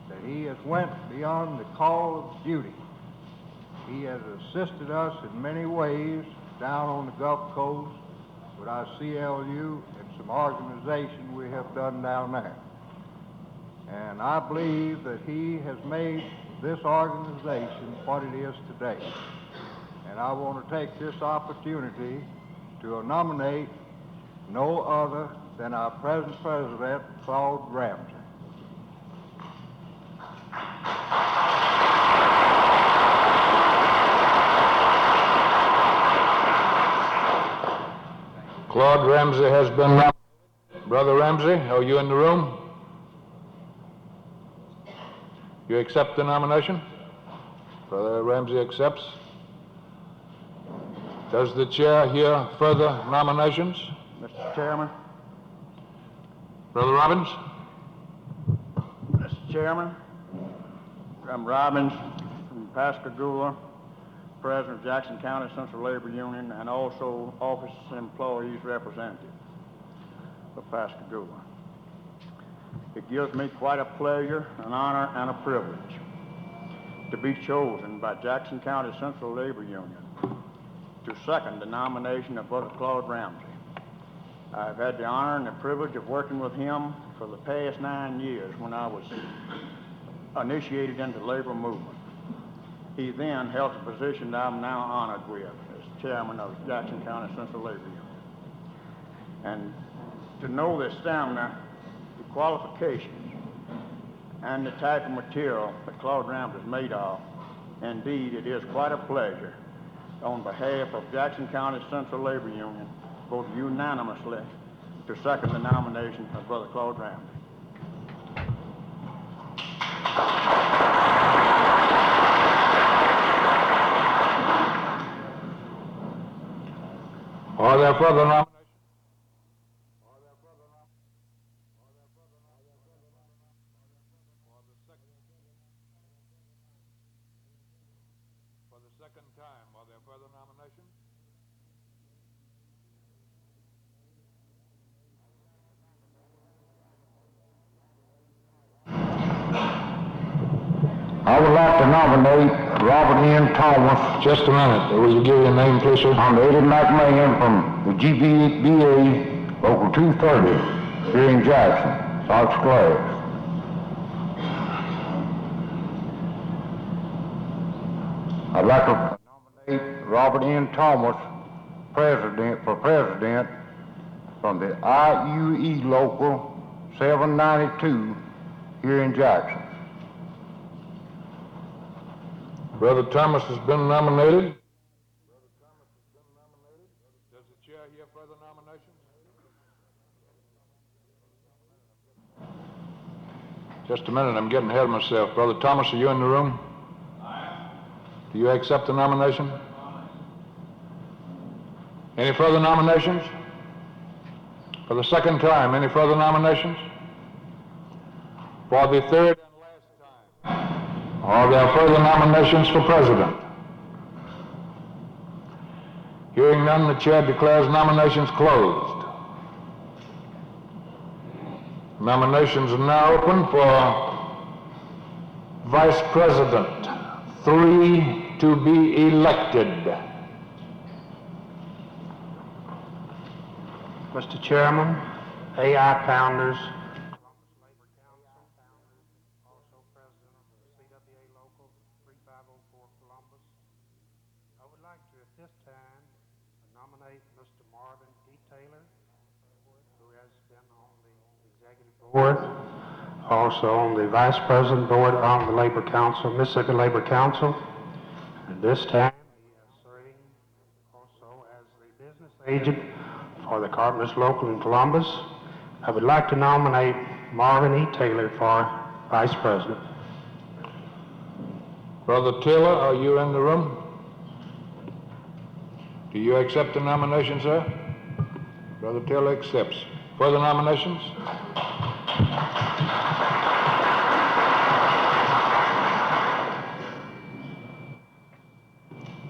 that he has went beyond the call of duty. He has assisted us in many ways down on the Gulf Coast with our CLU and some organization we have done down there. And I believe that he has made this organization what it is today. And I want to take this opportunity to nominate no other than our present president, Claude Ramsey. Claude Ramsey has been nominated. Brother Ramsey, are you in the room? You accept the nomination? Brother Ramsey accepts. Does the chair hear further nominations? Mr. Chairman. Brother Robbins? Mr. Chairman, I'm Robbins from Pascagoula. President of Jackson County Central Labor Union, and also Office Employees Representative for Pascagoula. It gives me quite a pleasure, an honor, and a privilege to be chosen by Jackson County Central Labor Union to second the nomination of Brother Claude Ramsey. I've had the honor and the privilege of working with him for the past 9 years when I was initiated into the labor movement. He then held the position that I'm now honored with as chairman of Jackson County Central Labor Union. And to know the stamina, the qualifications, and the type of material that Claude Ramsey is made of, indeed it is quite a pleasure on behalf of Jackson County Central Labor Union, vote unanimously to second the nomination of Brother Claude Ramsey. Are there further nominations? For the second time, are there further nominations? I would like to nominate Robert N. Thomas. Just a minute. Will you give your name, please, sir? I'm Eddie McMahon from the GBA Local 230 here in Jackson, Sox Class. I'd like to nominate Robert N. Thomas for president from the IUE Local 792 here in Jackson. Brother Thomas has been nominated. Does the chair hear further nominations? Just a minute, I'm getting ahead of myself. Brother Thomas, are you in the room? Do you accept the nomination? Any further nominations? For the second time, any further nominations? For the third and last time, are there further nominations for president? Hearing none, the chair declares nominations closed. Nominations are now open for vice president. 3 to be elected. Mr. Chairman, AI Pounders, also president of the CWA Local 3504 Columbus. I would like to, at this time, nominate Mr. Marvin E. Taylor, who has been on the executive board, also on the vice president board on the Labor Council, Mississippi Labor Council. At this time, he is serving also as the business agent for the Carpenters Local in Columbus. I would like to nominate Marvin E. Taylor for vice president. Brother Taylor, are you in the room? Do you accept the nomination, sir? Brother Taylor accepts. Further nominations?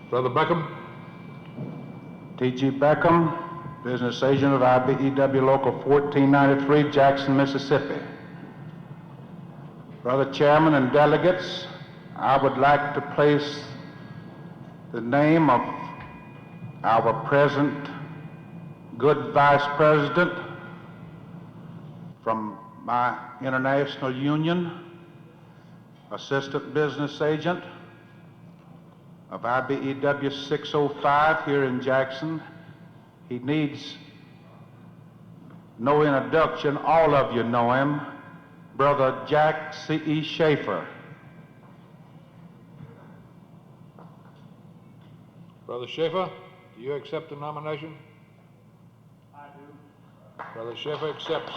Brother Beckham? T.G. Beckham, business agent of IBEW Local 1493, Jackson, Mississippi. Brother Chairman and delegates, I would like to place the name of our present good vice president from my international union, assistant business agent of IBEW 605 here in Jackson. He needs no introduction. All of you know him. Brother Jack C.E. Schaefer. Brother Schaefer, do you accept the nomination? I do. Brother Schaefer accepts.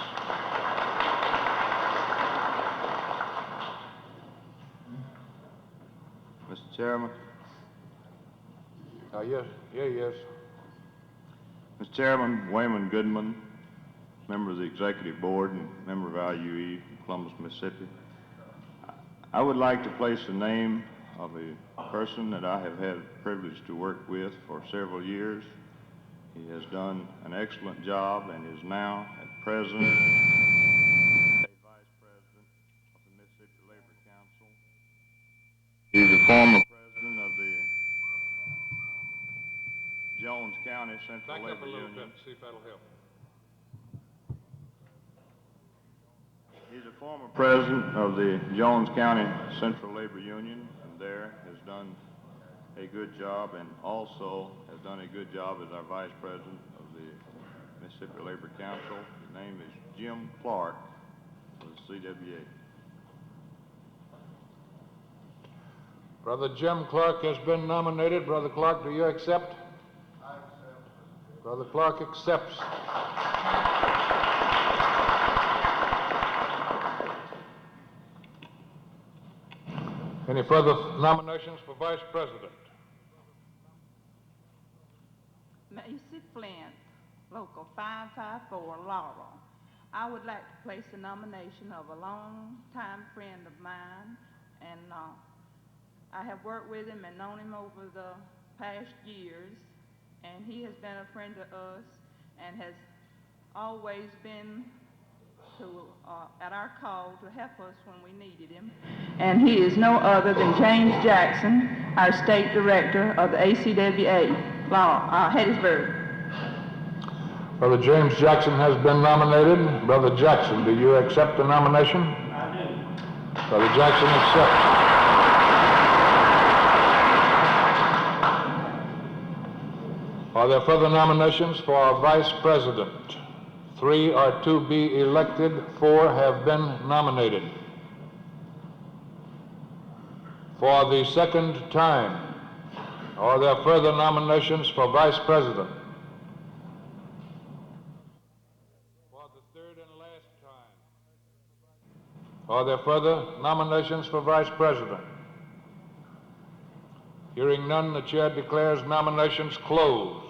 Mr. Chairman. Yes, yes. Mr. Chairman, Wayman Goodman, member of the Executive Board and member of IUE, Columbus, Mississippi. I would like to place the name of a person that I have had the privilege to work with for several years. He has done an excellent job and is now at present a vice president of the Mississippi Labor Council. He's a former president of the Jones County Central Back up Labor a little Union. bit, see if that'll help. He's a former president of the Jones County Central Labor Union, and there has done a good job, and also has done a good job as our vice president of the Mississippi Labor Council. His name is Jim Clark of the CWA. Brother Jim Clark has been nominated. Brother Clark, do you accept? I accept. Brother Clark accepts. Any further nominations for vice president? Macy Flint, Local 554, Laurel. I would like to place the nomination of a long-time friend of mine, and I have worked with him and known him over the past years, and he has been a friend to us and has always been at our call to help us when we needed him. And he is no other than James Jackson, our state director of the ACWA, Hattiesburg. Brother James Jackson has been nominated. Brother Jackson, do you accept the nomination? I do. Brother Jackson accepts. Are there further nominations for vice president? 3 are to be elected. 4 have been nominated. For the second time, are there further nominations for vice president? For the third and last time, are there further nominations for vice president? Hearing none, the chair declares nominations closed.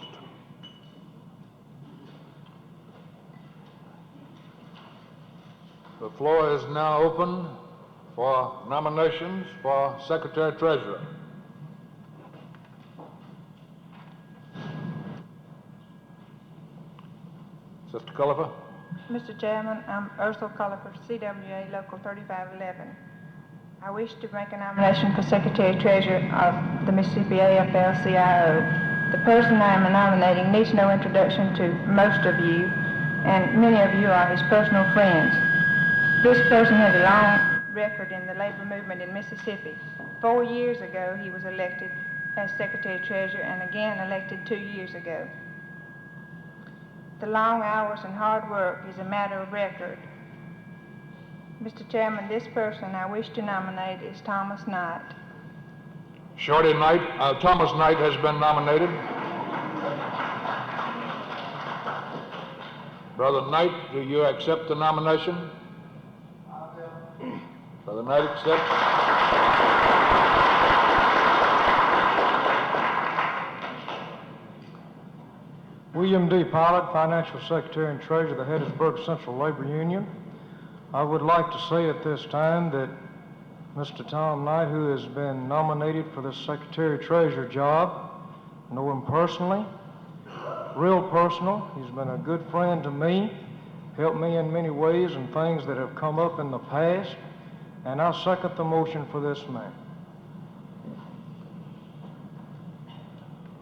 The floor is now open for nominations for Secretary-Treasurer. Sister Culliver. Mr. Chairman, I'm Ursula Culliver, CWA Local 3511. I wish to make a nomination for Secretary-Treasurer of the Mississippi AFL-CIO. The person I am nominating needs no introduction to most of you, and many of you are his personal friends. This person has a long record in the labor movement in Mississippi. 4 years ago, he was elected as Secretary-Treasurer and again elected 2 years ago. The long hours and hard work is a matter of record. Mr. Chairman, this person I wish to nominate is Thomas Knight. Shorty Knight, Thomas Knight has been nominated. Brother Knight, do you accept the nomination? Brother Knight accepts. William D. Pilot, Financial Secretary and Treasurer of the Hattiesburg Central Labor Union. I would like to say at this time that Mr. Tom Knight, who has been nominated for this Secretary-Treasurer job, know him personally, real personal. He's been a good friend to me, helped me in many ways and things that have come up in the past, and I second the motion for this man.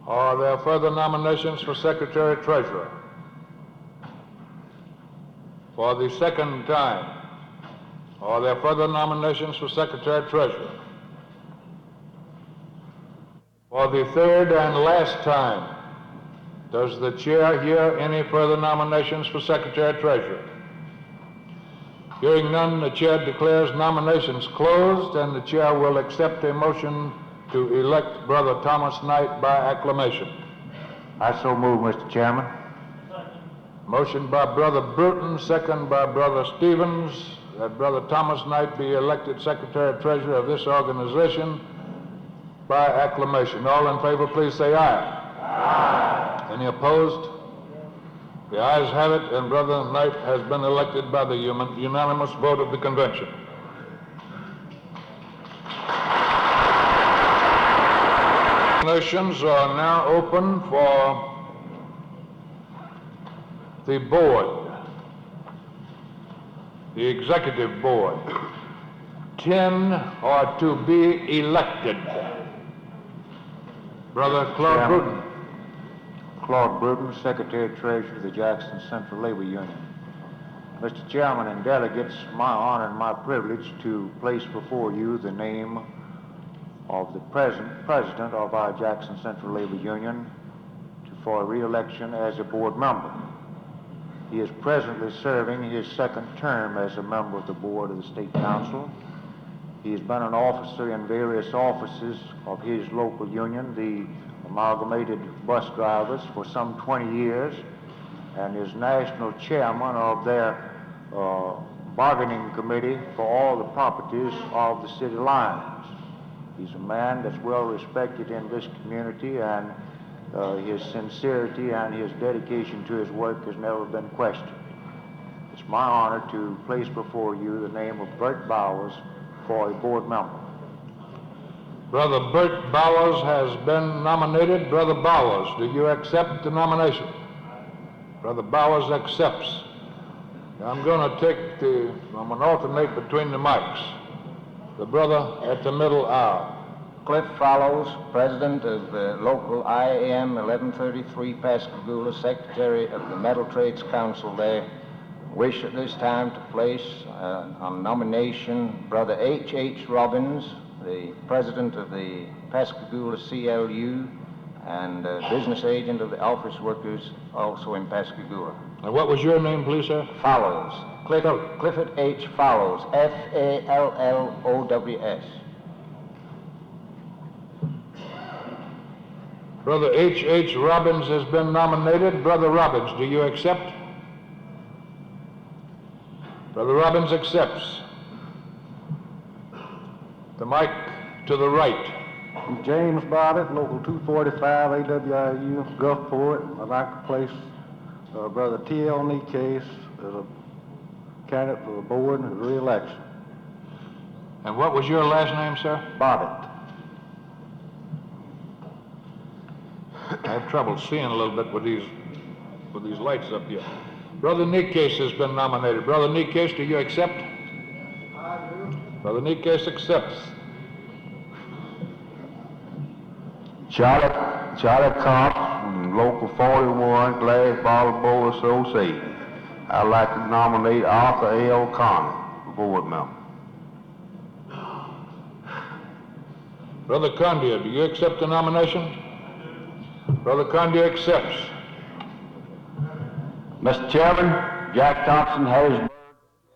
Are there further nominations for Secretary-Treasurer? For the second time, are there further nominations for Secretary-Treasurer? For the third and last time, does the chair hear any further nominations for Secretary-Treasurer? Hearing none, the chair declares nominations closed, and the chair will accept a motion to elect Brother Thomas Knight by acclamation. I so move, Mr. Chairman. Motion by Brother Bruton, second by Brother Stevens, that Brother Thomas Knight be elected Secretary-Treasurer of this organization by acclamation. All in favor, please say aye. Aye. Any opposed? The ayes have it, and Brother Knight has been elected by the unanimous vote of the convention. Nominations are now open for the board, the executive board. 10 are to be elected. Brother Claude Bruton. Claude Bruton, Secretary-Treasurer of the Jackson Central Labor Union. Mr. Chairman and delegates, my honor and my privilege to place before you the name of the president of our Jackson Central Labor Union for re-election as a board member. He is presently serving his second term as a member of the board of the State Council. He has been an officer in various offices of his local union, the Amalgamated Bus Drivers, for some 20 years, and is national chairman of their bargaining committee for all the properties of the city lines. He's a man that's well respected in this community, and his sincerity and his dedication to his work has never been questioned. It's my honor to place before you the name of Bert Bowers for a board member. Brother Bert Bowers has been nominated. Brother Bowers, do you accept the nomination? Brother Bowers accepts. I'm going to alternate between the mics. The brother at the middle aisle. Cliff Fallows, President of local IAM 1133 Pascagoula, Secretary of the Metal Trades Council there, wish at this time to place on nomination Brother H. Robbins, the President of the Pascagoula CLU and business agent of the office workers also in Pascagoula. And what was your name, please, sir? Fallows. Clifford H. Fallows, Fallows. Brother H. Robbins has been nominated. Brother Robbins, do you accept? Brother Robbins accepts. The mic to the right. James Bobbitt, Local 245 AWIU, Gulfport. I'd like to place Brother T.L. Neecase as a candidate for the board and his re-election. And what was your last name, sir? Bobbitt. I have trouble seeing a little bit with these lights up here. Brother Neecase has been nominated. Brother Neecase, do you accept? I do. Brother Neecase accepts. Charlie Cox, Local 41, Glass Bottle Bowl Association. I'd like to nominate Arthur L. Conner, board member. Brother Condia, do you accept the nomination? Brother Condia accepts. Mr. Chairman, Jack Thompson, Harrisburg,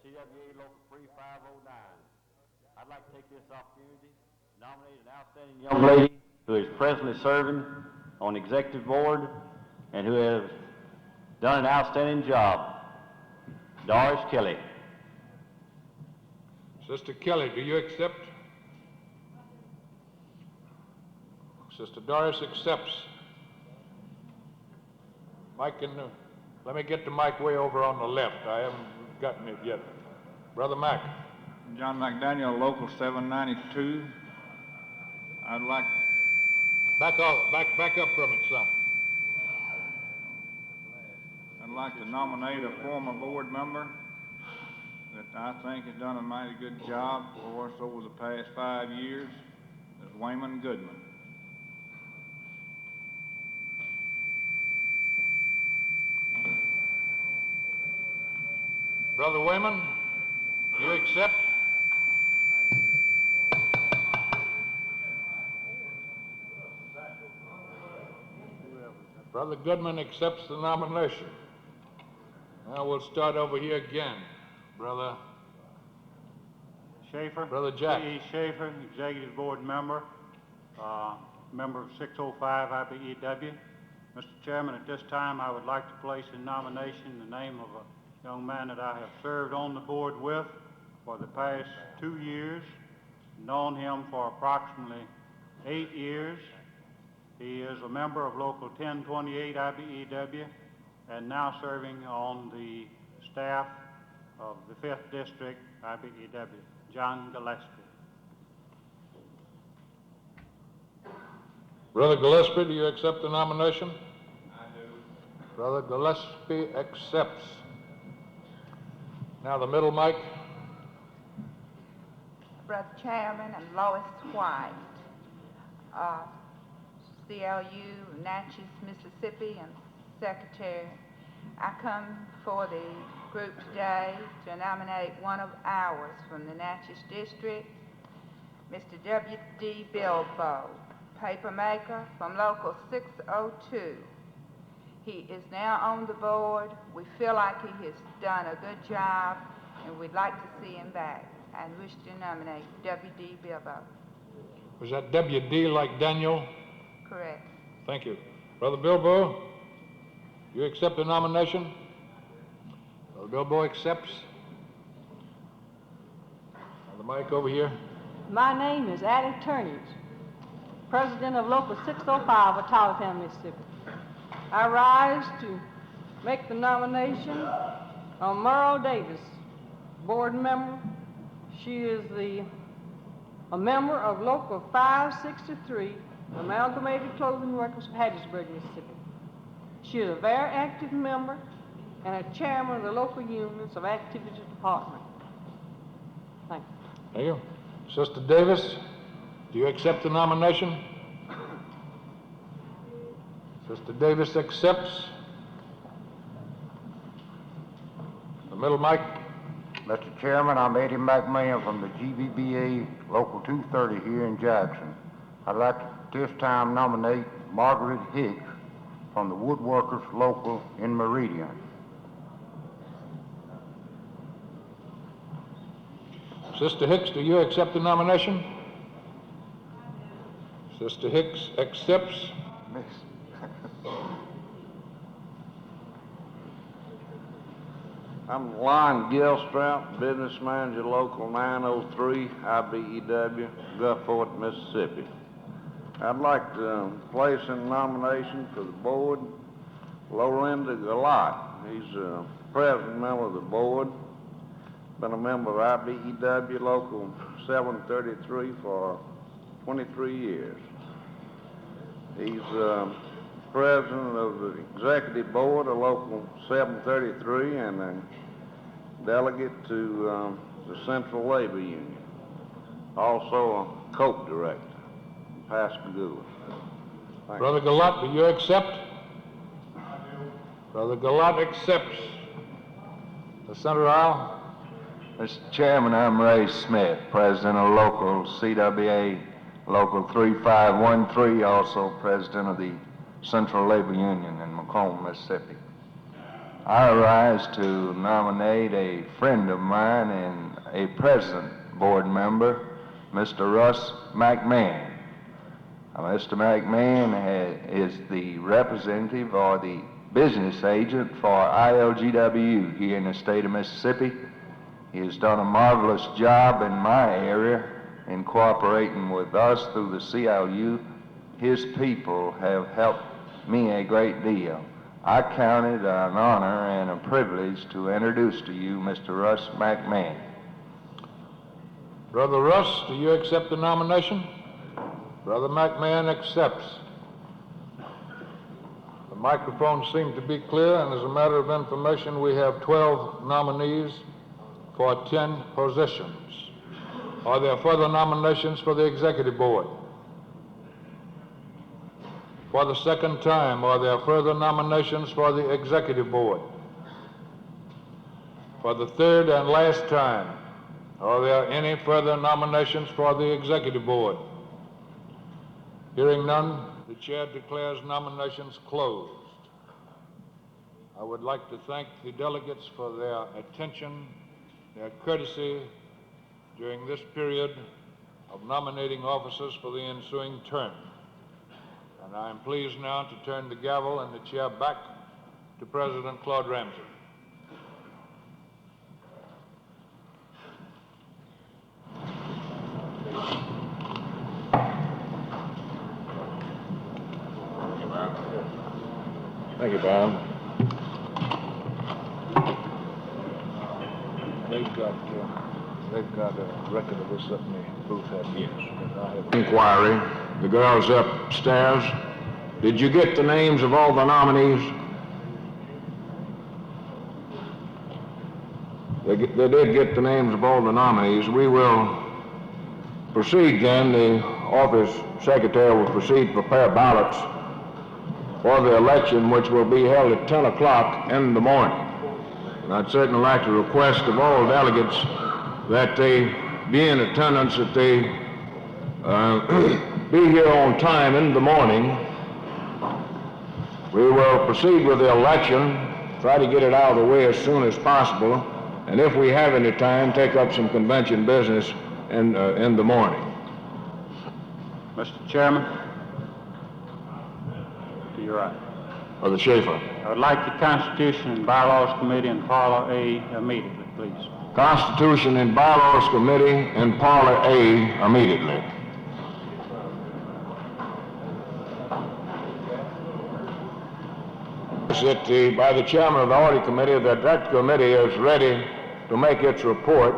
CWA Local 3509. I'd like to take this opportunity to nominate an outstanding young lady who is presently serving on the executive board and who has done an outstanding job. Doris Kelly. Sister Kelly, do you accept? Sister Doris accepts. Mike, let me get the mic way over on the left. I haven't gotten it yet. Brother Mack. John McDaniel, Local 792. I'd like... Back up from it some. I'd like to nominate a former board member that I think has done a mighty good job for us over the past 5 years. Is Wayman Goodman. Brother Wayman, you accept? Brother Goodman accepts the nomination. Now we'll start over here again. Brother Schaefer. Brother Jack. C.E. Schaefer, Executive Board member, member of 605 IBEW. Mr. Chairman, at this time I would like to place in nomination the name of a young man that I have served on the board with for the past 2 years, known him for approximately 8 years. He is a member of Local 1028 IBEW and now serving on the staff of the 5th District IBEW, John Gillespie. Brother Gillespie, do you accept the nomination? I do. Brother Gillespie accepts. Now the middle mic. Brother Chairman, and Lois White, CLU, Natchez, Mississippi, and Secretary. I come before the group today to nominate one of ours from the Natchez District, Mr. W.D. Bilbo, papermaker from Local 602. He is now on the board. We feel like he has done a good job, and we'd like to see him back. I wish to nominate W.D. Bilbo. Was that W.D. like Daniel? Correct. Thank you. Brother Bilbo, you accept the nomination? Brother Bilbo accepts. Now the mic over here. My name is Addie Turnage, President of Local 605 of Town, Mississippi. I rise to make the nomination of Merle Davis, board member. She is a member of Local 563, Amalgamated Clothing Workers of Hattiesburg, Mississippi. She is a very active member and a chairman of the local unions of activities department. Thank you. Thank you. Sister Davis, do you accept the nomination? Sister Davis accepts. The middle mic. Mr. Chairman, I'm Eddie McMahon from the GVBA Local 230 here in Jackson. I'd like to this time nominate Margaret Hicks from the Woodworkers Local in Meridian. Sister Hicks, do you accept the nomination? Sister Hicks accepts. I'm Lon Gilstrap, business manager, Local 903, IBEW, Gulfport, Mississippi. I'd like to place in nomination for the board Lorinda Galat. He's a present member of the board, been a member of IBEW Local 733 for 23 years. He's president of the executive board of Local 733 and a delegate to the Central Labor Union. Also a COPE director, Pascagoula. Brother Galat, do you accept? I do. Brother Galat accepts. The center aisle. Mr. Chairman, I'm Ray Smith, president of Local CWA Local 3513, also president of the Central Labor Union in Macomb, Mississippi. I rise to nominate a friend of mine and a present board member, Mr. Russ McMahon. Mr. McMahon is the representative or the business agent for ILGW here in the state of Mississippi. He has done a marvelous job in my area in cooperating with us through the CLU. His people have helped me a great deal. I count it an honor and a privilege to introduce to you Mr. Russ McMahon. Brother Russ, do you accept the nomination? Brother McMahon accepts. The microphones seem to be clear, and as a matter of information, we have 12 nominees for 10 positions. Are there further nominations for the executive board? For the second time, are there further nominations for the executive board? For the third and last time, are there any further nominations for the executive board? Hearing none, the chair declares nominations closed. I would like to thank the delegates for their attention, their courtesy during this period of nominating officers for the ensuing term. And I am pleased now to turn the gavel and the chair back to President Claude Ramsey. Thank you, Bob. They've got a record of this up in the booth. Yes. Inquiry. the girls upstairs. Did you get the names of all the nominees? They did get the names of all the nominees. We will proceed then. The office secretary will proceed to prepare ballots for the election, which will be held at 10 o'clock in the morning. And I'd certainly like to request of all delegates that they be in attendance, that they be here on time in the morning. We will proceed with the election, try to get it out of the way as soon as possible, and if we have any time, take up some convention business in the morning. Mr. Chairman, to your right. Brother Schaefer. I would like the Constitution and Bylaws Committee and Parlor A immediately, please. Constitution and Bylaws Committee and Parlor A immediately. By the chairman of the Audit Committee, that committee is ready to make its report,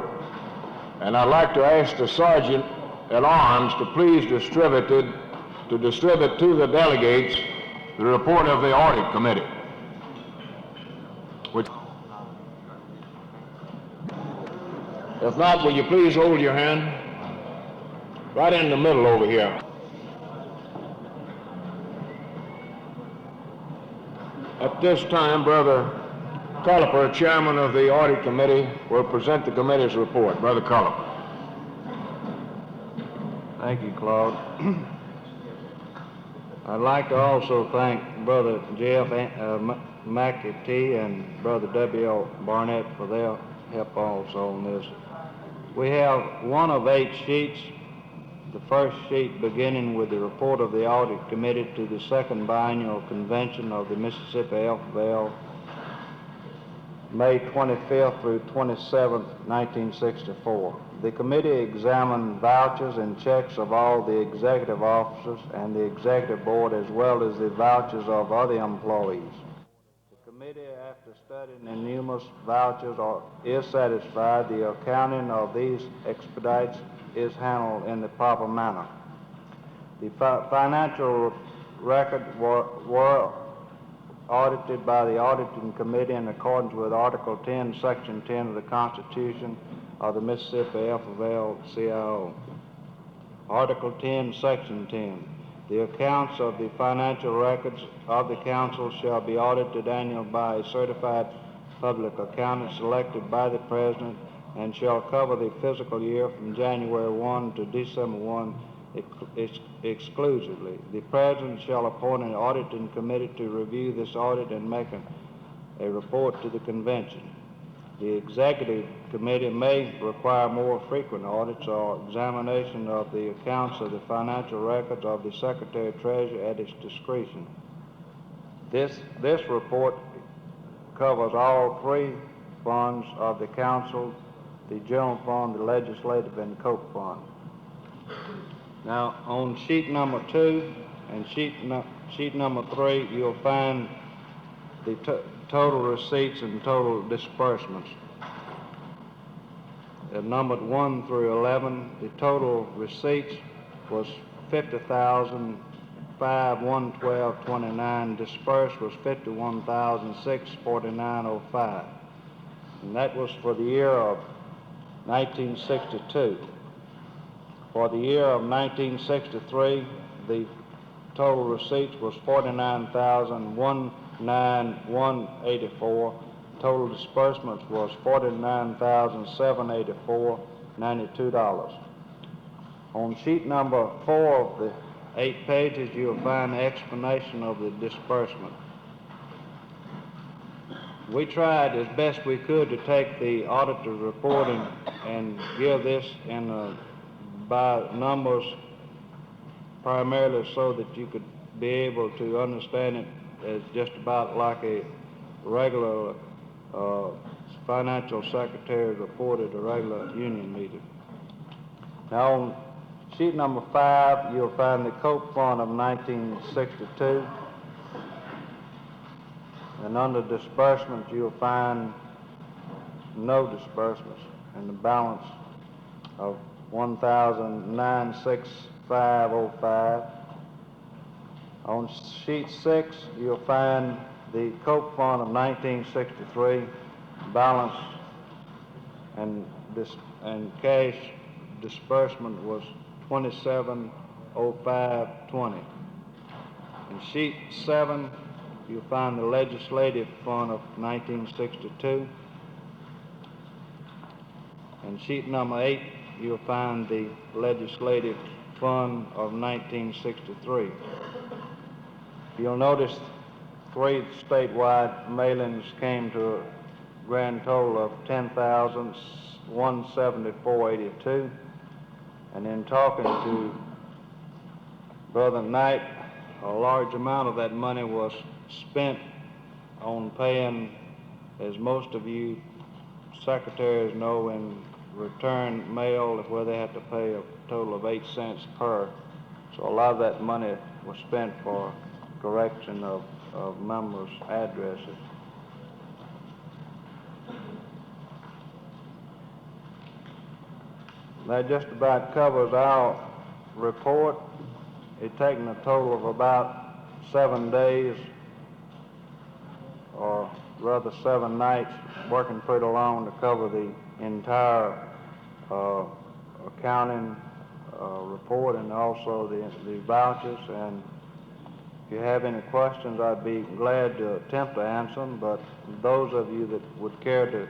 and I'd like to ask the Sergeant at Arms to please distribute to the delegates the report of the Audit Committee. If not, will you please hold your hand right in the middle over here. At this time, Brother Culliper, chairman of the Audit Committee, will present the committee's report. Brother Culliper. Thank you, Claude. I'd like to also thank Brother Jeff McAtee and Brother W.L. Barnett for their help also on this. We have one of 8 sheets. The first sheet beginning with the report of the Audit Committee to the second biennial convention of the Mississippi Alphabet, May 25th through 27th, 1964. The committee examined vouchers and checks of all the executive officers and the executive board, as well as the vouchers of other employees. The committee, after studying the numerous vouchers, is satisfied the accounting of these expedites is handled in the proper manner. The financial records were audited by the Auditing Committee in accordance with Article 10, Section 10 of the Constitution of the Mississippi FFL-CIO. Article 10, Section 10. The accounts of the financial records of the council shall be audited annually by a certified public accountant selected by the President and shall cover the fiscal year from January 1 to December 1 exclusively. The President shall appoint an auditing committee to review this audit and make a report to the convention. The Executive Committee may require more frequent audits or examination of the accounts of the financial records of the Secretary-Treasurer at its discretion. This report covers all 3 funds of the Council: the General Fund, the Legislative, and the Cope Fund. Now, on sheet number 2 and sheet number 3, you'll find the total receipts and total disbursements. Numbered 1 through 11, the total receipts was $50,112.29. Disbursed was $51,649.05, and that was for the year of 1962. For the year of 1963, the total receipts was $49,191.84. Total disbursements was $49,784.92. On sheet number 4 of the 8 pages, you'll find the explanation of the disbursement. We tried as best we could to take the auditor's report and give this by numbers, primarily so that you could be able to understand it as just about like a regular financial secretary report at a regular union meeting. Now, on sheet number 5, you'll find the Cope Fund of 1962. And under disbursements, you'll find no disbursements and the balance of $1,906 3505. On sheet 6, you'll find the Coke Fund of 1963 balance and cash disbursement was 270520. In sheet 7, you'll find the Legislative Fund of 1962. In sheet number 8, you'll find the Legislative Fund of 1963. You'll notice 3 statewide mailings came to a grand total of $10,174.82. And in talking to Brother Knight, a large amount of that money was spent on paying, as most of you secretaries know, in return mail where they have to pay a total of 8 cents per. So a lot of that money was spent for correction of members' addresses. That just about covers our report. It's taken a total of about 7 days, or rather 7 nights, working pretty long to cover the entire accounting report and also the vouchers. And if you have any questions, I'd be glad to attempt to answer them, but those of you that would care to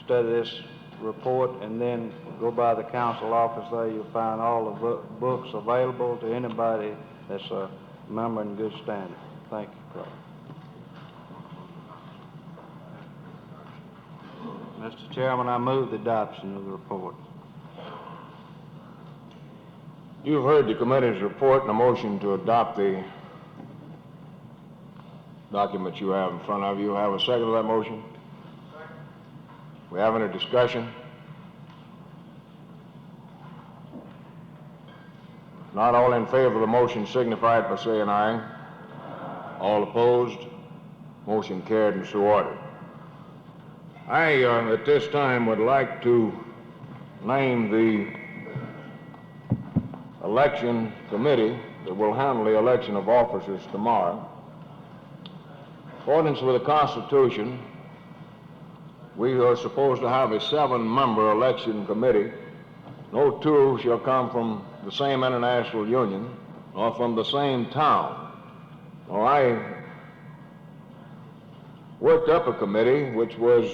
study this report and then go by the council office there, you'll find all the books available to anybody that's a member in good standing. Thank you, Clark. Mr. Chairman, I move the adoption of the report. You've heard the committee's report and a motion to adopt the document you have in front of you. Have a second to that motion? We have any discussion? Not all in favor of the motion signify it by saying aye. All opposed? Motion carried and so ordered. I, at this time, would like to name the election committee that will handle the election of officers tomorrow. In accordance with the Constitution, we are supposed to have a 7-member election committee. No 2 shall come from the same international union or from the same town. Well, I worked up a committee which was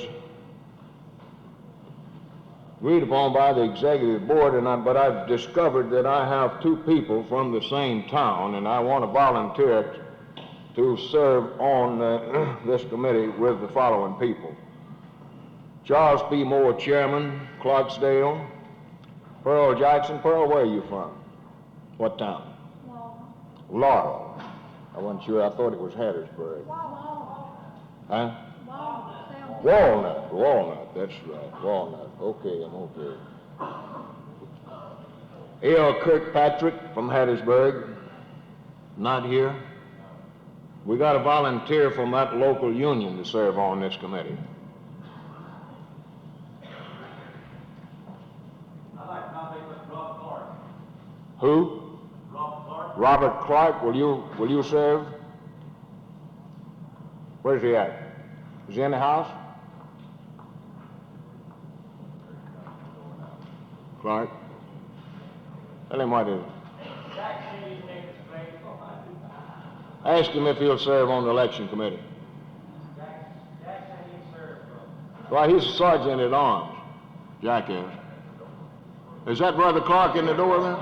agreed upon by the executive board, but I've discovered that I have 2 people from the same town, and I want to volunteer to serve on this committee with the following people. Charles P. Moore, Chairman, Clarksdale. Pearl Jackson. Pearl, where are you from? What town? Laurel. I wasn't sure. I thought it was Hattiesburg. Huh? Walnut. Walnut. That's right. Walnut. Okay, I'm okay. A.L. Kirkpatrick from Hattiesburg. Not here. We got a volunteer from that local union to serve on this committee. Who? Robert Clark. Will you serve? Where's he at? Is he in the house? Clark. Tell him what it is. Ask him if he'll serve on the election committee. Why, he's a sergeant at arms. Jack is. Is that Brother Clark in the door then?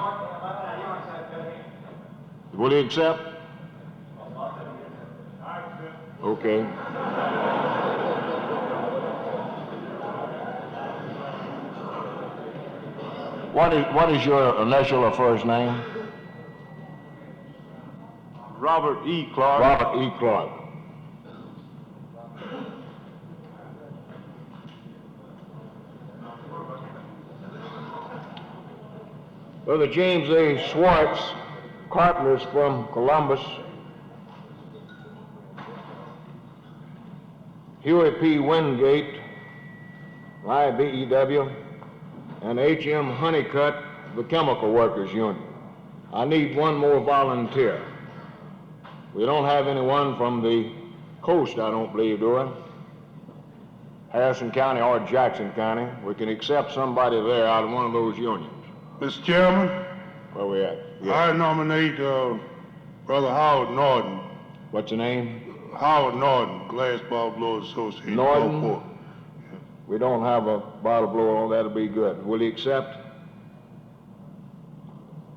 Will he accept? Okay. What is your initial or first name? Robert E. Clark. Robert E. Clark. Brother James A. Schwartz, carpenters from Columbus. Huey P. Wingate, IBEW, and H.M. Honeycutt, the Chemical Workers Union. I need one more volunteer. We don't have anyone from the coast, I don't believe, do we? Harrison County or Jackson County. We can accept somebody there out of one of those unions. Mr. Chairman, Where we at? I nominate Brother Howard Norton. What's the name? Howard Norton, Glass Bottle Blower Association. Norton? Gulfport. We don't have a bottle blower, that'll be good. Will he accept?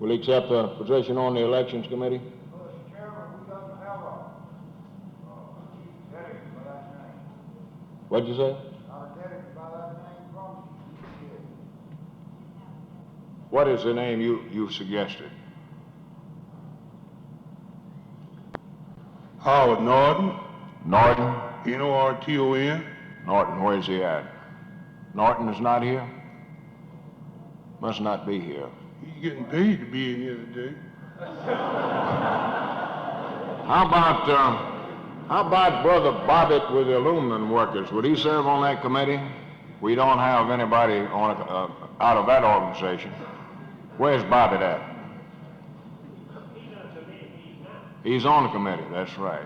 Will he accept a position on the elections committee? What'd you say? What is the name you suggested? Howard Norton. Norton? Norton. Norton, where's he at? Norton is not here? Must not be here. He's getting paid to be in here today. How about Brother Bobbitt with the aluminum workers? Would he serve on that committee? We don't have anybody on out of that organization. Where's Bobbitt at? He's on the committee, that's right.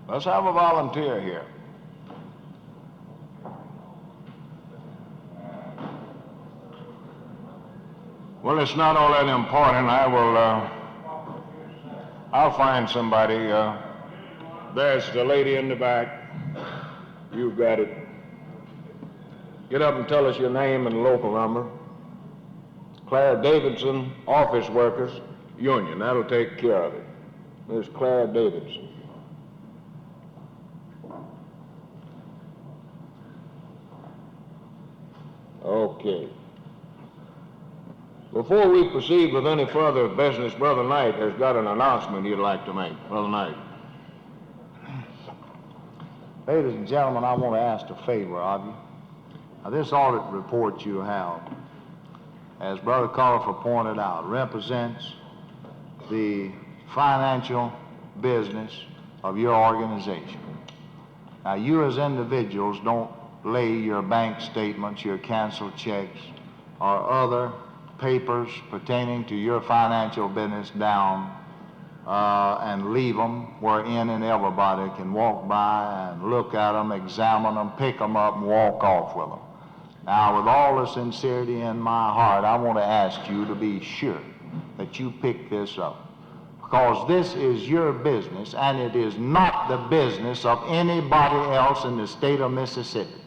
Let's have a volunteer here. Well, it's not all that important. I'll find somebody. There's the lady in the back. You've got it. Get up and tell us your name and local number. Claire Davidson, Office Workers Union. That'll take care of it. Miss Claire Davidson. Okay. Before we proceed with any further business, Brother Knight has got an announcement he'd like to make. Brother Knight. Ladies and gentlemen, I want to ask a favor of you. Now, this audit report you have, as Brother Collifer pointed out, represents the financial business of your organization. Now, you as individuals don't lay your bank statements, your canceled checks, or other papers pertaining to your financial business down and leave them where any and everybody can walk by and look at them, examine them, pick them up, and walk off with them. Now, with all the sincerity in my heart, I want to ask you to be sure that you pick this up, because this is your business, and it is not the business of anybody else in the state of Mississippi.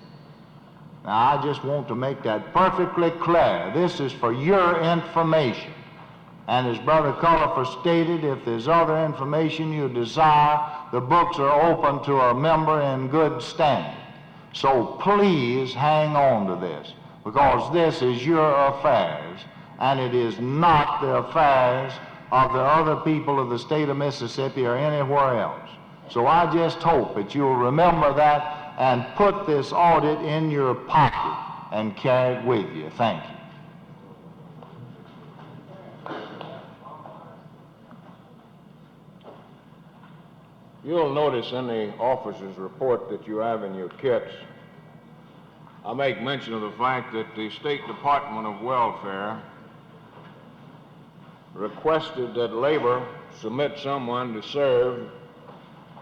Now, I just want to make that perfectly clear. This is for your information. And as Brother Collifer stated, if there's other information you desire, the books are open to a member in good standing. So please hang on to this, because this is your affairs, and it is not the affairs of the other people of the state of Mississippi or anywhere else. So I just hope that you'll remember that and put this audit in your pocket and carry it with you. Thank you. You'll notice in the officer's report that you have in your kits, I make mention of the fact that the State Department of Welfare requested that Labor submit someone to serve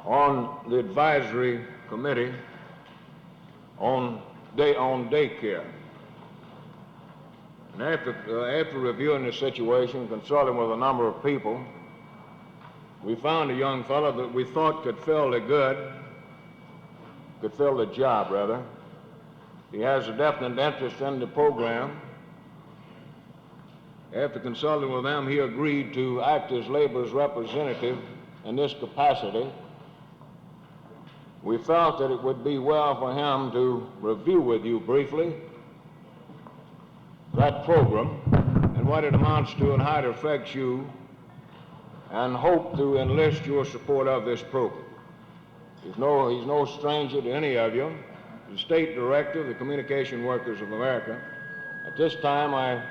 on the advisory committee on daycare. And after reviewing the situation, consulting with a number of people, we found a young fellow that we thought could fill the job rather. He has a definite interest in the program. After consulting with them, he agreed to act as Labor's representative in this capacity. We felt that it would be well for him to review with you briefly that program and what it amounts to and how it affects you, and hope to enlist your support of this program. He's no stranger to any of you. He's the State Director of the Communication Workers of America. At this time, I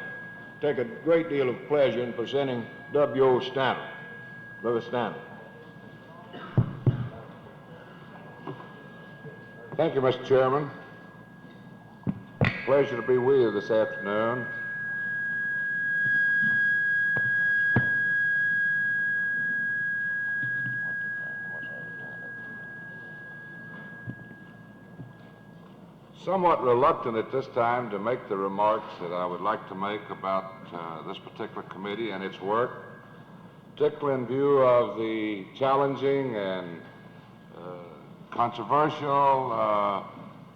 take a great deal of pleasure in presenting W.O. Stanton. Brother Stanton. Thank you, Mr. Chairman. Pleasure to be with you this afternoon. somewhat reluctant at this time to make the remarks that I would like to make about this particular committee and its work, particularly in view of the challenging and controversial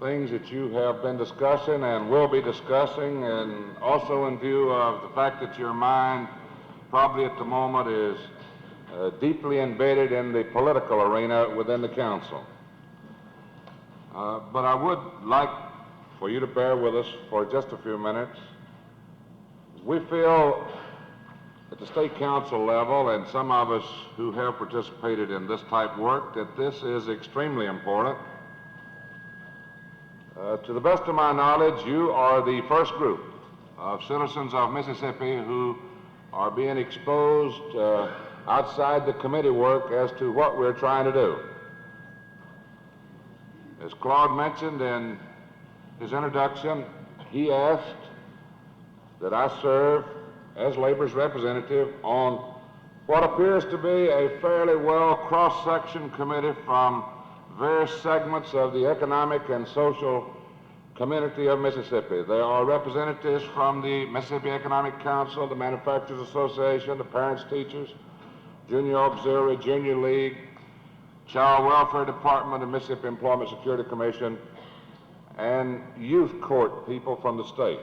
things that you have been discussing and will be discussing, and also in view of the fact that your mind probably at the moment is deeply embedded in the political arena within the council. But I would like for you to bear with us for just a few minutes. We feel at the state council level, and some of us who have participated in this type work, that this is extremely important. To the best of my knowledge, you are the first group of citizens of Mississippi who are being exposed outside the committee work as to what we're trying to do. As Claude mentioned in his introduction, he asked that I serve as Labor's representative on what appears to be a fairly well cross-section committee from various segments of the economic and social community of Mississippi. There are representatives from the Mississippi Economic Council, the Manufacturers Association, the Parents Teachers, Junior Auxiliary, Junior League, Child Welfare Department, the Mississippi Employment Security Commission, and youth court people from the state.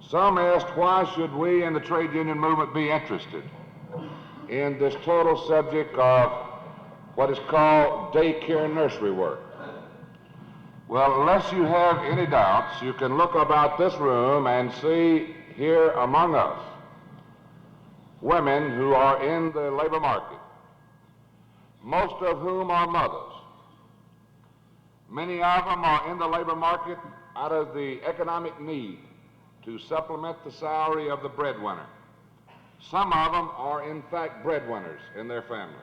Some asked, why should we in the trade union movement be interested in this total subject of what is called daycare nursery work? Well, unless you have any doubts, you can look about this room and see here among us women who are in the labor market, most of whom are mothers. Many of them are in the labor market out of the economic need to supplement the salary of the breadwinner. Some of them are, in fact, breadwinners in their family.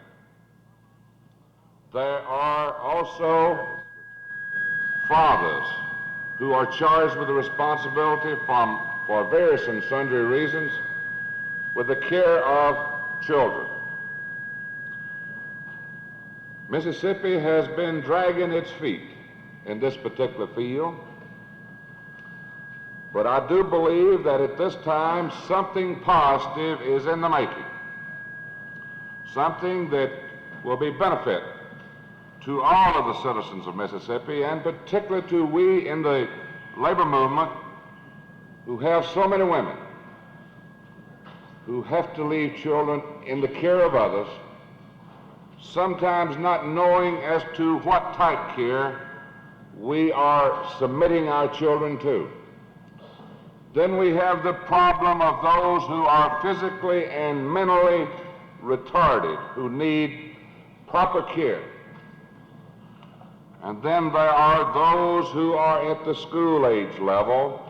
There are also fathers who are charged with the responsibility for various and sundry reasons with the care of children. Mississippi has been dragging its feet in this particular field, but I do believe that at this time something positive is in the making, something that will be benefit to all of the citizens of Mississippi, and particularly to we in the labor movement who have so many women who have to leave children in the care of others, sometimes not knowing as to what type care we are submitting our children to. Then we have the problem of those who are physically and mentally retarded, who need proper care. And then there are those who are at the school age level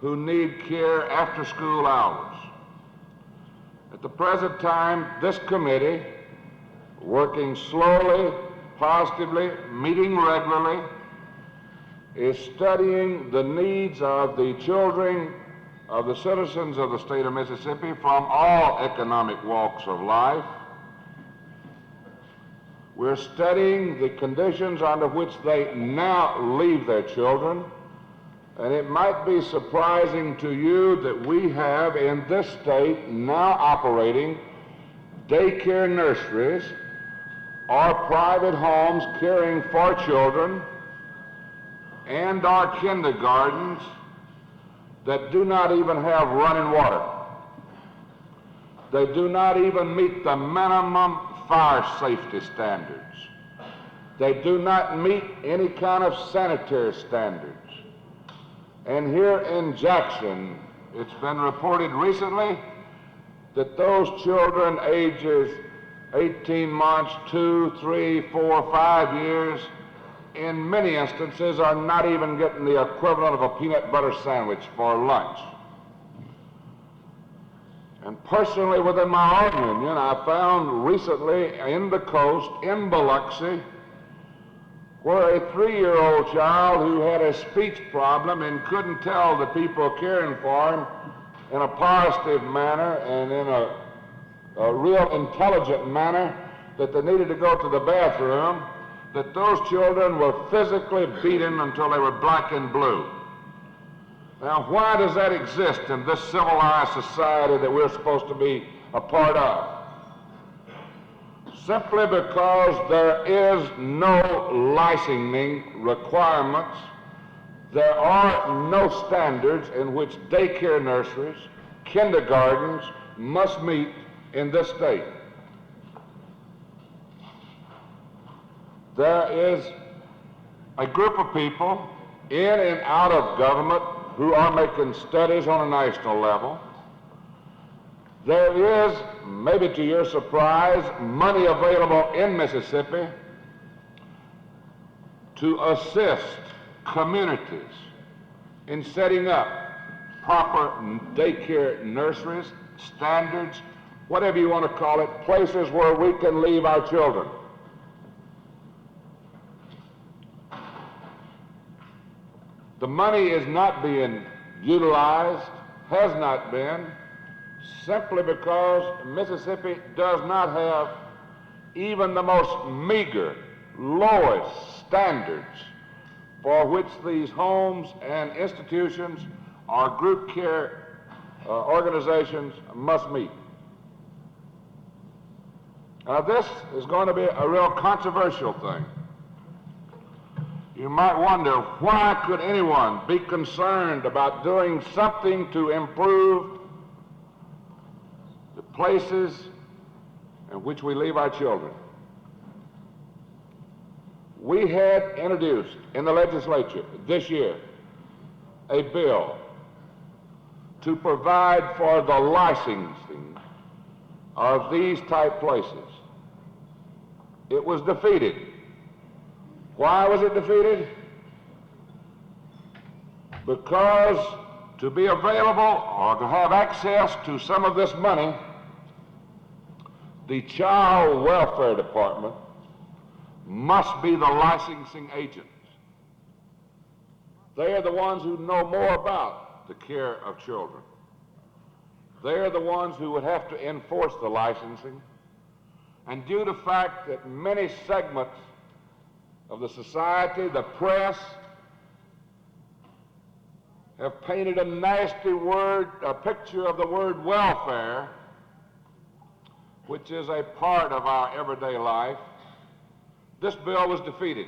who need care after school hours. At the present time, this committee, working slowly, positively, meeting regularly, is studying the needs of the children of the citizens of the state of Mississippi from all economic walks of life. We're studying the conditions under which they now leave their children, and it might be surprising to you that we have in this state now operating daycare nurseries or private homes caring for children and our kindergartens that do not even have running water. They do not even meet the minimum fire safety standards. They do not meet any kind of sanitary standards. And here in Jackson, it's been reported recently that those children ages 18 months, 2, 3, 4, 5 years, in many instances are not even getting the equivalent of a peanut butter sandwich for lunch. And personally, within my own union, I found recently in the coast, in Biloxi, where a 3-year-old child who had a speech problem and couldn't tell the people caring for him in a positive manner and in a real intelligent manner that they needed to go to the bathroom, that those children were physically beaten until they were black and blue. Now, why does that exist in this civilized society that we're supposed to be a part of? Simply because there is no licensing requirements. There are no standards in which daycare nurseries, kindergartens must meet in this state. There is a group of people in and out of government who are making studies on a national level. There is, maybe to your surprise, money available in Mississippi to assist communities in setting up proper daycare nurseries, standards, whatever you want to call it, places where we can leave our children. The money is not being utilized, has not been, simply because Mississippi does not have even the most meager, lowest standards for which these homes and institutions or group care organizations must meet. Now, this is going to be a real controversial thing. You might wonder, why could anyone be concerned about doing something to improve the places in which we leave our children? We had introduced in the legislature this year a bill to provide for the licensing of these type places. It was defeated. Why was it defeated? Because to be available or to have access to some of this money, the Child Welfare Department must be the licensing agents. They are the ones who know more about the care of children. They are the ones who would have to enforce the licensing. And due to the fact that many segments of the society, the press, have painted a nasty picture of the word welfare, which is a part of our everyday life, this bill was defeated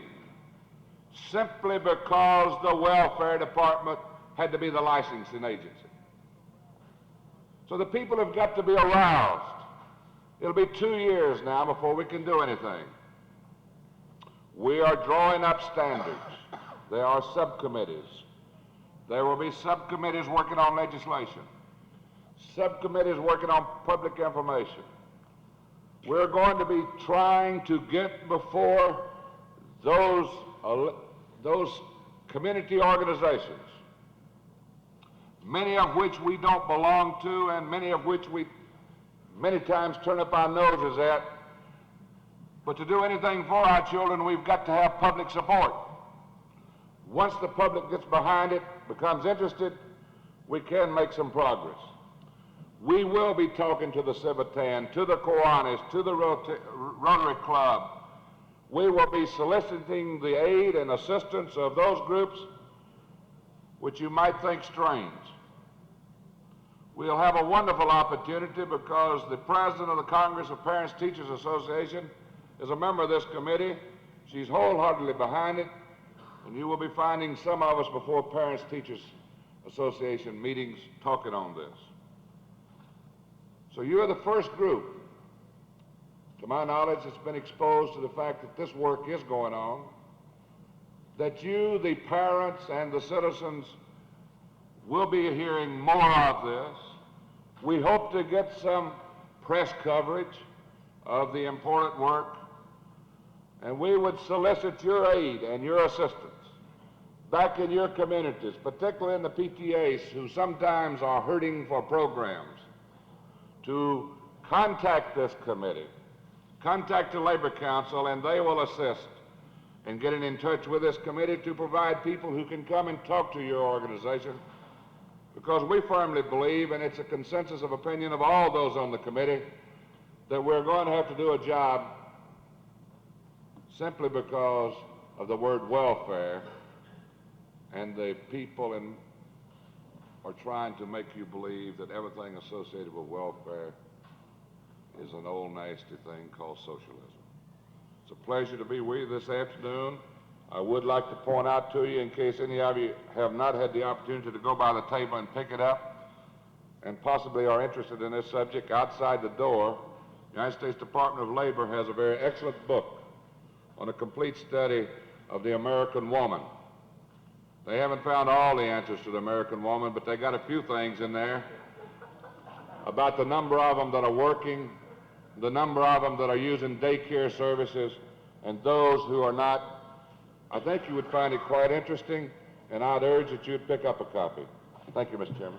simply because the welfare department had to be the licensing agency. So the people have got to be aroused. It'll be 2 years now before we can do anything. We are drawing up standards. There are subcommittees. There will be subcommittees working on legislation, subcommittees working on public information. We're going to be trying to get before those community organizations, many of which we don't belong to and many of which we many times turn up our noses at. But to do anything for our children, we've got to have public support. Once the public gets behind it, becomes interested, we can make some progress. We will be talking to the Civitan, to the Kiwanis, to the Rotary Club. We will be soliciting the aid and assistance of those groups which you might think strange. We'll have a wonderful opportunity because the president of the Congress of Parents Teachers Association is a member of this committee. She's wholeheartedly behind it, and you will be finding some of us before Parents Teachers Association meetings talking on this. So you're the first group, to my knowledge, that's been exposed to the fact that this work is going on, that you, the parents and the citizens, will be hearing more of this. We hope to get some press coverage of the important work, and we would solicit your aid and your assistance back in your communities, particularly in the PTAs who sometimes are hurting for programs, to contact this committee, contact the Labor Council, and they will assist in getting in touch with this committee to provide people who can come and talk to your organization, because we firmly believe, and it's a consensus of opinion of all those on the committee, that we're going to have to do a job simply because of the word welfare, and the people are trying to make you believe that everything associated with welfare is an old nasty thing called socialism. It's a pleasure to be with you this afternoon. I would like to point out to you, in case any of you have not had the opportunity to go by the table and pick it up, and possibly are interested in this subject, outside the door, the United States Department of Labor has a very excellent book on a complete study of the American woman. They haven't found all the answers to the American woman, but they got a few things in there about the number of them that are working, the number of them that are using daycare services, and those who are not. I think you would find it quite interesting, and I'd urge that you'd pick up a copy. Thank you, Mr. Chairman.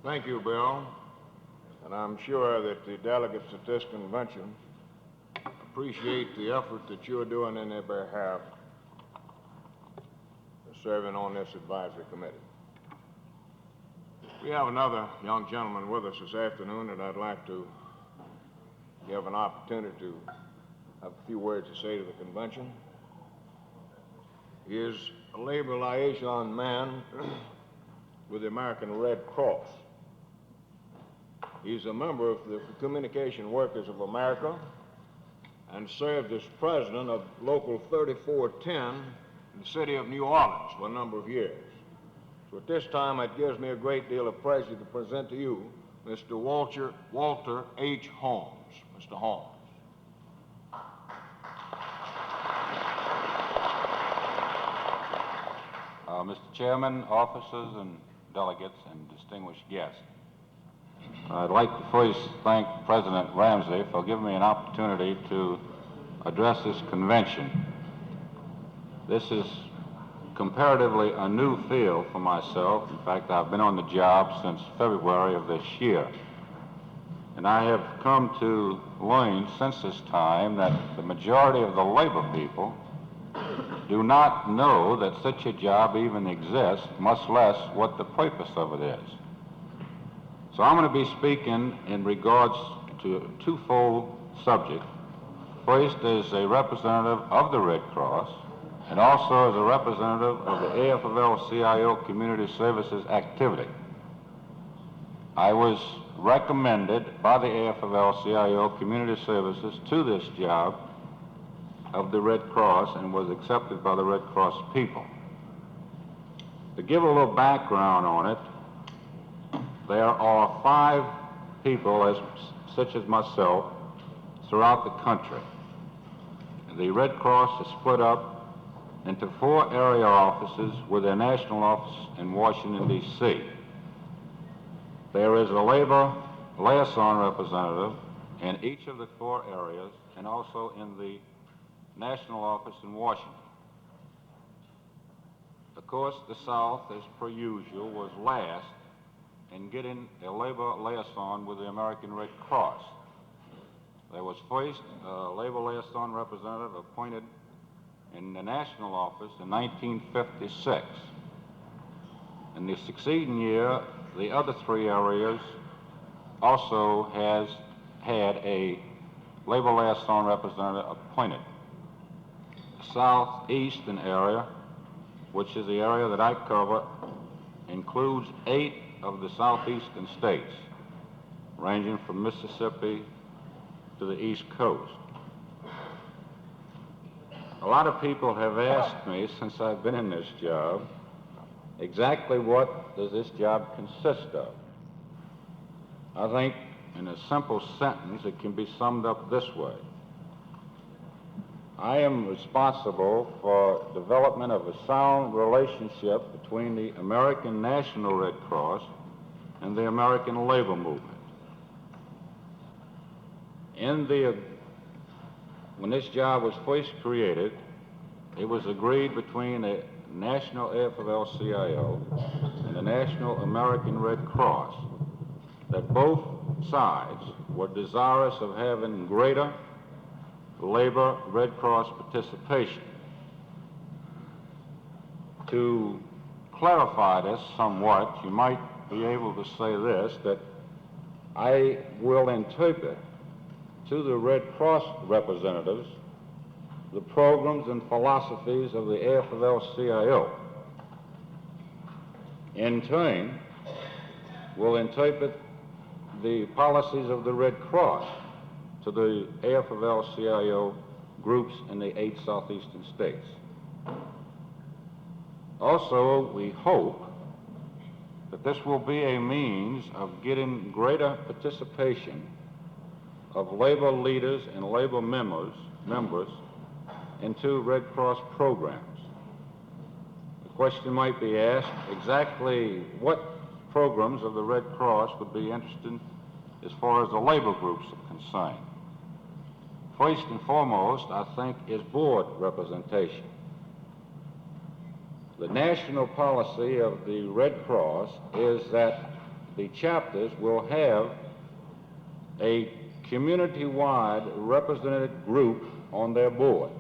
Thank you, Bill. And I'm sure that the delegates at this convention appreciate the effort that you're doing in their behalf in serving on this advisory committee. We have another young gentleman with us this afternoon that I'd like to give an opportunity to have a few words to say to the convention. He is a labor liaison man with the American Red Cross. He's a member of the Communication Workers of America and served as president of Local 3410 in the city of New Orleans for a number of years. So at this time, it gives me a great deal of pleasure to present to you Mr. Walter H. Holmes. Mr. Holmes. Mr. Chairman, officers, and delegates, and distinguished guests, I'd like to first thank President Ramsey for giving me an opportunity to address this convention. This is comparatively a new field for myself. In fact, I've been on the job since February of this year. And I have come to learn since this time that the majority of the labor people do not know that such a job even exists, much less what the purpose of it is. So I'm going to be speaking in regards to a twofold subject. First, as a representative of the Red Cross, and also as a representative of the AFL-CIO Community Services activity. I was recommended by the AFL-CIO Community Services to this job of the Red Cross and was accepted by the Red Cross people. To give a little background on it, there are 5 people, such as myself, throughout the country. The Red Cross is split up into 4 area offices with their national office in Washington, D.C. There is a labor liaison representative in each of the 4 areas and also in the national office in Washington. Of course, the South, as per usual, was last in getting a labor liaison with the American Red Cross. There was first a labor liaison representative appointed in the national office in 1956. In the succeeding year, the other 3 areas also has had a labor liaison representative appointed. The southeastern area, which is the area that I cover, includes 8 of the southeastern states, ranging from Mississippi to the East Coast. A lot of people have asked me since I've been in this job, exactly what does this job consist of? I think in a simple sentence it can be summed up this way. I am responsible for development of a sound relationship between the American National Red Cross and the American labor movement. When this job was first created, it was agreed between the National AFL-CIO and the National American Red Cross that both sides were desirous of having greater labor Red Cross participation. To clarify this somewhat, you might be able to say this, that I will interpret to the Red Cross representatives the programs and philosophies of the AFL-CIO. In turn, will interpret the policies of the Red Cross to the AFL-CIO groups in the 8 southeastern states. Also, we hope that this will be a means of getting greater participation of labor leaders and labor members into Red Cross programs. The question might be asked, exactly what programs of the Red Cross would be interested as far as the labor groups are concerned? First and foremost, I think, is board representation. The national policy of the Red Cross is that the chapters will have a community-wide representative group on their board.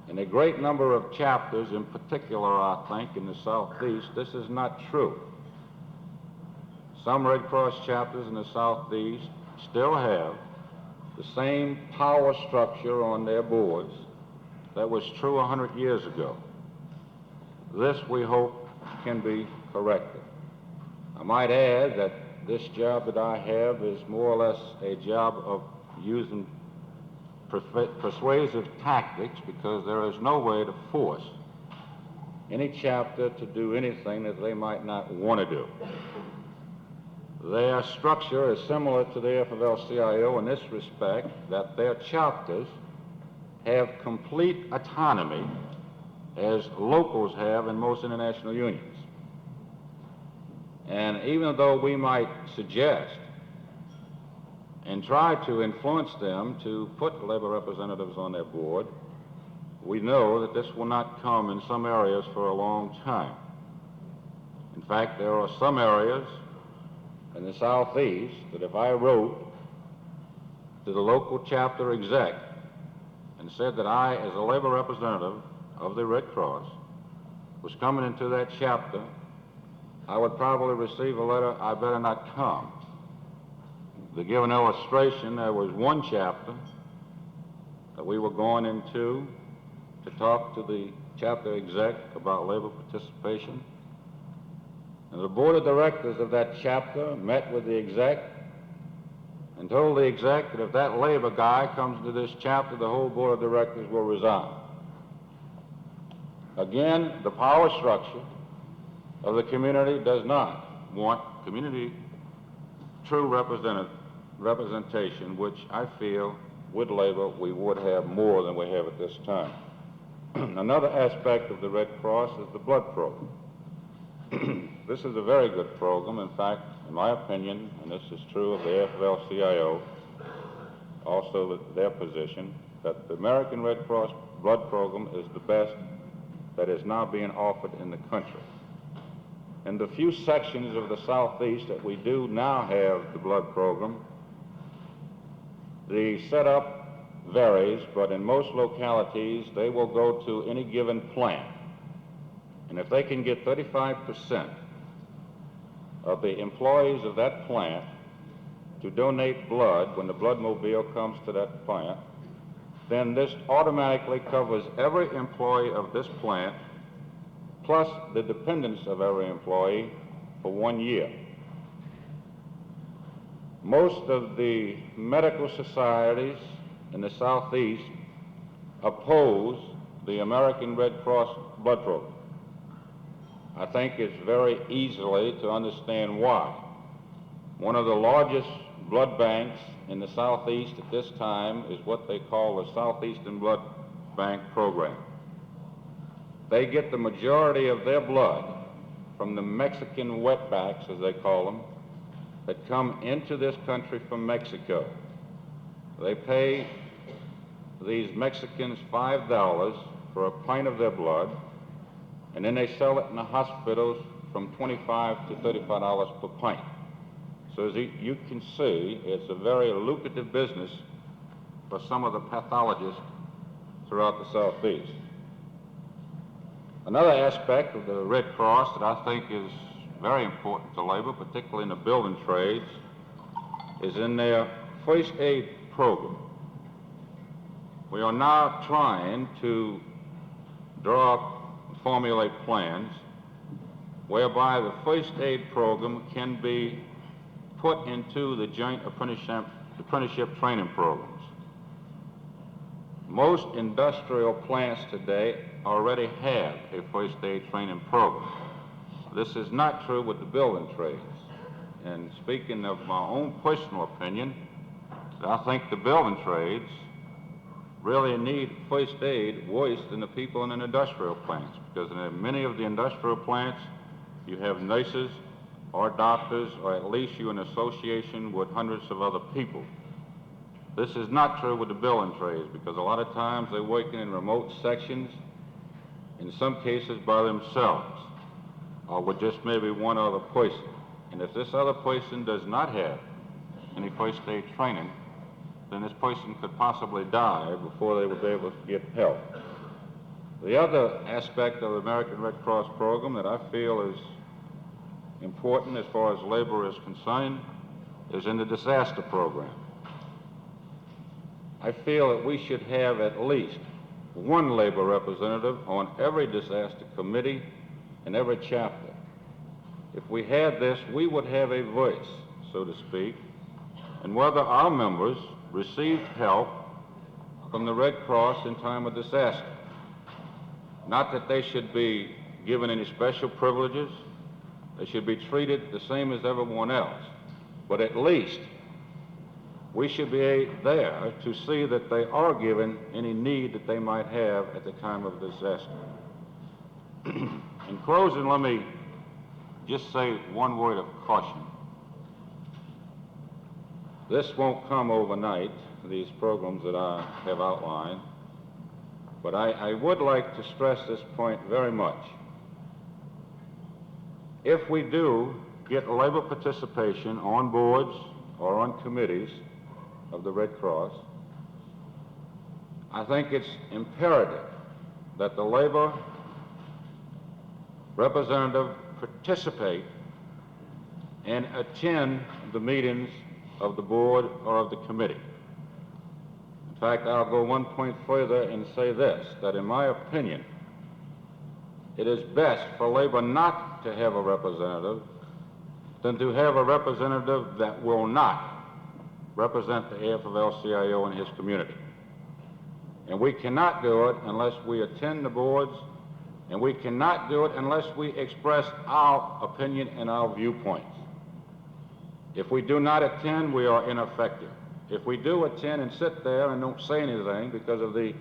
In a great number of chapters, in particular, I think, in the Southeast, this is not true. Some Red Cross chapters in the Southeast still have the same power structure on their boards that was true 100 years ago. This, we hope, can be corrected. I might add that this job that I have is more or less a job of using persuasive tactics, because there is no way to force any chapter to do anything that they might not want to do. Their structure is similar to the AFL-CIO in this respect, that their chapters have complete autonomy as locals have in most international unions. And even though we might suggest and try to influence them to put labor representatives on their board, we know that this will not come in some areas for a long time. In fact, there are some areas in the Southeast that if I wrote to the local chapter exec and said that I, as a labor representative of the Red Cross, was coming into that chapter, I would probably receive a letter, "I better not come." To give an illustration, there was one chapter that we were going into to talk to the chapter exec about labor participation. And the board of directors of that chapter met with the exec and told the exec that if that labor guy comes to this chapter, the whole board of directors will resign. Again, the power structure of the community does not want community true representation, which I feel with labor we would have more than we have at this time. Another aspect of the Red Cross is the blood program. This is a very good program. In fact, in my opinion, and this is true of the AFL-CIO, also their position, that the American Red Cross blood program is the best that is now being offered in the country. In the few sections of the Southeast that we do now have the blood program, the setup varies, but in most localities, they will go to any given plant. And if they can get 35% of the employees of that plant to donate blood when the blood mobile comes to that plant, then this automatically covers every employee of this plant, plus the dependents of every employee for 1 year. Most of the medical societies in the Southeast oppose the American Red Cross blood program. I think it's very easily to understand why. One of the largest blood banks in the Southeast at this time is what they call the Southeastern Blood Bank Program. They get the majority of their blood from the Mexican wetbacks, as they call them, that come into this country from Mexico. They pay these Mexicans $5 for a pint of their blood, and then they sell it in the hospitals from $25 to $35 per pint. So as you can see, it's a very lucrative business for some of the pathologists throughout the Southeast. Another aspect of the Red Cross that I think is very important to labor, particularly in the building trades, is in their first aid program. We are now trying to draw up, formulate plans whereby the first aid program can be put into the joint apprenticeship training programs. Most industrial plants today already have a first aid training program. This is not true with the building trades. And speaking of my own personal opinion, I think the building trades really need first aid worse than the people in the industrial plants, because in many of the industrial plants, you have nurses or doctors, or at least you're in association with hundreds of other people. This is not true with the building trades, because a lot of times they're working in remote sections, in some cases by themselves, or with just maybe one other person. And if this other person does not have any first aid training, then this person could possibly die before they would be able to get help. The other aspect of the American Red Cross program that I feel is important as far as labor is concerned is in the disaster program. I feel that we should have at least one labor representative on every disaster committee and every chapter. If we had this, we would have a voice, so to speak, and whether our members received help from the Red Cross in time of disaster. Not that they should be given any special privileges. They should be treated the same as everyone else. But at least we should be there to see that they are given any need that they might have at the time of disaster. In closing, let me just say one word of caution. This won't come overnight, these programs that I have outlined, but I would like to stress this point very much. If we do get labor participation on boards or on committees of the Red Cross, I think it's imperative that the labor representative participate and attend the meetings of the board or of the committee. In fact, I'll go one point further and say this, that in my opinion, it is best for labor not to have a representative than to have a representative that will not represent the AFL-CIO in his community. And we cannot do it unless we attend the boards, and we cannot do it unless we express our opinion and our viewpoints. If we do not attend, we are ineffective. If we do attend and sit there and don't say anything because of the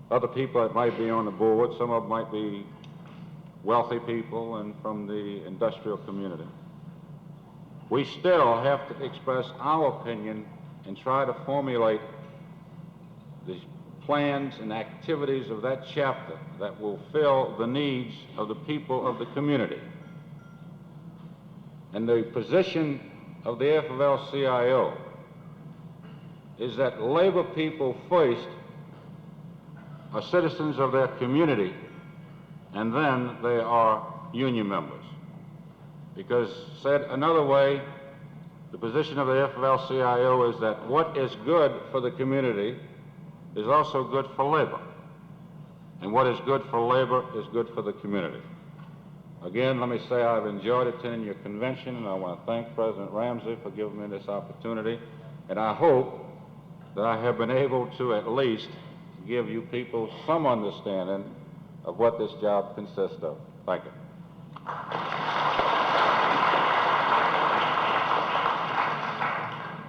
other people that might be on the board, some of them might be wealthy people and from the industrial community, we still have to express our opinion and try to formulate the plans and activities of that chapter that will fill the needs of the people of the community. And the position of the AFL-CIO is that labor people first are citizens of their community, and then they are union members. Because, said another way, the position of the AFL-CIO is that what is good for the community is also good for labor. And what is good for labor is good for the community. Again, let me say I've enjoyed attending your convention, and I want to thank President Ramsey for giving me this opportunity. And I hope that I have been able to at least give you people some understanding of what this job consists of. Thank you.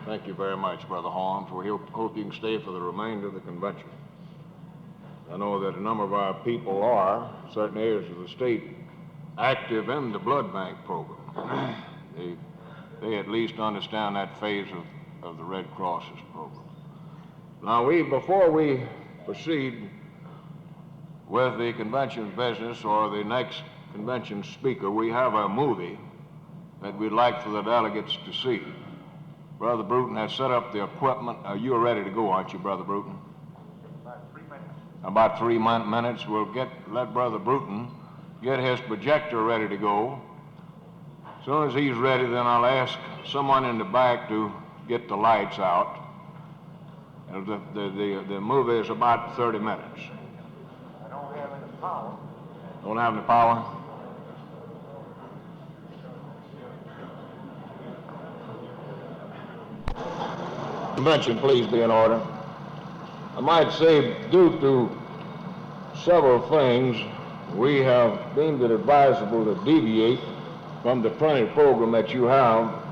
Thank you very much, Brother Holmes. We hope you can stay for the remainder of the convention. I know that a number of our people are, in certain areas of the state, active in the blood bank program. They at least understand that phase of the Red Cross's program. Now, before we proceed with the convention business or the next convention speaker, we have a movie that we'd like for the delegates to see. Brother Bruton has set up the equipment. You're ready to go, aren't you, Brother Bruton? About 3 minutes. About 3 minutes. We'll let Brother Bruton get his projector ready to go. soon as he's ready, then I'll ask someone in the back to get the lights out. And the movie is about 30 minutes. I don't have any power. Don't have any power? Convention, please be in order. I might say, due to several things, we have deemed it advisable to deviate from the printed program that you have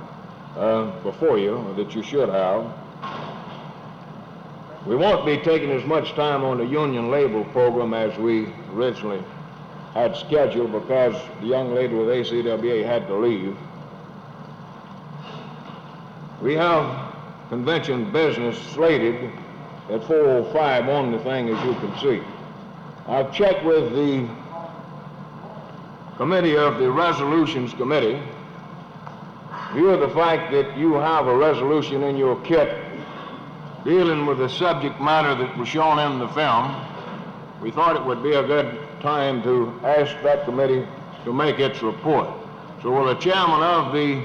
before you, or that you should have. We won't be taking as much time on the union labor program as we originally had scheduled because the young lady with ACWA had to leave. We have convention business slated at 4:05 on the thing, as you can see. I've checked with the committee of the Resolutions Committee. In view of the fact that you have a resolution in your kit dealing with the subject matter that was shown in the film, we thought it would be a good time to ask that committee to make its report. So will the chairman of the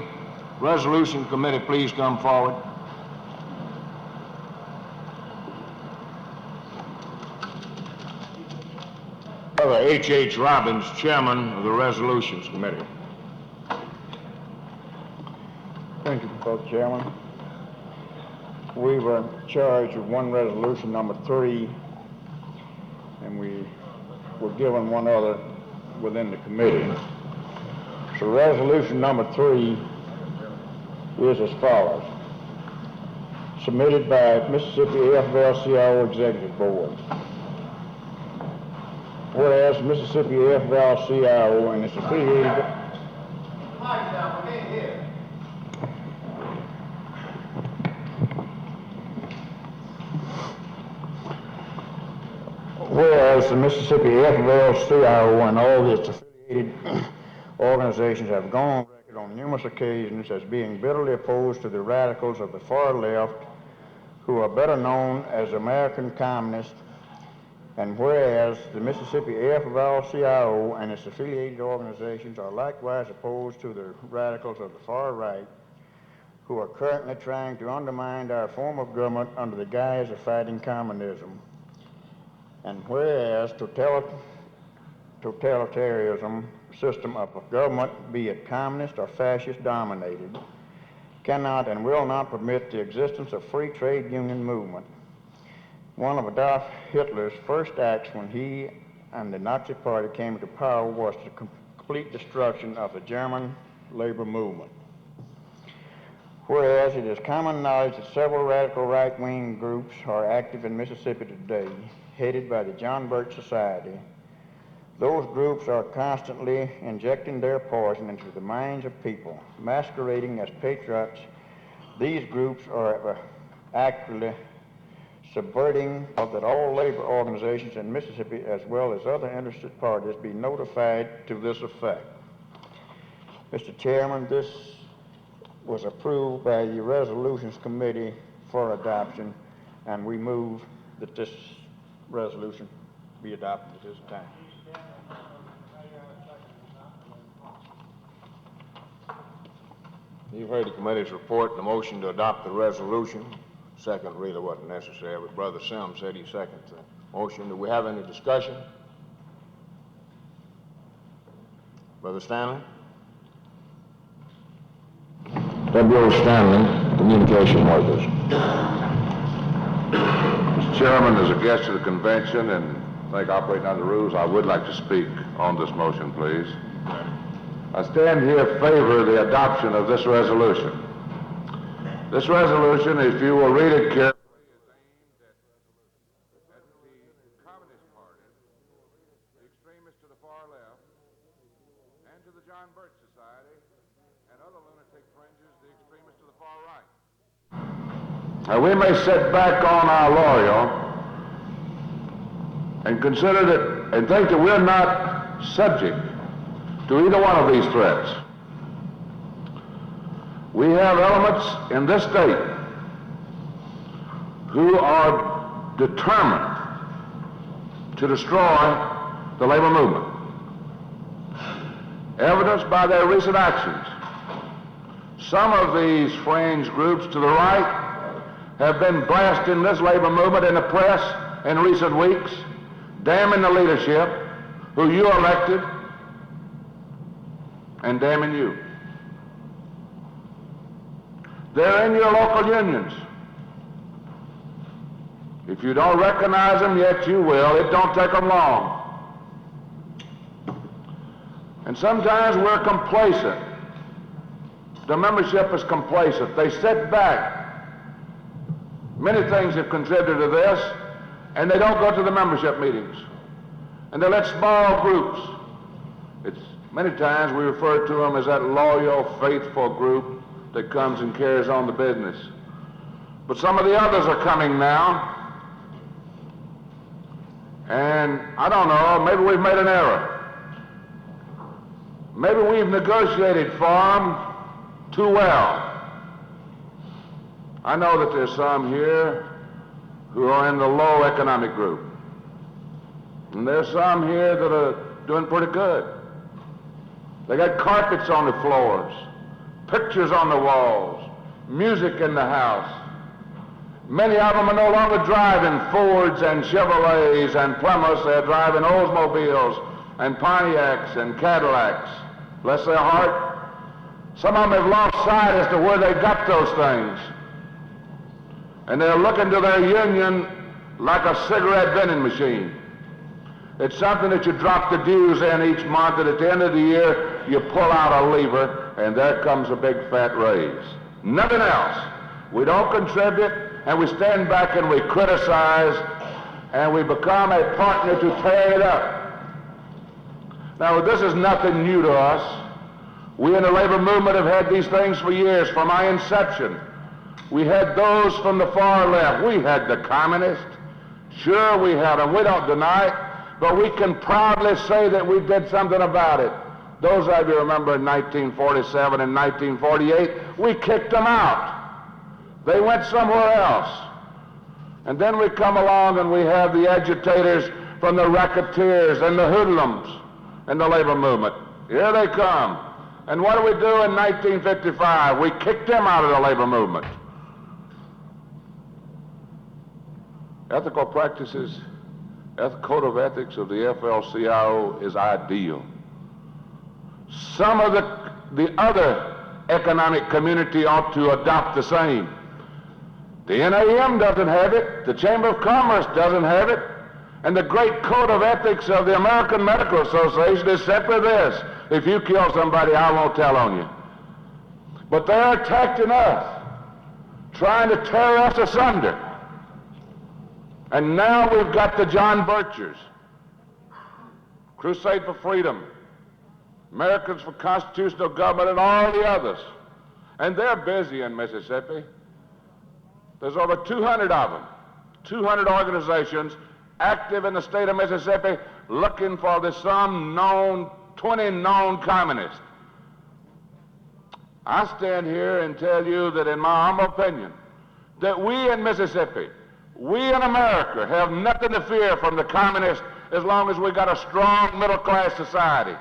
Resolution Committee please come forward? Brother H.H. Robbins, chairman of the Resolutions Committee. Thank you, Mr. Chairman. We were in charge of one resolution, number 3, and we were given one other within the committee. So resolution number 3 is as follows. Submitted by Mississippi AFL-CIO Executive Board. Whereas Mississippi AFL-CIO and its affiliated Whereas the Mississippi AFL-CIO and all its affiliated organizations have gone on record on numerous occasions as being bitterly opposed to the radicals of the far left, who are better known as American communists, and whereas the Mississippi AFL-CIO and its affiliated organizations are likewise opposed to the radicals of the far right, who are currently trying to undermine our form of government under the guise of fighting communism. And whereas totalitarianism system of government, be it communist or fascist dominated, cannot and will not permit the existence of free trade union movement. One of Adolf Hitler's first acts when he and the Nazi Party came to power was the complete destruction of the German labor movement. Whereas it is common knowledge that several radical right-wing groups are active in Mississippi today, headed by the John Birch Society. Those groups are constantly injecting their poison into the minds of people, masquerading as patriots. These groups are actually subverting that all labor organizations in Mississippi, as well as other interested parties, be notified to this effect. Mr. Chairman, this was approved by the Resolutions Committee for adoption, and we move that this resolution be adopted at this time. You've heard the committee's report. The motion to adopt the resolution. Second really wasn't necessary, but Brother Sims said he seconds the motion. Do we have any discussion? Brother Stanley? W.O. Stanley, Communication Workers. Mr. Chairman, as a guest of the convention and operating under the rules, I would like to speak on this motion, please. I stand here in favor of the adoption of this resolution. This resolution, if you will read it carefully, is aimed at the Communist Party, the extremists to the far left, and to the John Birch Society, and other lunatic fringes, the extremists to the far right. Now, we may sit back on our laurel and consider that and think that we're not subject to either one of these threats. We have elements in this state who are determined to destroy the labor movement, evidenced by their recent actions Some of these fringe groups to the right have been blasting this labor movement in the press in recent weeks, damning the leadership who you elected, and damning you. They're in your local unions. If you don't recognize them yet, you will. It don't take them long. And sometimes we're complacent. The membership is complacent. They sit back. Many things have contributed to this, and they don't go to the membership meetings. And they let small groups. Many times we refer to them as that loyal, faithful group that comes and carries on the business. But some of the others are coming now. And I don't know, maybe we've made an error. Maybe we've negotiated for them too well. I know that there's some here who are in the low economic group. And there's some here that are doing pretty good. They got carpets on the floors, pictures on the walls, music in the house. Many of them are no longer driving Fords and Chevrolets and Plymouths. They're driving Oldsmobiles and Pontiacs and Cadillacs. Bless their heart. Some of them have lost sight as to where they got those things. And they're looking to their union like a cigarette vending machine. It's something that you drop the dues in each month, and at the end of the year, you pull out a lever, and there comes a big fat raise. Nothing else. We don't contribute, and we stand back and we criticize, and we become a partner to tear it up. Now, this is nothing new to us. We in the labor movement have had these things for years, from my inception. We had those from the far left. We had the communists. Sure, we had them. We don't deny it. But we can proudly say that we did something about it. Those of you remember in 1947 and 1948, we kicked them out. They went somewhere else. And then we come along and we have the agitators from the racketeers and the hoodlums in the labor movement. Here they come. And what do we do in 1955? We kicked them out of the labor movement. Ethical practices, code of ethics of the FL-CIO is ideal. Some of the other economic community ought to adopt the same. The NAM doesn't have it, the Chamber of Commerce doesn't have it, and the great code of ethics of the American Medical Association is simply this: if you kill somebody, I won't tell on you. But they're attacking us, trying to tear us asunder. And now we've got the John Birchers, Crusade for Freedom, Americans for Constitutional Government, and all the others. And they're busy in Mississippi. There's over 200 of them, 200 organizations active in the state of Mississippi looking for the 20 known communists. I stand here and tell you that in my humble opinion, that we in Mississippi, we in America have nothing to fear from the communists as long as we got a strong middle-class society.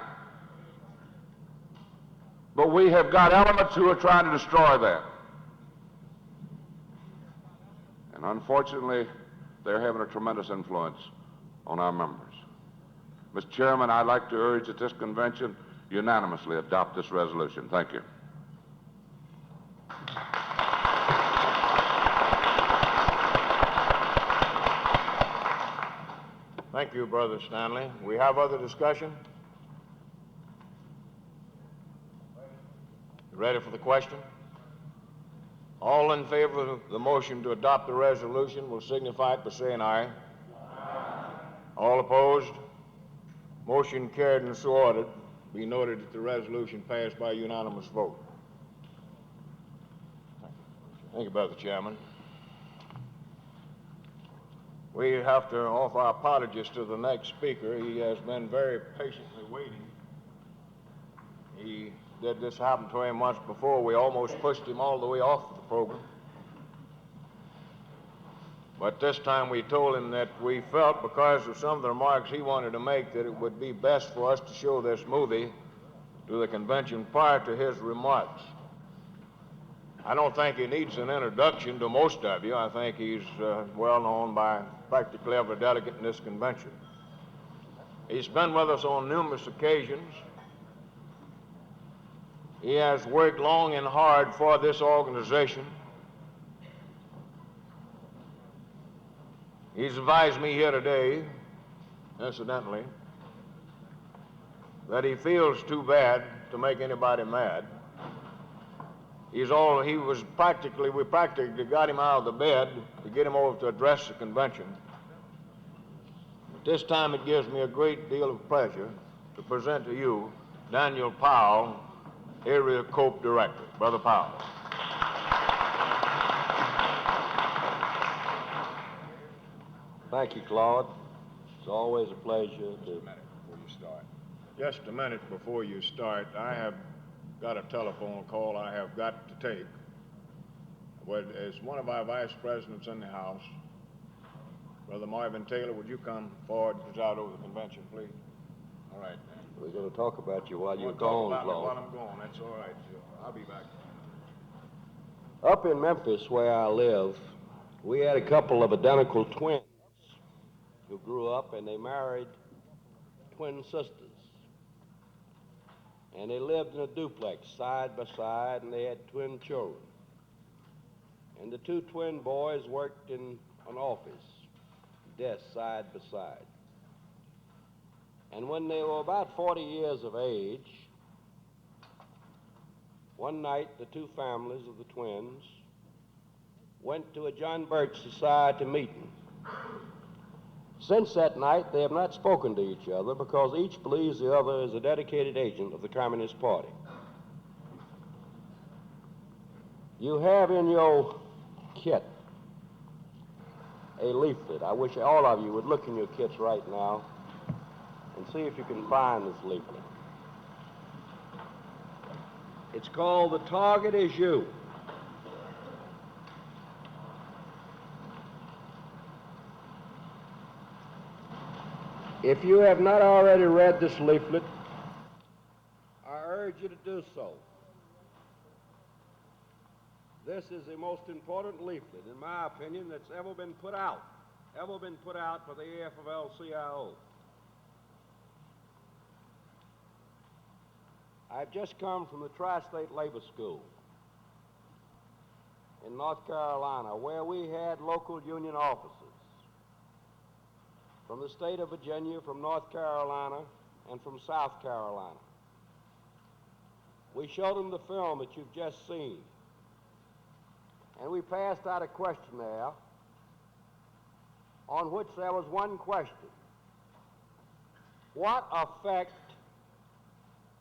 But we have got elements who are trying to destroy that. And unfortunately, they're having a tremendous influence on our members. Mr. Chairman, I'd like to urge that this convention unanimously adopt this resolution. Thank you. Thank you, Brother Stanley. We have other discussion? Ready for the question? All in favor of the motion to adopt the resolution will signify it by saying aye. Aye. All opposed? Motion carried and so ordered. Be noted that the resolution passed by unanimous vote. Thank you, Brother Chairman. We have to offer our apologies to the next speaker. He has been very patiently waiting. This happened to him once before. We almost pushed him all the way off the program. But this time we told him that we felt, because of some of the remarks he wanted to make, that it would be best for us to show this movie to the convention prior to his remarks. I don't think he needs an introduction to most of you. I think he's well known by practically every delegate in this convention. He's been with us on numerous occasions. He has worked long and hard for this organization. He's advised me here today, incidentally, that he feels too bad to make anybody mad. We practically got him out of the bed to get him over to address the convention. At this time, it gives me a great deal of pleasure to present to you Daniel Powell, Area COPE Director. Brother Powell. Thank you, Claude. It's always a pleasure to... Just a minute before you start, I have got a telephone call I have got to take. As one of our vice presidents in the House, Brother Marvin Taylor, would you come forward and preside over the convention, please? All right, man. We're going to talk about you while you're Talk gone, about me Claude. while I'm gone. That's all right, Joe. I'll be back. Up in Memphis, where I live, we had a couple of identical twins who grew up and they married twin sisters. And they lived in a duplex side by side and they had twin children. And the two twin boys worked in an office, desks side by side. And when they were about 40 years of age, one night the two families of the twins went to a John Birch Society meeting. Since that night, they have not spoken to each other because each believes the other is a dedicated agent of the Communist Party. You have in your kit a leaflet. I wish all of you would look in your kits right now and see if you can find this leaflet. It's called The Target Is You. If you have not already read this leaflet, I urge you to do so. This is the most important leaflet, in my opinion, that's ever been put out for the AFL-CIO. I've just come from the Tri-State Labor School in North Carolina, where we had local union officers from the state of Virginia, from North Carolina, and from South Carolina. We showed them the film that you've just seen, and we passed out a questionnaire on which there was one question. What effect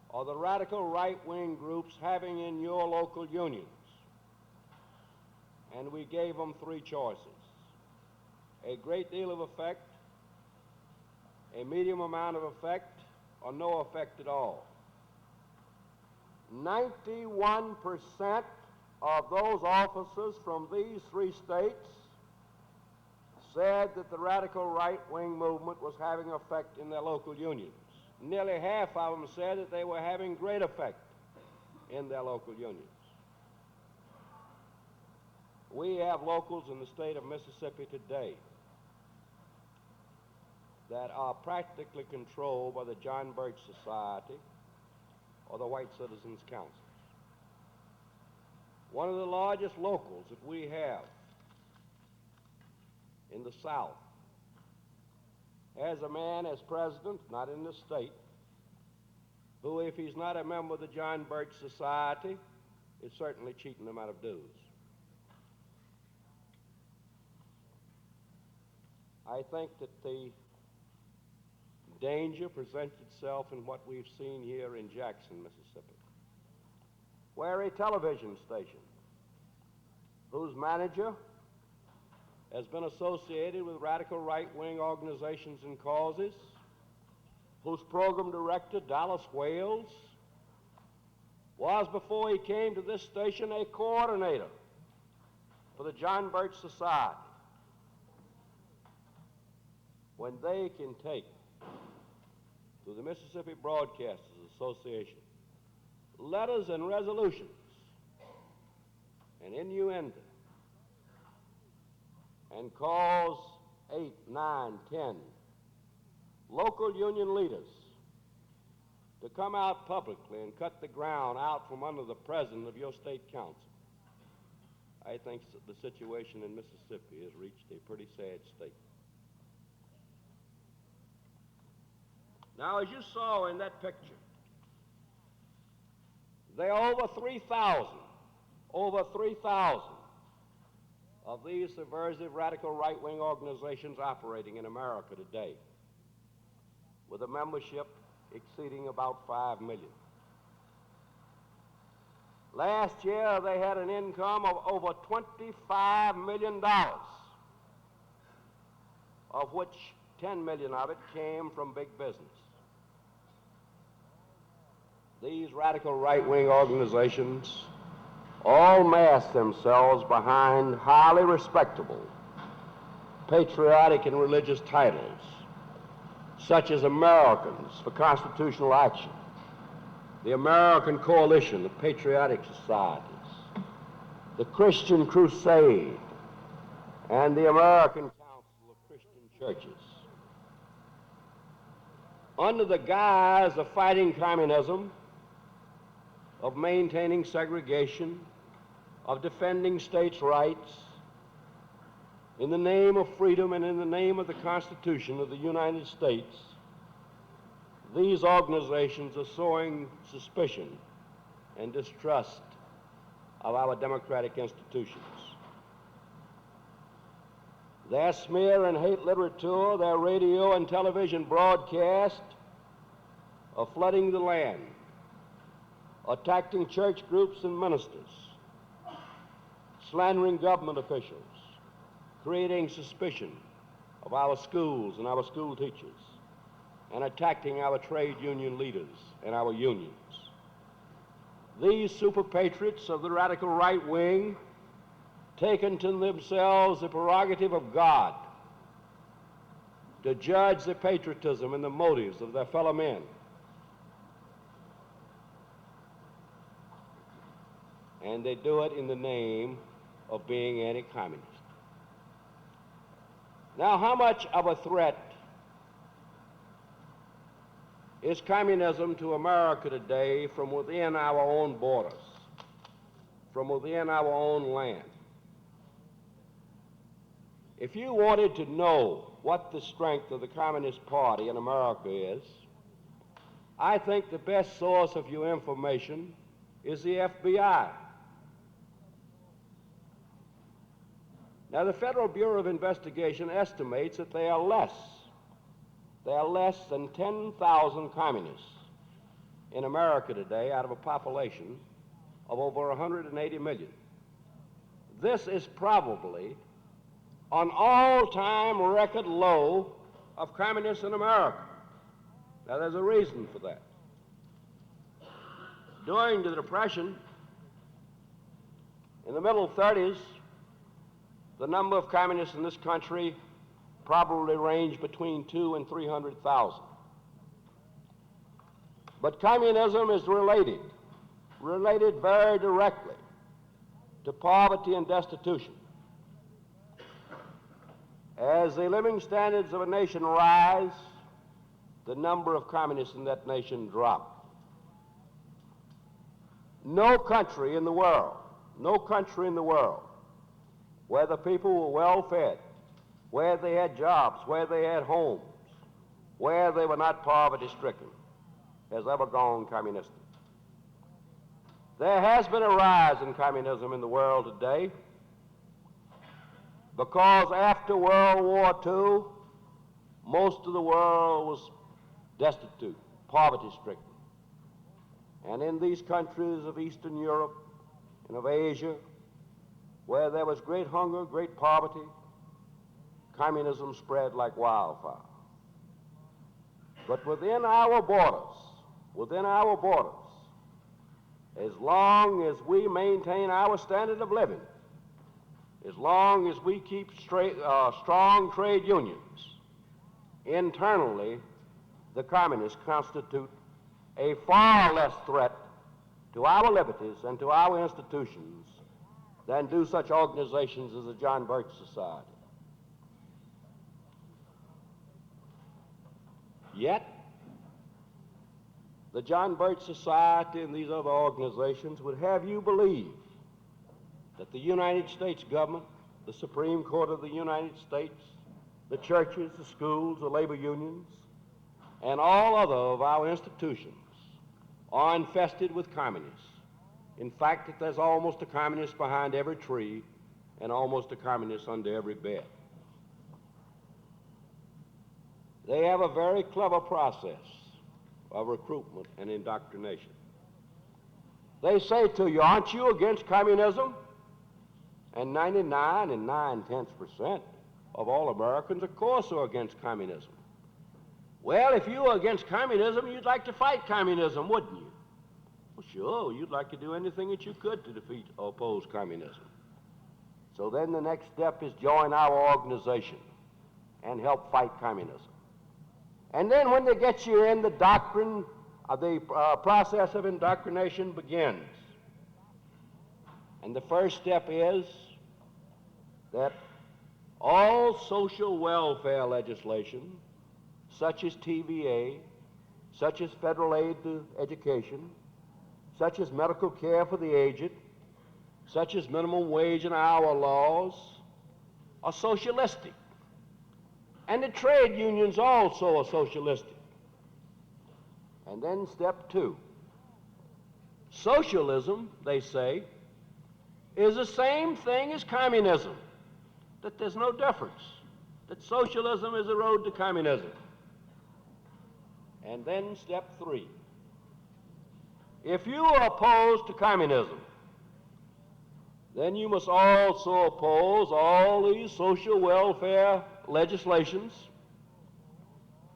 are the radical right-wing groups having in your local unions? And we gave them three choices: a great deal of effect, a medium amount of effect, or no effect at all. 91% of those officers from these three states said that the radical right-wing movement was having effect in their local unions. Nearly half of them said that they were having great effect in their local unions. We have locals in the state of Mississippi today that are practically controlled by the John Birch Society or the White Citizens Council. One of the largest locals that we have in the South has a man as president, not in the state, who, if he's not a member of the John Birch Society, is certainly cheating them out of dues. I think that the danger presents itself in what we've seen here in Jackson, Mississippi, where a television station whose manager has been associated with radical right-wing organizations and causes, whose program director, Dallas Wales, was, before he came to this station, a coordinator for the John Birch Society. When they can take to the Mississippi Broadcasters Association letters and resolutions and innuendo and cause 8, 9, 10 local union leaders to come out publicly and cut the ground out from under the president of your state council, I think the situation in Mississippi has reached a pretty sad state. Now, as you saw in that picture, there are over 3,000 of these subversive radical right-wing organizations operating in America today, with a membership exceeding about 5 million. Last year, they had an income of over $25 million, of which 10 million of it came from big business. These radical right-wing organizations all mass themselves behind highly respectable, patriotic and religious titles, such as Americans for Constitutional Action, the American Coalition of Patriotic Societies, the Christian Crusade, and the American Council of Christian Churches. Under the guise of fighting communism, of maintaining segregation, of defending states' rights, in the name of freedom and in the name of the Constitution of the United States, these organizations are sowing suspicion and distrust of our democratic institutions. Their smear and hate literature, their radio and television broadcast are flooding the land, attacking church groups and ministers, slandering government officials, creating suspicion of our schools and our school teachers, and attacking our trade union leaders and our unions. These super patriots of the radical right wing take unto themselves the prerogative of God to judge the patriotism and the motives of their fellow men. And they do it in the name of being anti-communist. Now, how much of a threat is communism to America today from within our own borders, from within our own land? If you wanted to know what the strength of the Communist Party in America is, I think the best source of your information is the FBI. Now, the Federal Bureau of Investigation estimates that there are less than 10,000 communists in America today out of a population of over 180 million. This is probably an all-time record low of communists in America. Now, there's a reason for that. During the Depression, in the middle 30s, the number of communists in this country probably ranged between 200,000 and 300,000. But communism is related very directly to poverty and destitution. As the living standards of a nation rise, the number of communists in that nation drop. No country in the world, where the people were well fed, where they had jobs, where they had homes, where they were not poverty stricken, has ever gone communistic. There has been a rise in communism in the world today because after World War II, most of the world was destitute, poverty stricken. And in these countries of Eastern Europe and of Asia, where there was great hunger, great poverty, communism spread like wildfire. But within our borders, as long as we maintain our standard of living, as long as we keep strong trade unions, internally, the communists constitute a far less threat to our liberties and to our institutions than do such organizations as the John Birch Society. Yet, the John Birch Society and these other organizations would have you believe that the United States government, the Supreme Court of the United States, the churches, the schools, the labor unions, and all other of our institutions are infested with communists. In fact, that there's almost a communist behind every tree and almost a communist under every bed. They have a very clever process of recruitment and indoctrination. They say to you, aren't you against communism? And 99 9/10% of all Americans, of course, are against communism. Well, if you were against communism, you'd like to fight communism, wouldn't you? Well, sure, you'd like to do anything that you could to defeat or oppose communism. So then the next step is join our organization and help fight communism. And then when they get you in, the doctrine of the process of indoctrination begins. And the first step is that all social welfare legislation, such as TVA, such as federal aid to education, such as medical care for the aged, such as minimum wage and hour laws, are socialistic. And the trade unions also are socialistic. And then step two. Socialism, they say, is the same thing as communism, that there's no difference, that socialism is the road to communism. And then step three. If you are opposed to communism, then you must also oppose all these social welfare legislations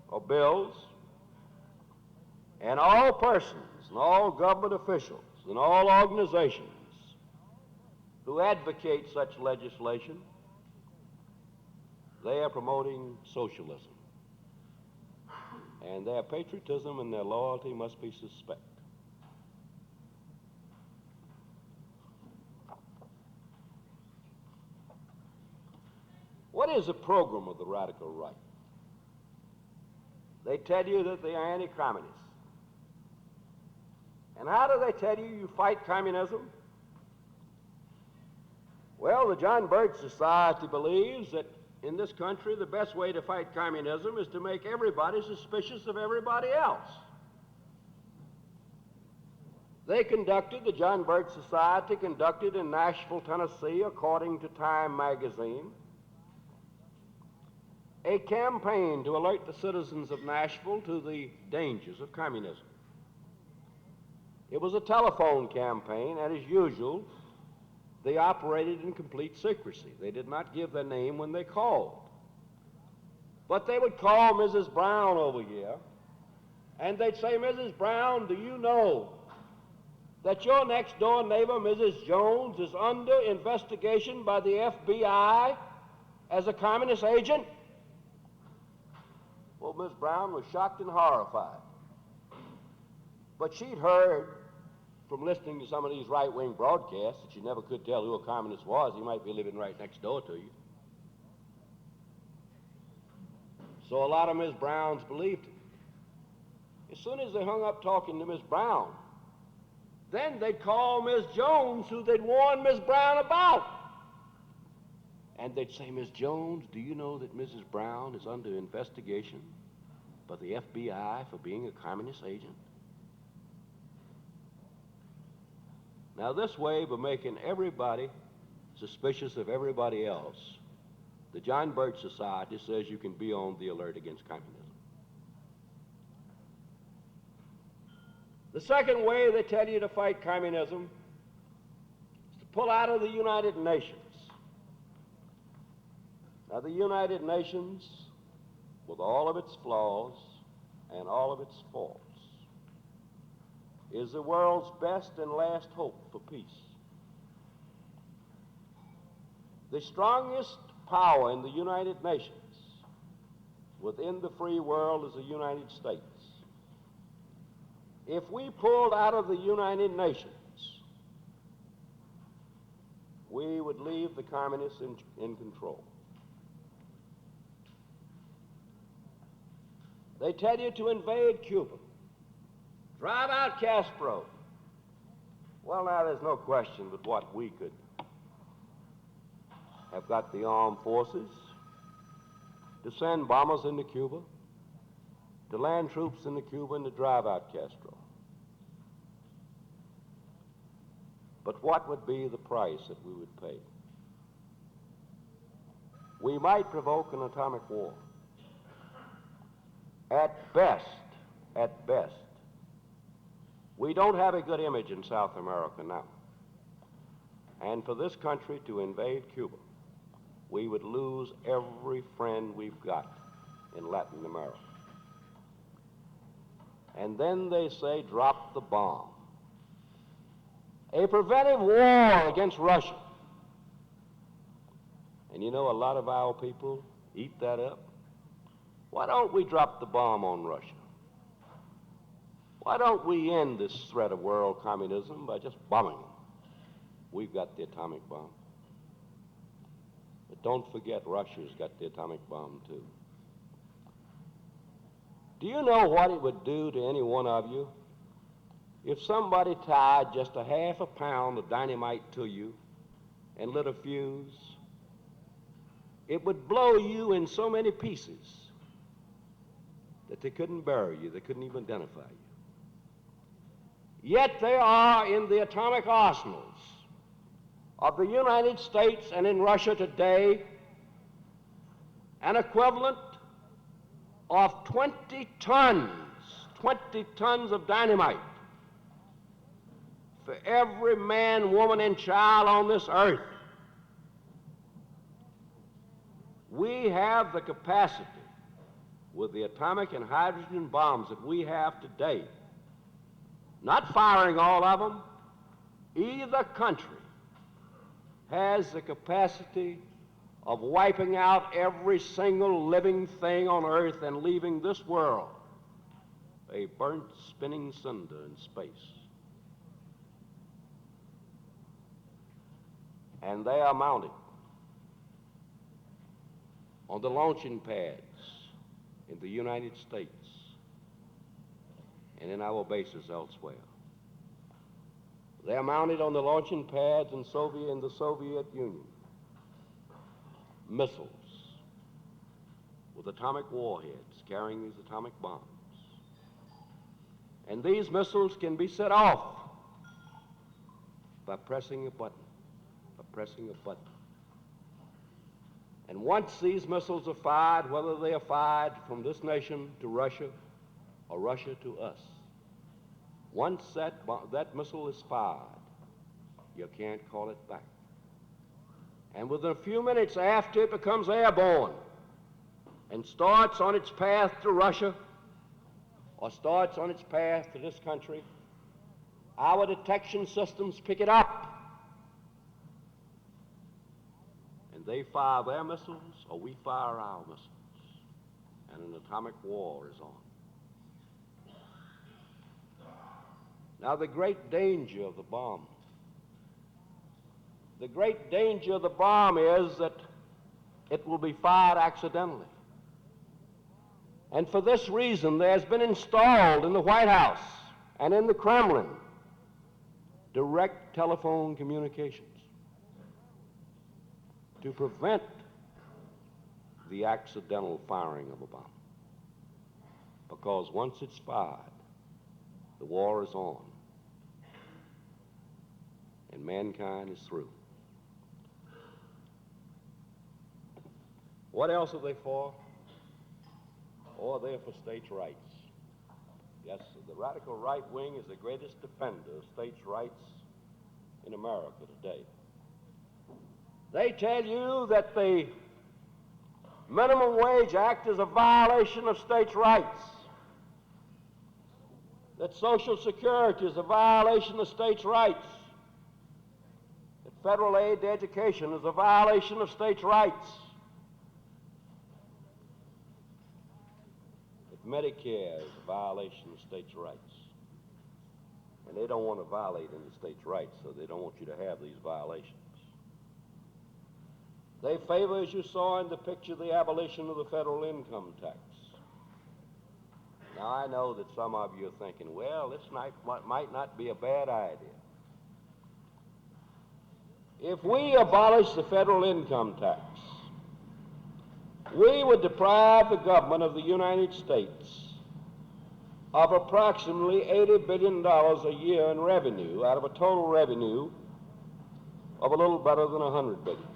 or bills, and all persons and all government officials and all organizations who advocate such legislation. They are promoting socialism, and their patriotism and their loyalty must be suspect. What is the program of the radical right? They tell you that they are anti-communists. And how do they tell you you fight communism? Well, the John Birch Society believes that in this country the best way to fight communism is to make everybody suspicious of everybody else. The John Birch Society conducted in Nashville, Tennessee, according to Time magazine, a campaign to alert the citizens of Nashville to the dangers of communism. It was a telephone campaign, and as usual, they operated in complete secrecy. They did not give their name when they called. But they would call Mrs. Brown over here, and they'd say, Mrs. Brown, do you know that your next-door neighbor, Mrs. Jones, is under investigation by the FBI as a communist agent? Well, Ms. Brown was shocked and horrified. But she'd heard from listening to some of these right-wing broadcasts that you never could tell who a communist was. He might be living right next door to you. So a lot of Ms. Browns believed it. As soon as they hung up talking to Ms. Brown, then they'd call Ms. Jones, who they'd warn Ms. Brown about. And they'd say, Ms. Jones, do you know that Mrs. Brown is under investigation by the FBI for being a communist agent? Now, this way, by making everybody suspicious of everybody else, the John Birch Society says you can be on the alert against communism. The second way they tell you to fight communism is to pull out of the United Nations. Now, the United Nations, with all of its flaws and all of its faults, is the world's best and last hope for peace. The strongest power in the United Nations within the free world is the United States. If we pulled out of the United Nations, we would leave the communists in control. They tell you to invade Cuba, drive out Castro. Well, now, there's no question but what we could have got the armed forces to send bombers into Cuba, to land troops into Cuba, and to drive out Castro. But what would be the price that we would pay? We might provoke an atomic war. At best, we don't have a good image in South America now. And for this country to invade Cuba, we would lose every friend we've got in Latin America. And then they say, drop the bomb. A preventive war against Russia. And you know, a lot of our people eat that up. Why don't we drop the bomb on Russia? Why don't we end this threat of world communism by just bombing them? We've got the atomic bomb. But don't forget, Russia's got the atomic bomb too. Do you know what it would do to any one of you if somebody tied just a half a pound of dynamite to you and lit a fuse? It would blow you in so many pieces that they couldn't bury you, they couldn't even identify you. Yet there are in the atomic arsenals of the United States and in Russia today an equivalent of 20 tons of dynamite for every man, woman, and child on this earth. We have the capacity, with the atomic and hydrogen bombs that we have today, not firing all of them, either country has the capacity of wiping out every single living thing on earth and leaving this world a burnt, spinning cinder in space. And they are mounted on the launching pads in the United States and in our bases elsewhere. They are mounted on the launching pads in the Soviet Union. Missiles with atomic warheads carrying these atomic bombs. And these missiles can be set off by pressing a button, And once these missiles are fired, whether they are fired from this nation to Russia or Russia to us, once that missile is fired, you can't call it back. And within a few minutes after it becomes airborne and starts on its path to Russia or starts on its path to this country, our detection systems pick it up. And they fire their missiles or we fire our missiles. And an atomic war is on. Now, the great danger of the bomb is that it will be fired accidentally. And for this reason, there's been installed in the White House and in the Kremlin direct telephone communications to prevent the accidental firing of a bomb. Because once it's fired, the war is on, and mankind is through. What else are they for? Oh, they're for states' rights. Yes, the radical right wing is the greatest defender of states' rights in America today. They tell you that the Minimum Wage Act is a violation of states' rights, that Social Security is a violation of states' rights, that federal aid to education is a violation of states' rights, that Medicare is a violation of states' rights. And they don't want to violate any states' rights, so they don't want you to have these violations. They favor, as you saw in the picture, the abolition of the federal income tax. Now, I know that some of you are thinking, well, this might not be a bad idea. If we abolish the federal income tax, we would deprive the government of the United States of approximately $80 billion a year in revenue out of a total revenue of a little better than $100 billion.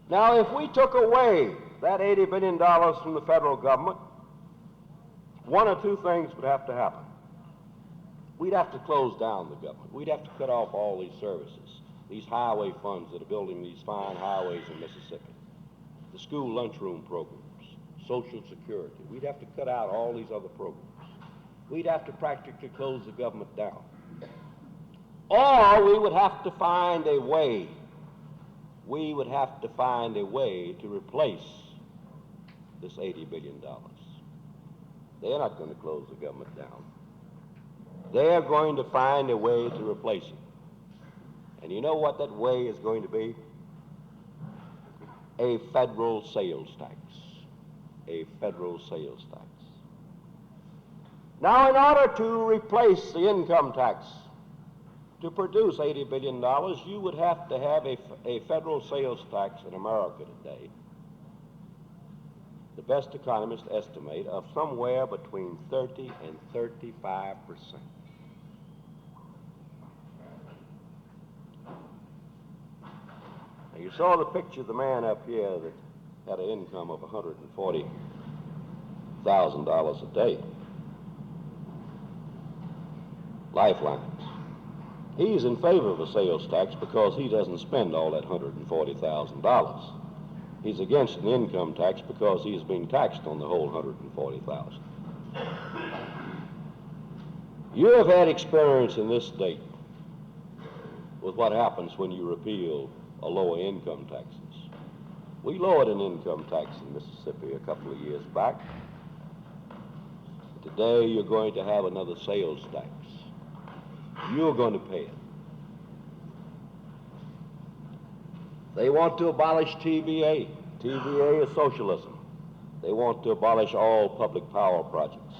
Now, if we took away that $80 billion from the federal government, one or two things would have to happen. We'd have to close down the government. We'd have to cut off all these services, these highway funds that are building these fine highways in Mississippi, the school lunchroom programs, Social Security. We'd have to cut out all these other programs. We'd have to practically close the government down. Or we would have to find a way. We would have to find a way to replace this $80 billion. They're not going to close the government down. They're going to find a way to replace it. And you know what that way is going to be? A federal sales tax. A federal sales tax. Now, in order to replace the income tax, to produce $80 billion, you would have to have a federal sales tax in America today, the best economists estimate, of somewhere between 30 and 35%. Now, you saw the picture of the man up here that had an income of $140,000 a day. Lifelines. He's in favor of a sales tax because he doesn't spend all that $140,000. He's against an income tax because he is being taxed on the whole $140,000. You have had experience in this state with what happens when you repeal a lower income taxes. We lowered an income tax in Mississippi a couple of years back. Today you're going to have another sales tax. You're going to pay it. They want to abolish TVA. TVA is socialism. They want to abolish all public power projects.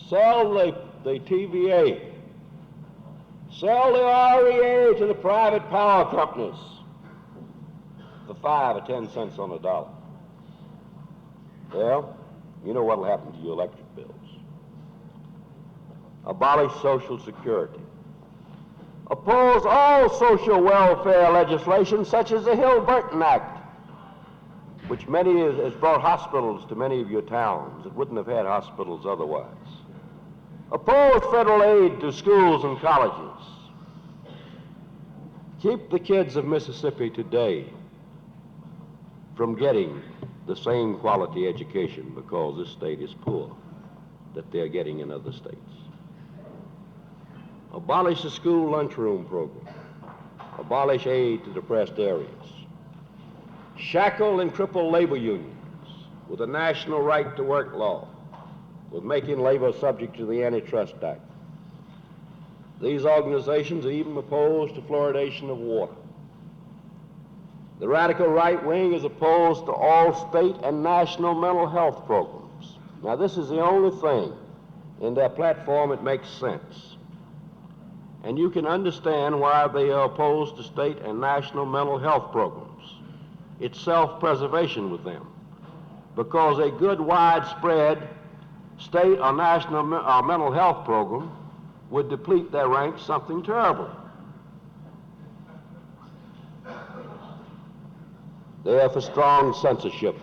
Sell the TVA. Sell the REA to the private power companies for 5 or 10 cents on the dollar. Well, you know what will happen to your electric bills. Abolish Social Security. Oppose all social welfare legislation such as the Hill-Burton Act, which has brought hospitals to many of your towns that wouldn't have had hospitals otherwise. Oppose federal aid to schools and colleges. Keep the kids of Mississippi today from getting the same quality education because this state is poor that they're getting in other states. Abolish the school lunchroom program. Abolish aid to depressed areas. Shackle and cripple labor unions with a national right to work law, with making labor subject to the Antitrust Act. These organizations are even opposed to fluoridation of water. The radical right wing is opposed to all state and national mental health programs. Now, this is the only thing in their platform that makes sense. And you can understand why they are opposed to state and national mental health programs. It's self-preservation with them. Because a good widespread state or national mental health program would deplete their ranks something terrible. They are for strong censorship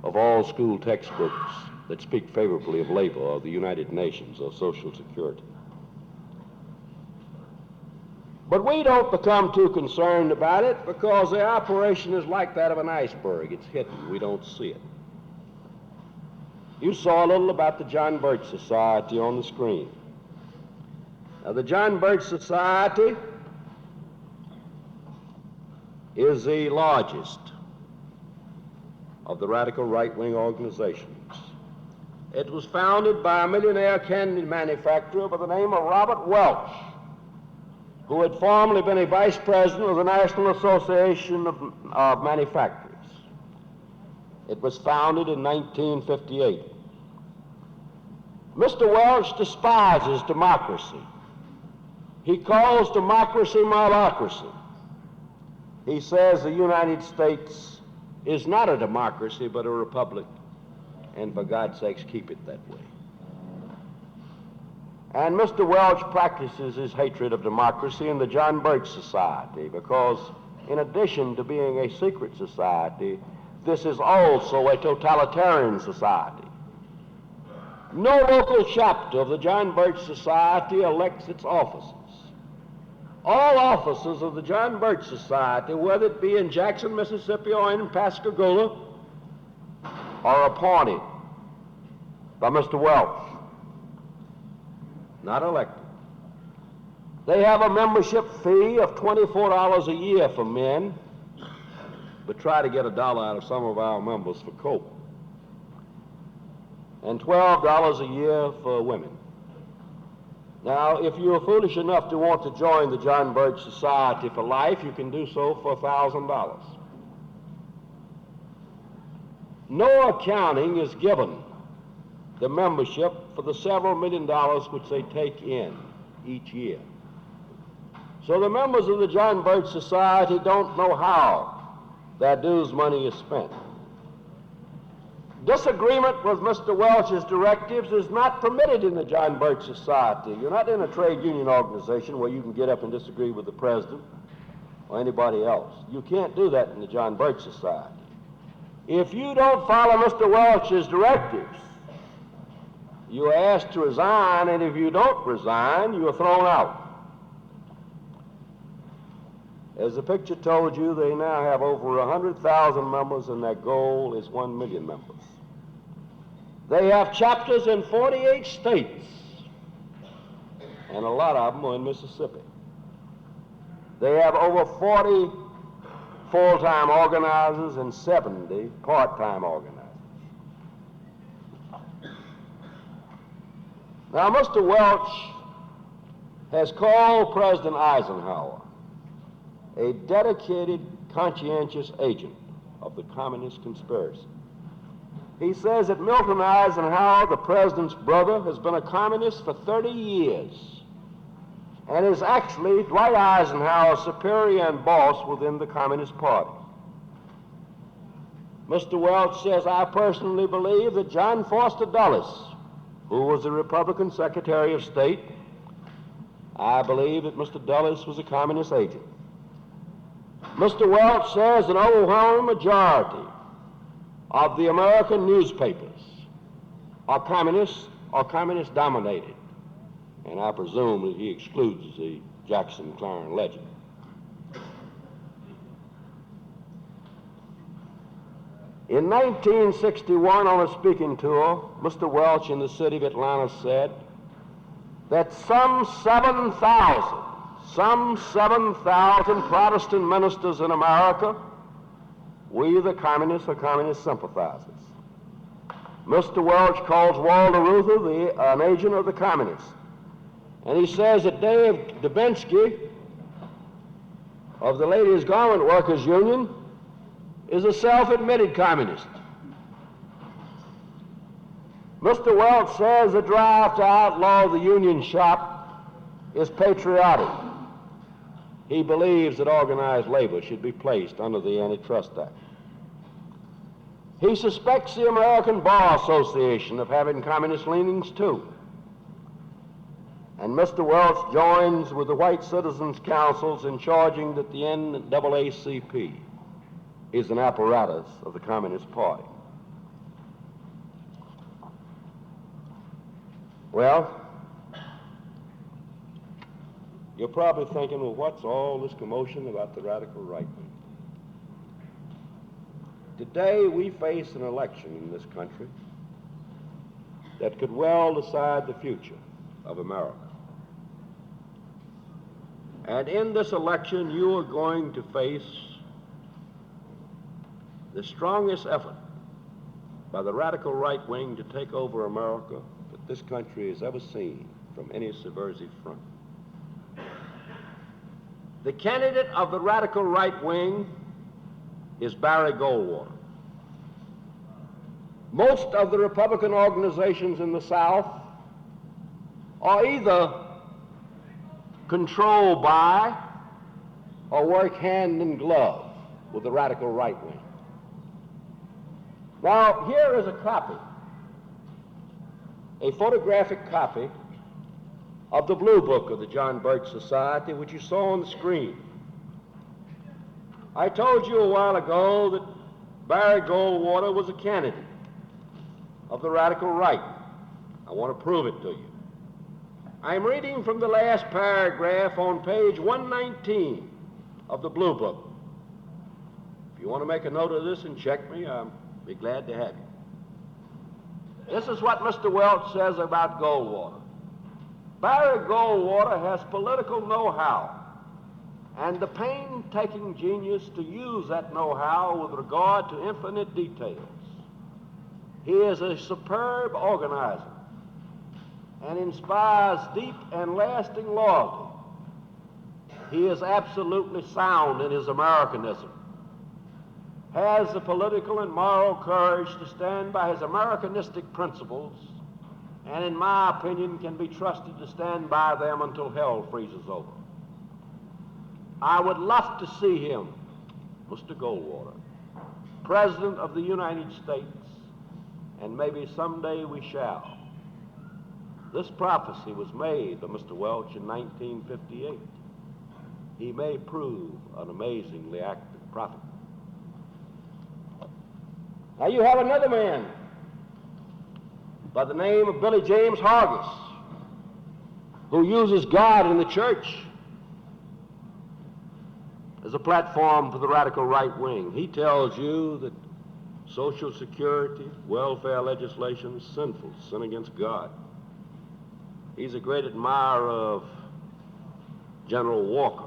of all school textbooks that speak favorably of labor or the United Nations or Social Security. But we don't become too concerned about it because the operation is like that of an iceberg. It's hidden. We don't see it. You saw a little about the John Birch Society on the screen. Now, the John Birch Society is the largest of the radical right-wing organizations. It was founded by a millionaire candy manufacturer by the name of Robert Welch, who had formerly been a vice president of the National Association of Manufacturers. It was founded in 1958. Mr. Welch despises democracy. He calls democracy malocracy. He says the United States is not a democracy but a republic, and for God's sakes, keep it that way. And Mr. Welch practices his hatred of democracy in the John Birch Society because, in addition to being a secret society, this is also a totalitarian society. No local chapter of the John Birch Society elects its officers. All officers of the John Birch Society, whether it be in Jackson, Mississippi, or in Pascagoula, are appointed by Mr. Welch, not elected. They have a membership fee of $24 a year for men, but try to get $1 out of some of our members for coke, and $12 a year for women. Now, if you're foolish enough to want to join the John Birch Society for life, you can do so for $1,000. No accounting is given the membership for the several $1 million which they take in each year. So the members of the John Birch Society don't know how their dues money is spent. Disagreement with Mr. Welch's directives is not permitted in the John Birch Society. You're not in a trade union organization where you can get up and disagree with the president or anybody else. You can't do that in the John Birch Society. If you don't follow Mr. Welch's directives, you are asked to resign, and if you don't resign, you are thrown out. As the picture told you, they now have over 100,000 members, and their goal is 1 million members. They have chapters in 48 states, and a lot of them are in Mississippi. They have over 40 full-time organizers and 70 part-time organizers. Now, Mr. Welch has called President Eisenhower a dedicated, conscientious agent of the communist conspiracy. He says that Milton Eisenhower, the president's brother, has been a communist for 30 years and is actually Dwight Eisenhower's superior and boss within the Communist Party. Mr. Welch says, I personally believe that John Foster Dulles, who was the Republican Secretary of State, I believe that Mr. Dulles was a communist agent. Mr. Welch says an overwhelming majority of the American newspapers are communist dominated. And I presume that he excludes the Jackson Clarence Legend. In 1961, on a speaking tour, Mr. Welch in the city of Atlanta said that some 7,000 Protestant ministers in America, we the communists are communist sympathizers. Mr. Welch calls Walter Reuther an agent of the communists. And he says that Dave Dubinsky of the Ladies' Garment Workers Union is a self-admitted communist. Mr. Welch says the drive to outlaw the union shop is patriotic. He believes that organized labor should be placed under the Antitrust Act. He suspects the American Bar Association of having communist leanings too. And Mr. Welch joins with the white citizens' councils in charging that the NAACP is an apparatus of the Communist Party. Well, you're probably thinking, well, what's all this commotion about the radical right wing? Today we face an election in this country that could well decide the future of America. And in this election, you are going to face the strongest effort by the radical right wing to take over America that this country has ever seen from any subversive front. The candidate of the radical right wing is Barry Goldwater. Most of the Republican organizations in the South are either controlled by or work hand in glove with the radical right wing. Now, here is a copy, a photographic copy of the Blue Book of the John Birch Society, which you saw on the screen. I told you a while ago that Barry Goldwater was a candidate of the radical right. I want to prove it to you. I'm reading from the last paragraph on page 119 of the Blue Book. If you want to make a note of this and check me, I'll be glad to have you. This is what Mr. Welch says about Goldwater. Barry Goldwater has political know-how and the painstaking genius to use that know-how with regard to infinite details. He is a superb organizer and inspires deep and lasting loyalty. He is absolutely sound in his Americanism, has the political and moral courage to stand by his Americanistic principles, and in my opinion can be trusted to stand by them until hell freezes over. I would love to see him, Mr. Goldwater, President of the United States, and maybe someday we shall. This prophecy was made by Mr. Welch in 1958. He may prove an amazingly active prophet. Now you have another man by the name of Billy James Hargis, who uses God in the church as a platform for the radical right wing. He tells you that Social Security, welfare legislation is sinful, sin against God. He's a great admirer of General Walker.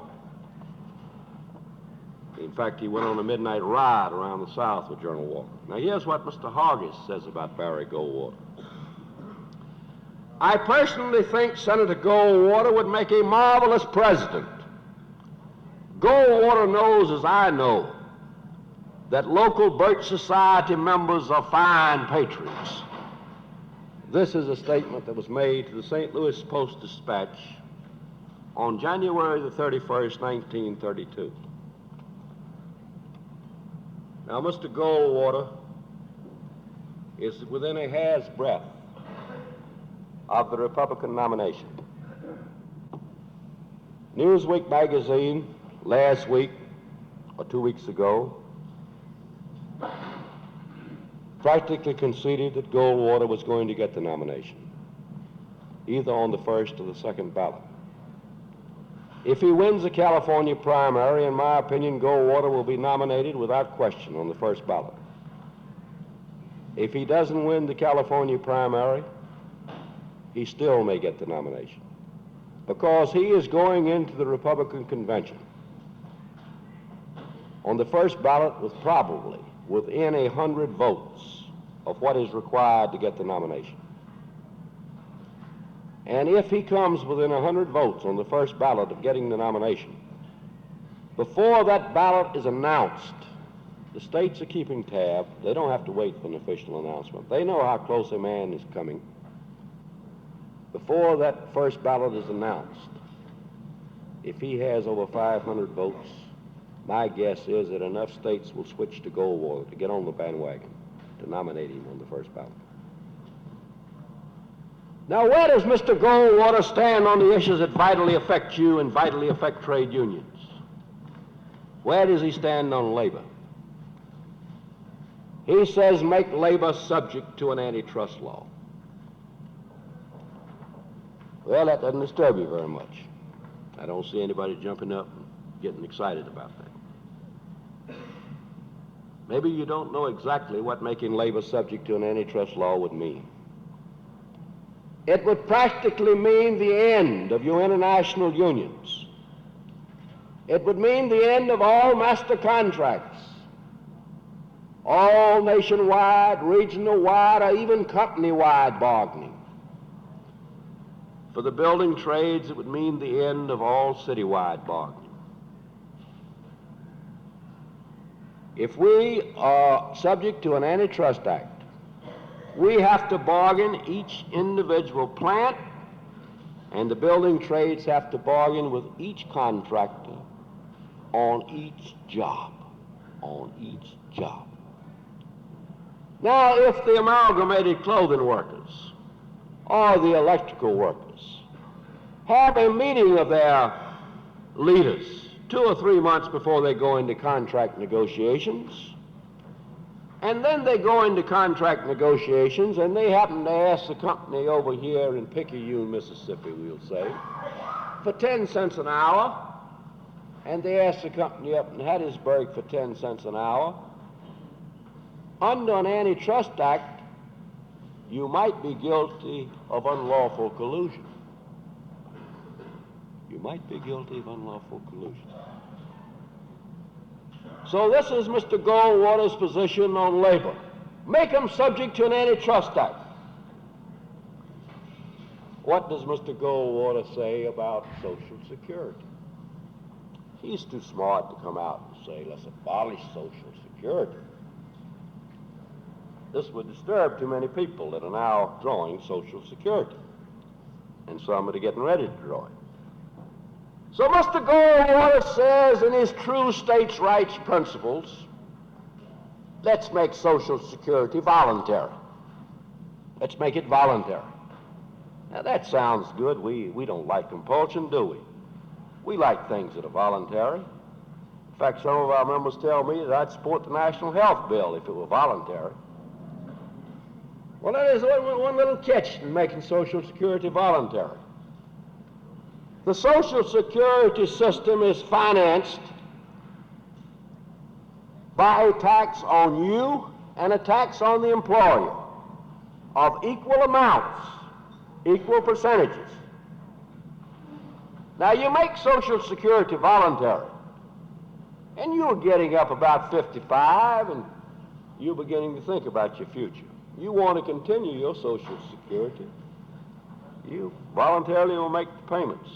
In fact, he went on a midnight ride around the South with General Walker. Now, here's what Mr. Hargis says about Barry Goldwater. I personally think Senator Goldwater would make a marvelous president. Goldwater knows, as I know, that local Birch Society members are fine patriots. This is a statement that was made to the St. Louis Post-Dispatch on January the 31st, 1932. Now, Mr. Goldwater is within a hair's breadth of the Republican nomination. Newsweek magazine last week or 2 weeks ago practically conceded that Goldwater was going to get the nomination, either on the first or the second ballot. If he wins the California primary, in my opinion, Goldwater will be nominated without question on the first ballot. If he doesn't win the California primary, he still may get the nomination, because he is going into the Republican convention on the first ballot with probably within 100 votes of what is required to get the nomination. And if he comes within 100 votes on the first ballot of getting the nomination, before that ballot is announced, the states are keeping tab. They don't have to wait for an official announcement. They know how close a man is coming. Before that first ballot is announced, if he has over 500 votes, my guess is that enough states will switch to Goldwater to get on the bandwagon to nominate him on the first ballot. Now, where does Mr. Goldwater stand on the issues that vitally affect you and vitally affect trade unions? Where does he stand on labor? He says make labor subject to an antitrust law. Well, that doesn't disturb you very much. I don't see anybody jumping up and getting excited about that. Maybe you don't know exactly what making labor subject to an antitrust law would mean. It would practically mean the end of your international unions. It would mean the end of all master contracts, all nationwide, regional-wide, or even company-wide bargaining. For the building trades, it would mean the end of all citywide bargaining. If we are subject to an antitrust act, we have to bargain each individual plant, and the building trades have to bargain with each contractor on each job, Now, if the amalgamated clothing workers or the electrical workers have a meeting of their leaders 2 or 3 months before they go into contract negotiations, and then they go into contract negotiations and they happen to ask the company over here in Picayune, Mississippi, we'll say, for 10 cents an hour, and they ask the company up in Hattiesburg for 10 cents an hour, under an antitrust act, you might be guilty of unlawful collusion. You might be guilty of unlawful collusion. So this is Mr. Goldwater's position on labor. Make them subject to an antitrust act. What does Mr. Goldwater say about Social Security? He's too smart to come out and say, let's abolish Social Security. This would disturb too many people that are now drawing Social Security, and some that are getting ready to draw it. So Mr. Goldwater says in his true states' rights principles, let's make Social Security voluntary. Let's make it voluntary. Now that sounds good. We don't like compulsion, do we? We like things that are voluntary. In fact, some of our members tell me that I'd support the National Health Bill if it were voluntary. Well, that is one little catch in making Social Security voluntary. The Social Security system is financed by a tax on you and a tax on the employer of equal amounts, equal percentages. Now, you make Social Security voluntary, and you're getting up about 55, and you're beginning to think about your future. You want to continue your Social Security, you voluntarily will make the payments.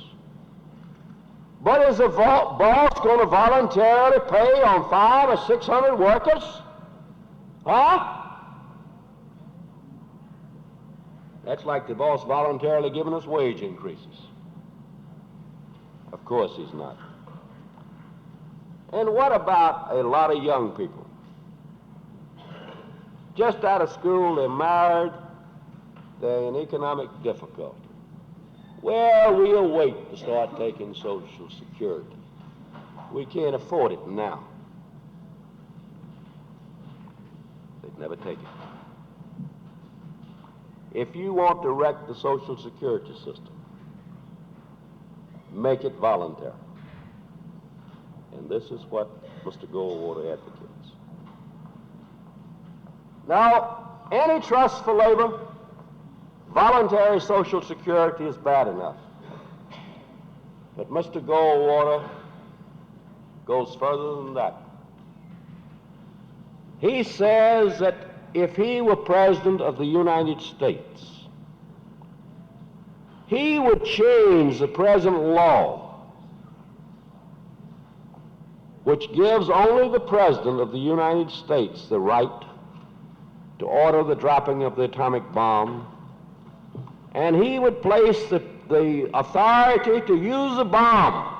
But is a boss going to voluntarily pay on 500 or 600 workers? Huh? That's like the boss voluntarily giving us wage increases. Of course he's not. And what about a lot of young people? Just out of school, they're married, they're in economic difficulty. Well, we'll wait to start taking Social Security. We can't afford it now. They'd never take it. If you want to wreck the Social Security system, make it voluntary. And this is what Mr. Goldwater advocates. Now, any trust for labor, voluntary Social Security is bad enough. But Mr. Goldwater goes further than that. He says that if he were President of the United States, he would change the present law, which gives only the President of the United States the right to order the dropping of the atomic bomb, and he would place the authority to use the bomb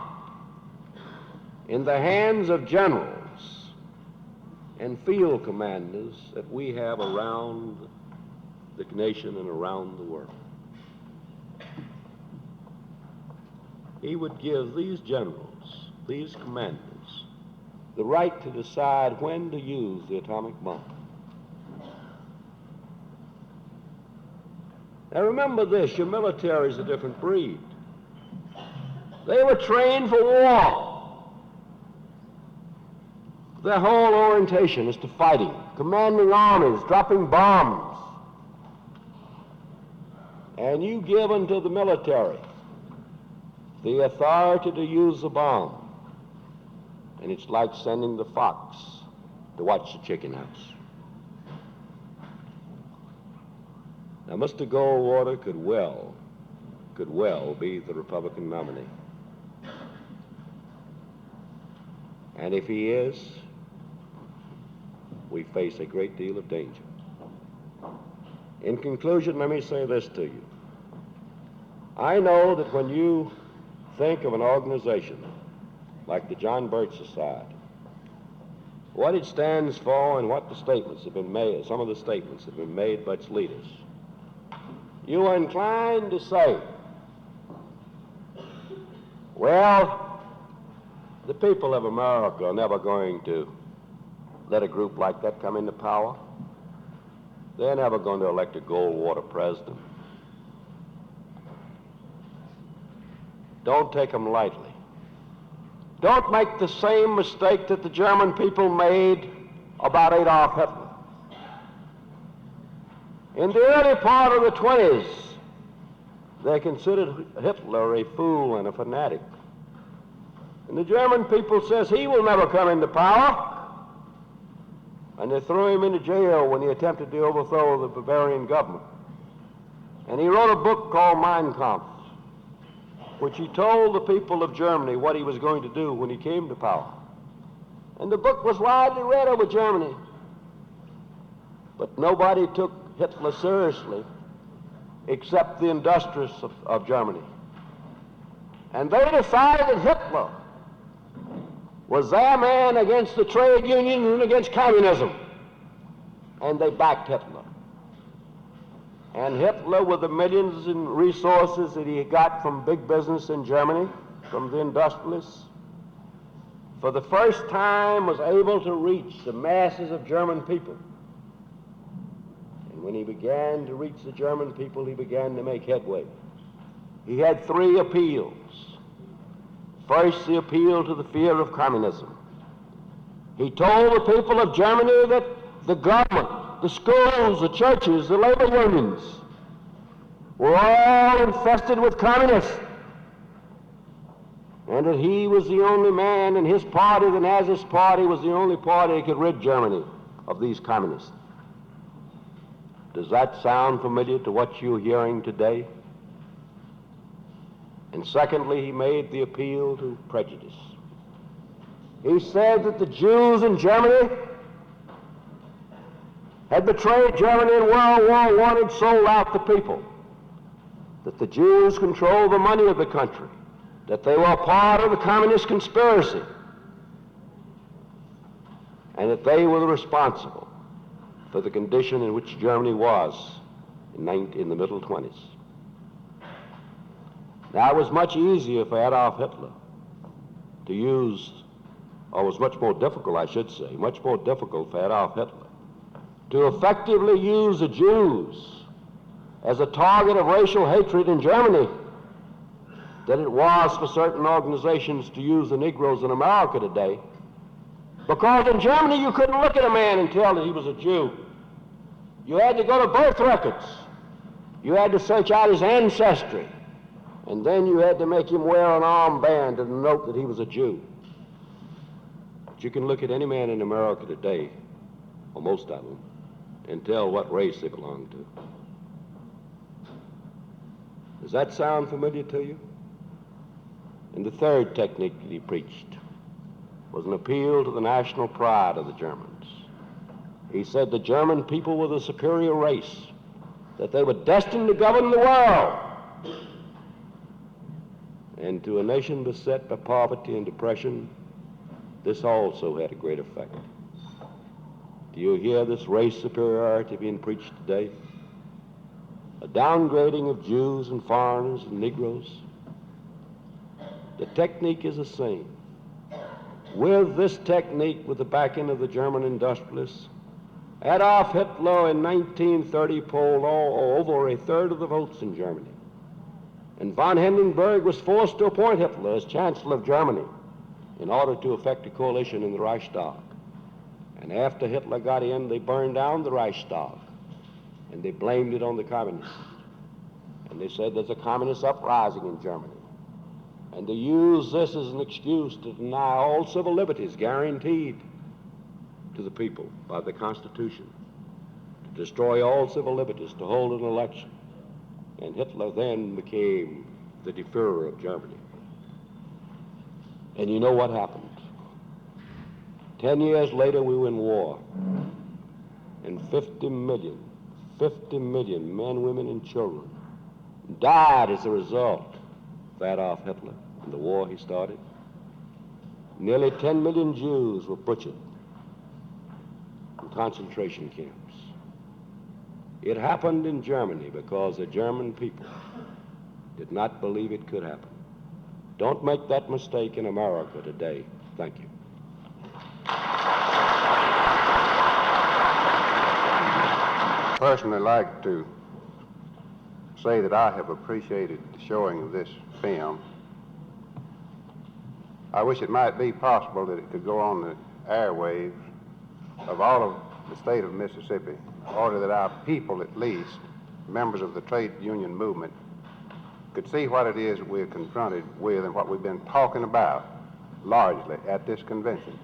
in the hands of generals and field commanders that we have around the nation and around the world. He would give these generals, these commanders, the right to decide when to use the atomic bomb. Now remember this, your military is a different breed. They were trained for war. Their whole orientation is to fighting, commanding armies, dropping bombs. And you give unto the military the authority to use the bomb. And it's like sending the fox to watch the chicken house. Now, Mr. Goldwater could well be the Republican nominee. And if he is, we face a great deal of danger. In conclusion, let me say this to you. I know that when you think of an organization like the John Birch Society, what it stands for and what the statements have been made, some of the statements have been made by its leaders, you are inclined to say, well, the people of America are never going to let a group like that come into power. They're never going to elect a Goldwater president. Don't take them lightly. Don't make the same mistake that the German people made about Adolf Hitler. In the early part of the 20s, they considered Hitler a fool and a fanatic. And the German people says he will never come into power. And they threw him into jail when he attempted to overthrow the Bavarian government. And he wrote a book called Mein Kampf, which he told the people of Germany what he was going to do when he came to power. And the book was widely read over Germany. But nobody took Hitler seriously except the industrialists of Germany. And they decided that Hitler was their man against the trade union and against communism. And they backed Hitler. And Hitler, with the millions in resources that he got from big business in Germany, from the industrialists, for the first time was able to reach the masses of German people. And when he began to reach the German people, he began to make headway. He had three appeals. First, the appeal to the fear of communism. He told the people of Germany that the government, the schools, the churches, the labor unions were all infested with communists, and that he was the only man in his party, the Nazist party, was the only party that could rid Germany of these communists. Does that sound familiar to what you're hearing today? And secondly, he made the appeal to prejudice. He said that the Jews in Germany had betrayed Germany in World War I and sold out the people, that the Jews controlled the money of the country, that they were part of the communist conspiracy, and that they were responsible for the condition in which Germany was in the middle 20s. Now, it was much easier for Adolf Hitler to use, or it was much more difficult, I should say, much more difficult for Adolf Hitler to effectively use the Jews as a target of racial hatred in Germany than it was for certain organizations to use the Negroes in America today. Because in Germany, you couldn't look at a man and tell that he was a Jew. You had to go to birth records. You had to search out his ancestry. And then you had to make him wear an armband to denote that he was a Jew. But you can look at any man in America today, or most of them, and tell what race they belong to. Does that sound familiar to you? And the third technique that he preached was an appeal to the national pride of the Germans. He said the German people were the superior race, that they were destined to govern the world. And to a nation beset by poverty and depression, this also had a great effect. Do you hear this race superiority being preached today? A downgrading of Jews and foreigners and Negroes. The technique is the same. With this technique, with the backing of the German industrialists, Adolf Hitler in 1930 polled over a third of the votes in Germany. And von Hindenburg was forced to appoint Hitler as Chancellor of Germany in order to effect a coalition in the Reichstag. And after Hitler got in, they burned down the Reichstag, and they blamed it on the communists. And they said there's a communist uprising in Germany. And they used this as an excuse to deny all civil liberties guaranteed to the people by the Constitution, to destroy all civil liberties, to hold an election. And Hitler then became the Führer of Germany. And you know what happened? 10 years later, we were in war. and 50 million men, women, and children died as a result of Adolf Hitler and the war he started. Nearly 10 million Jews were butchered in concentration camps. It happened in Germany because the German people did not believe it could happen. Don't make that mistake in America today. Thank you. Personally like to say that I have appreciated the showing of this film. I wish it might be possible that it could go on the airwaves of all of the state of Mississippi, in order that our people, at least, members of the trade union movement, could see what it is that we're confronted with and what we've been talking about largely at this convention.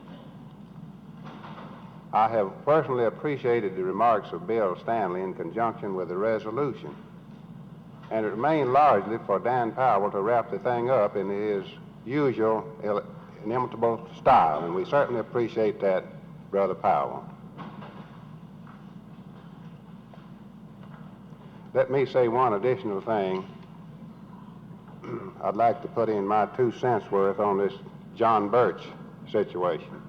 I have personally appreciated the remarks of Bill Stanley in conjunction with the resolution, and it remained largely for Dan Powell to wrap the thing up in his usual inimitable style, and we certainly appreciate that, Brother Powell. Let me say one additional thing. I'd like to put in my 2 cents worth on this John Birch situation.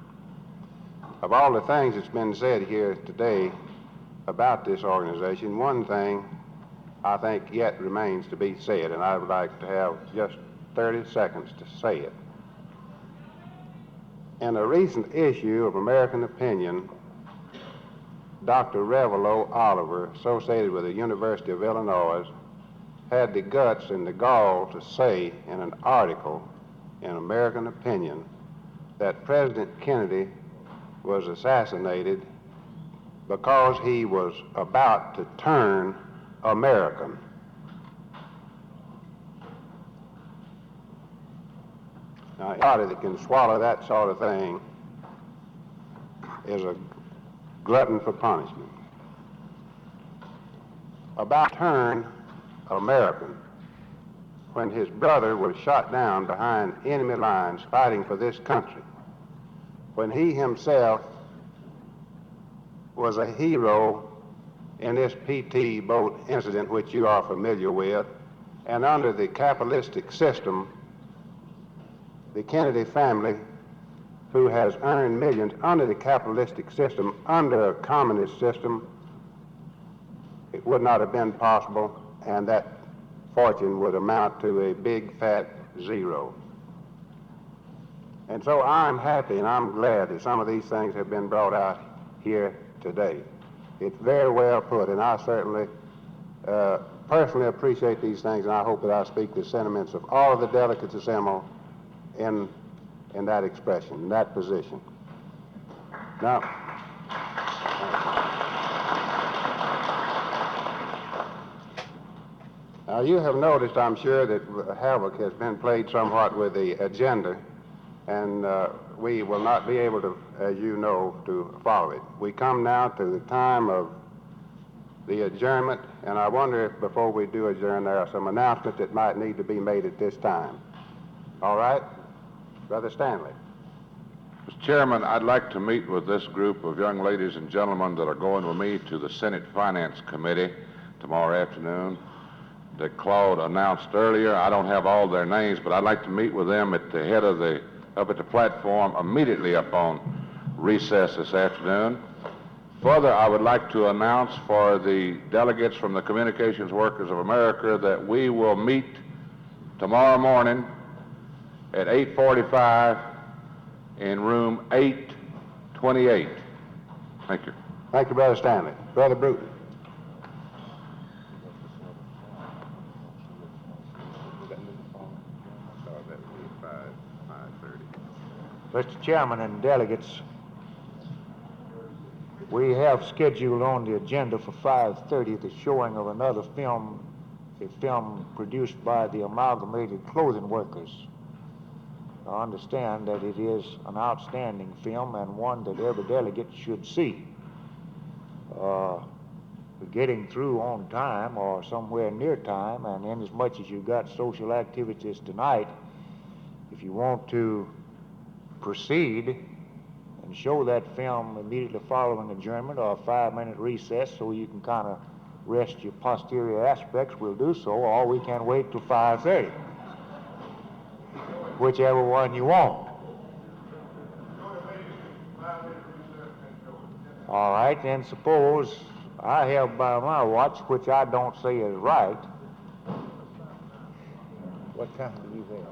Of all the things that's been said here today about this organization, one thing I think yet remains to be said, and I would like to have just 30 seconds to say it. In a recent issue of American Opinion, Dr. Revelo Oliver, associated with the University of Illinois, had the guts and the gall to say in an article in American Opinion that President Kennedy was assassinated because he was about to turn American. Now, anybody that can swallow that sort of thing is a glutton for punishment. About to turn American when his brother was shot down behind enemy lines fighting for this country, when he himself was a hero in this PT boat incident which you are familiar with, and under the capitalistic system, the Kennedy family, who has earned millions under the capitalistic system, under a communist system, it would not have been possible, and that fortune would amount to a big fat zero. And so I'm happy and I'm glad that some of these things have been brought out here today. It's very well put, and I certainly personally appreciate these things, and I hope that I speak the sentiments of all of the delegates assembled in that expression, in that position. Now, you have noticed, I'm sure, that havoc has been played somewhat with the agenda, and we will not be able to, as you know, to follow it. We come now to the time of the adjournment, and I wonder if before we do adjourn, there are some announcements that might need to be made at this time. All right? Brother Stanley. Mr. Chairman, I'd like to meet with this group of young ladies and gentlemen that are going with me to the Senate Finance Committee tomorrow afternoon that Claude announced earlier. I don't have all their names, but I'd like to meet with them at the head of up at the platform immediately upon recess this afternoon. Further, I would like to announce for the delegates from the Communications Workers of America that we will meet tomorrow morning at 8:45 in room 828. Thank you. Thank you, Brother Stanley. Brother Bruton. Mr. Chairman and delegates, we have scheduled on the agenda for 5:30 the showing of another film, a film produced by the Amalgamated Clothing Workers. I understand that it is an outstanding film and one that every delegate should see. We're getting through on time or somewhere near time, and inasmuch as you've got social activities tonight, if you want to proceed and show that film immediately following adjournment or a 5-minute recess so you can kind of rest your posterior aspects, we'll do so, or we can wait till 5:30. Whichever one you want. All right, then suppose I have by my watch, which I don't say is right. What time do you have?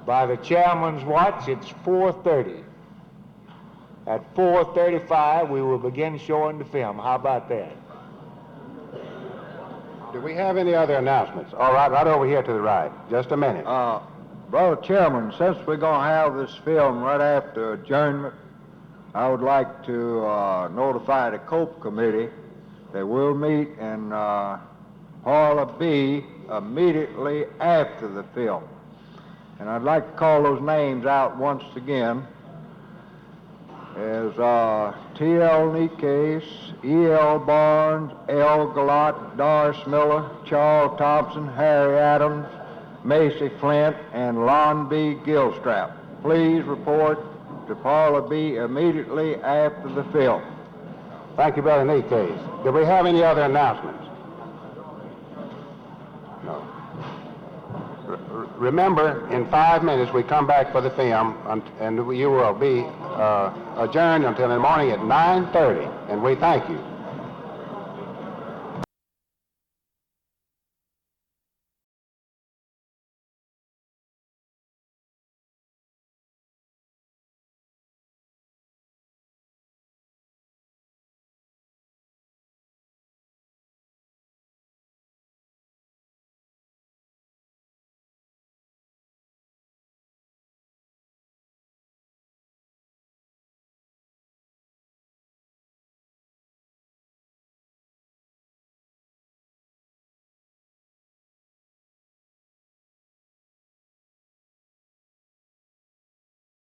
By the chairman's watch, it's 4:30. At 4:35, we will begin showing the film. How about that? Do we have any other announcements? All right, right over here to the right. Just a minute. Brother Chairman, since we're going to have this film right after adjournment, I would like to notify the COPE Committee that we'll meet in Parlor B immediately after the film. And I'd like to call those names out once again as T.L. Nikes, E.L. Barnes, L. Galat, Doris Miller, Charles Thompson, Harry Adams, Macy Flint, and Lon B. Gilstrap. Please report to Parlor B immediately after the film. Thank you, Brother Nikes. Do we have any other announcements? No. Remember, in 5 minutes, we come back for the film, and you will be adjourned until the morning at 9:30, and we thank you.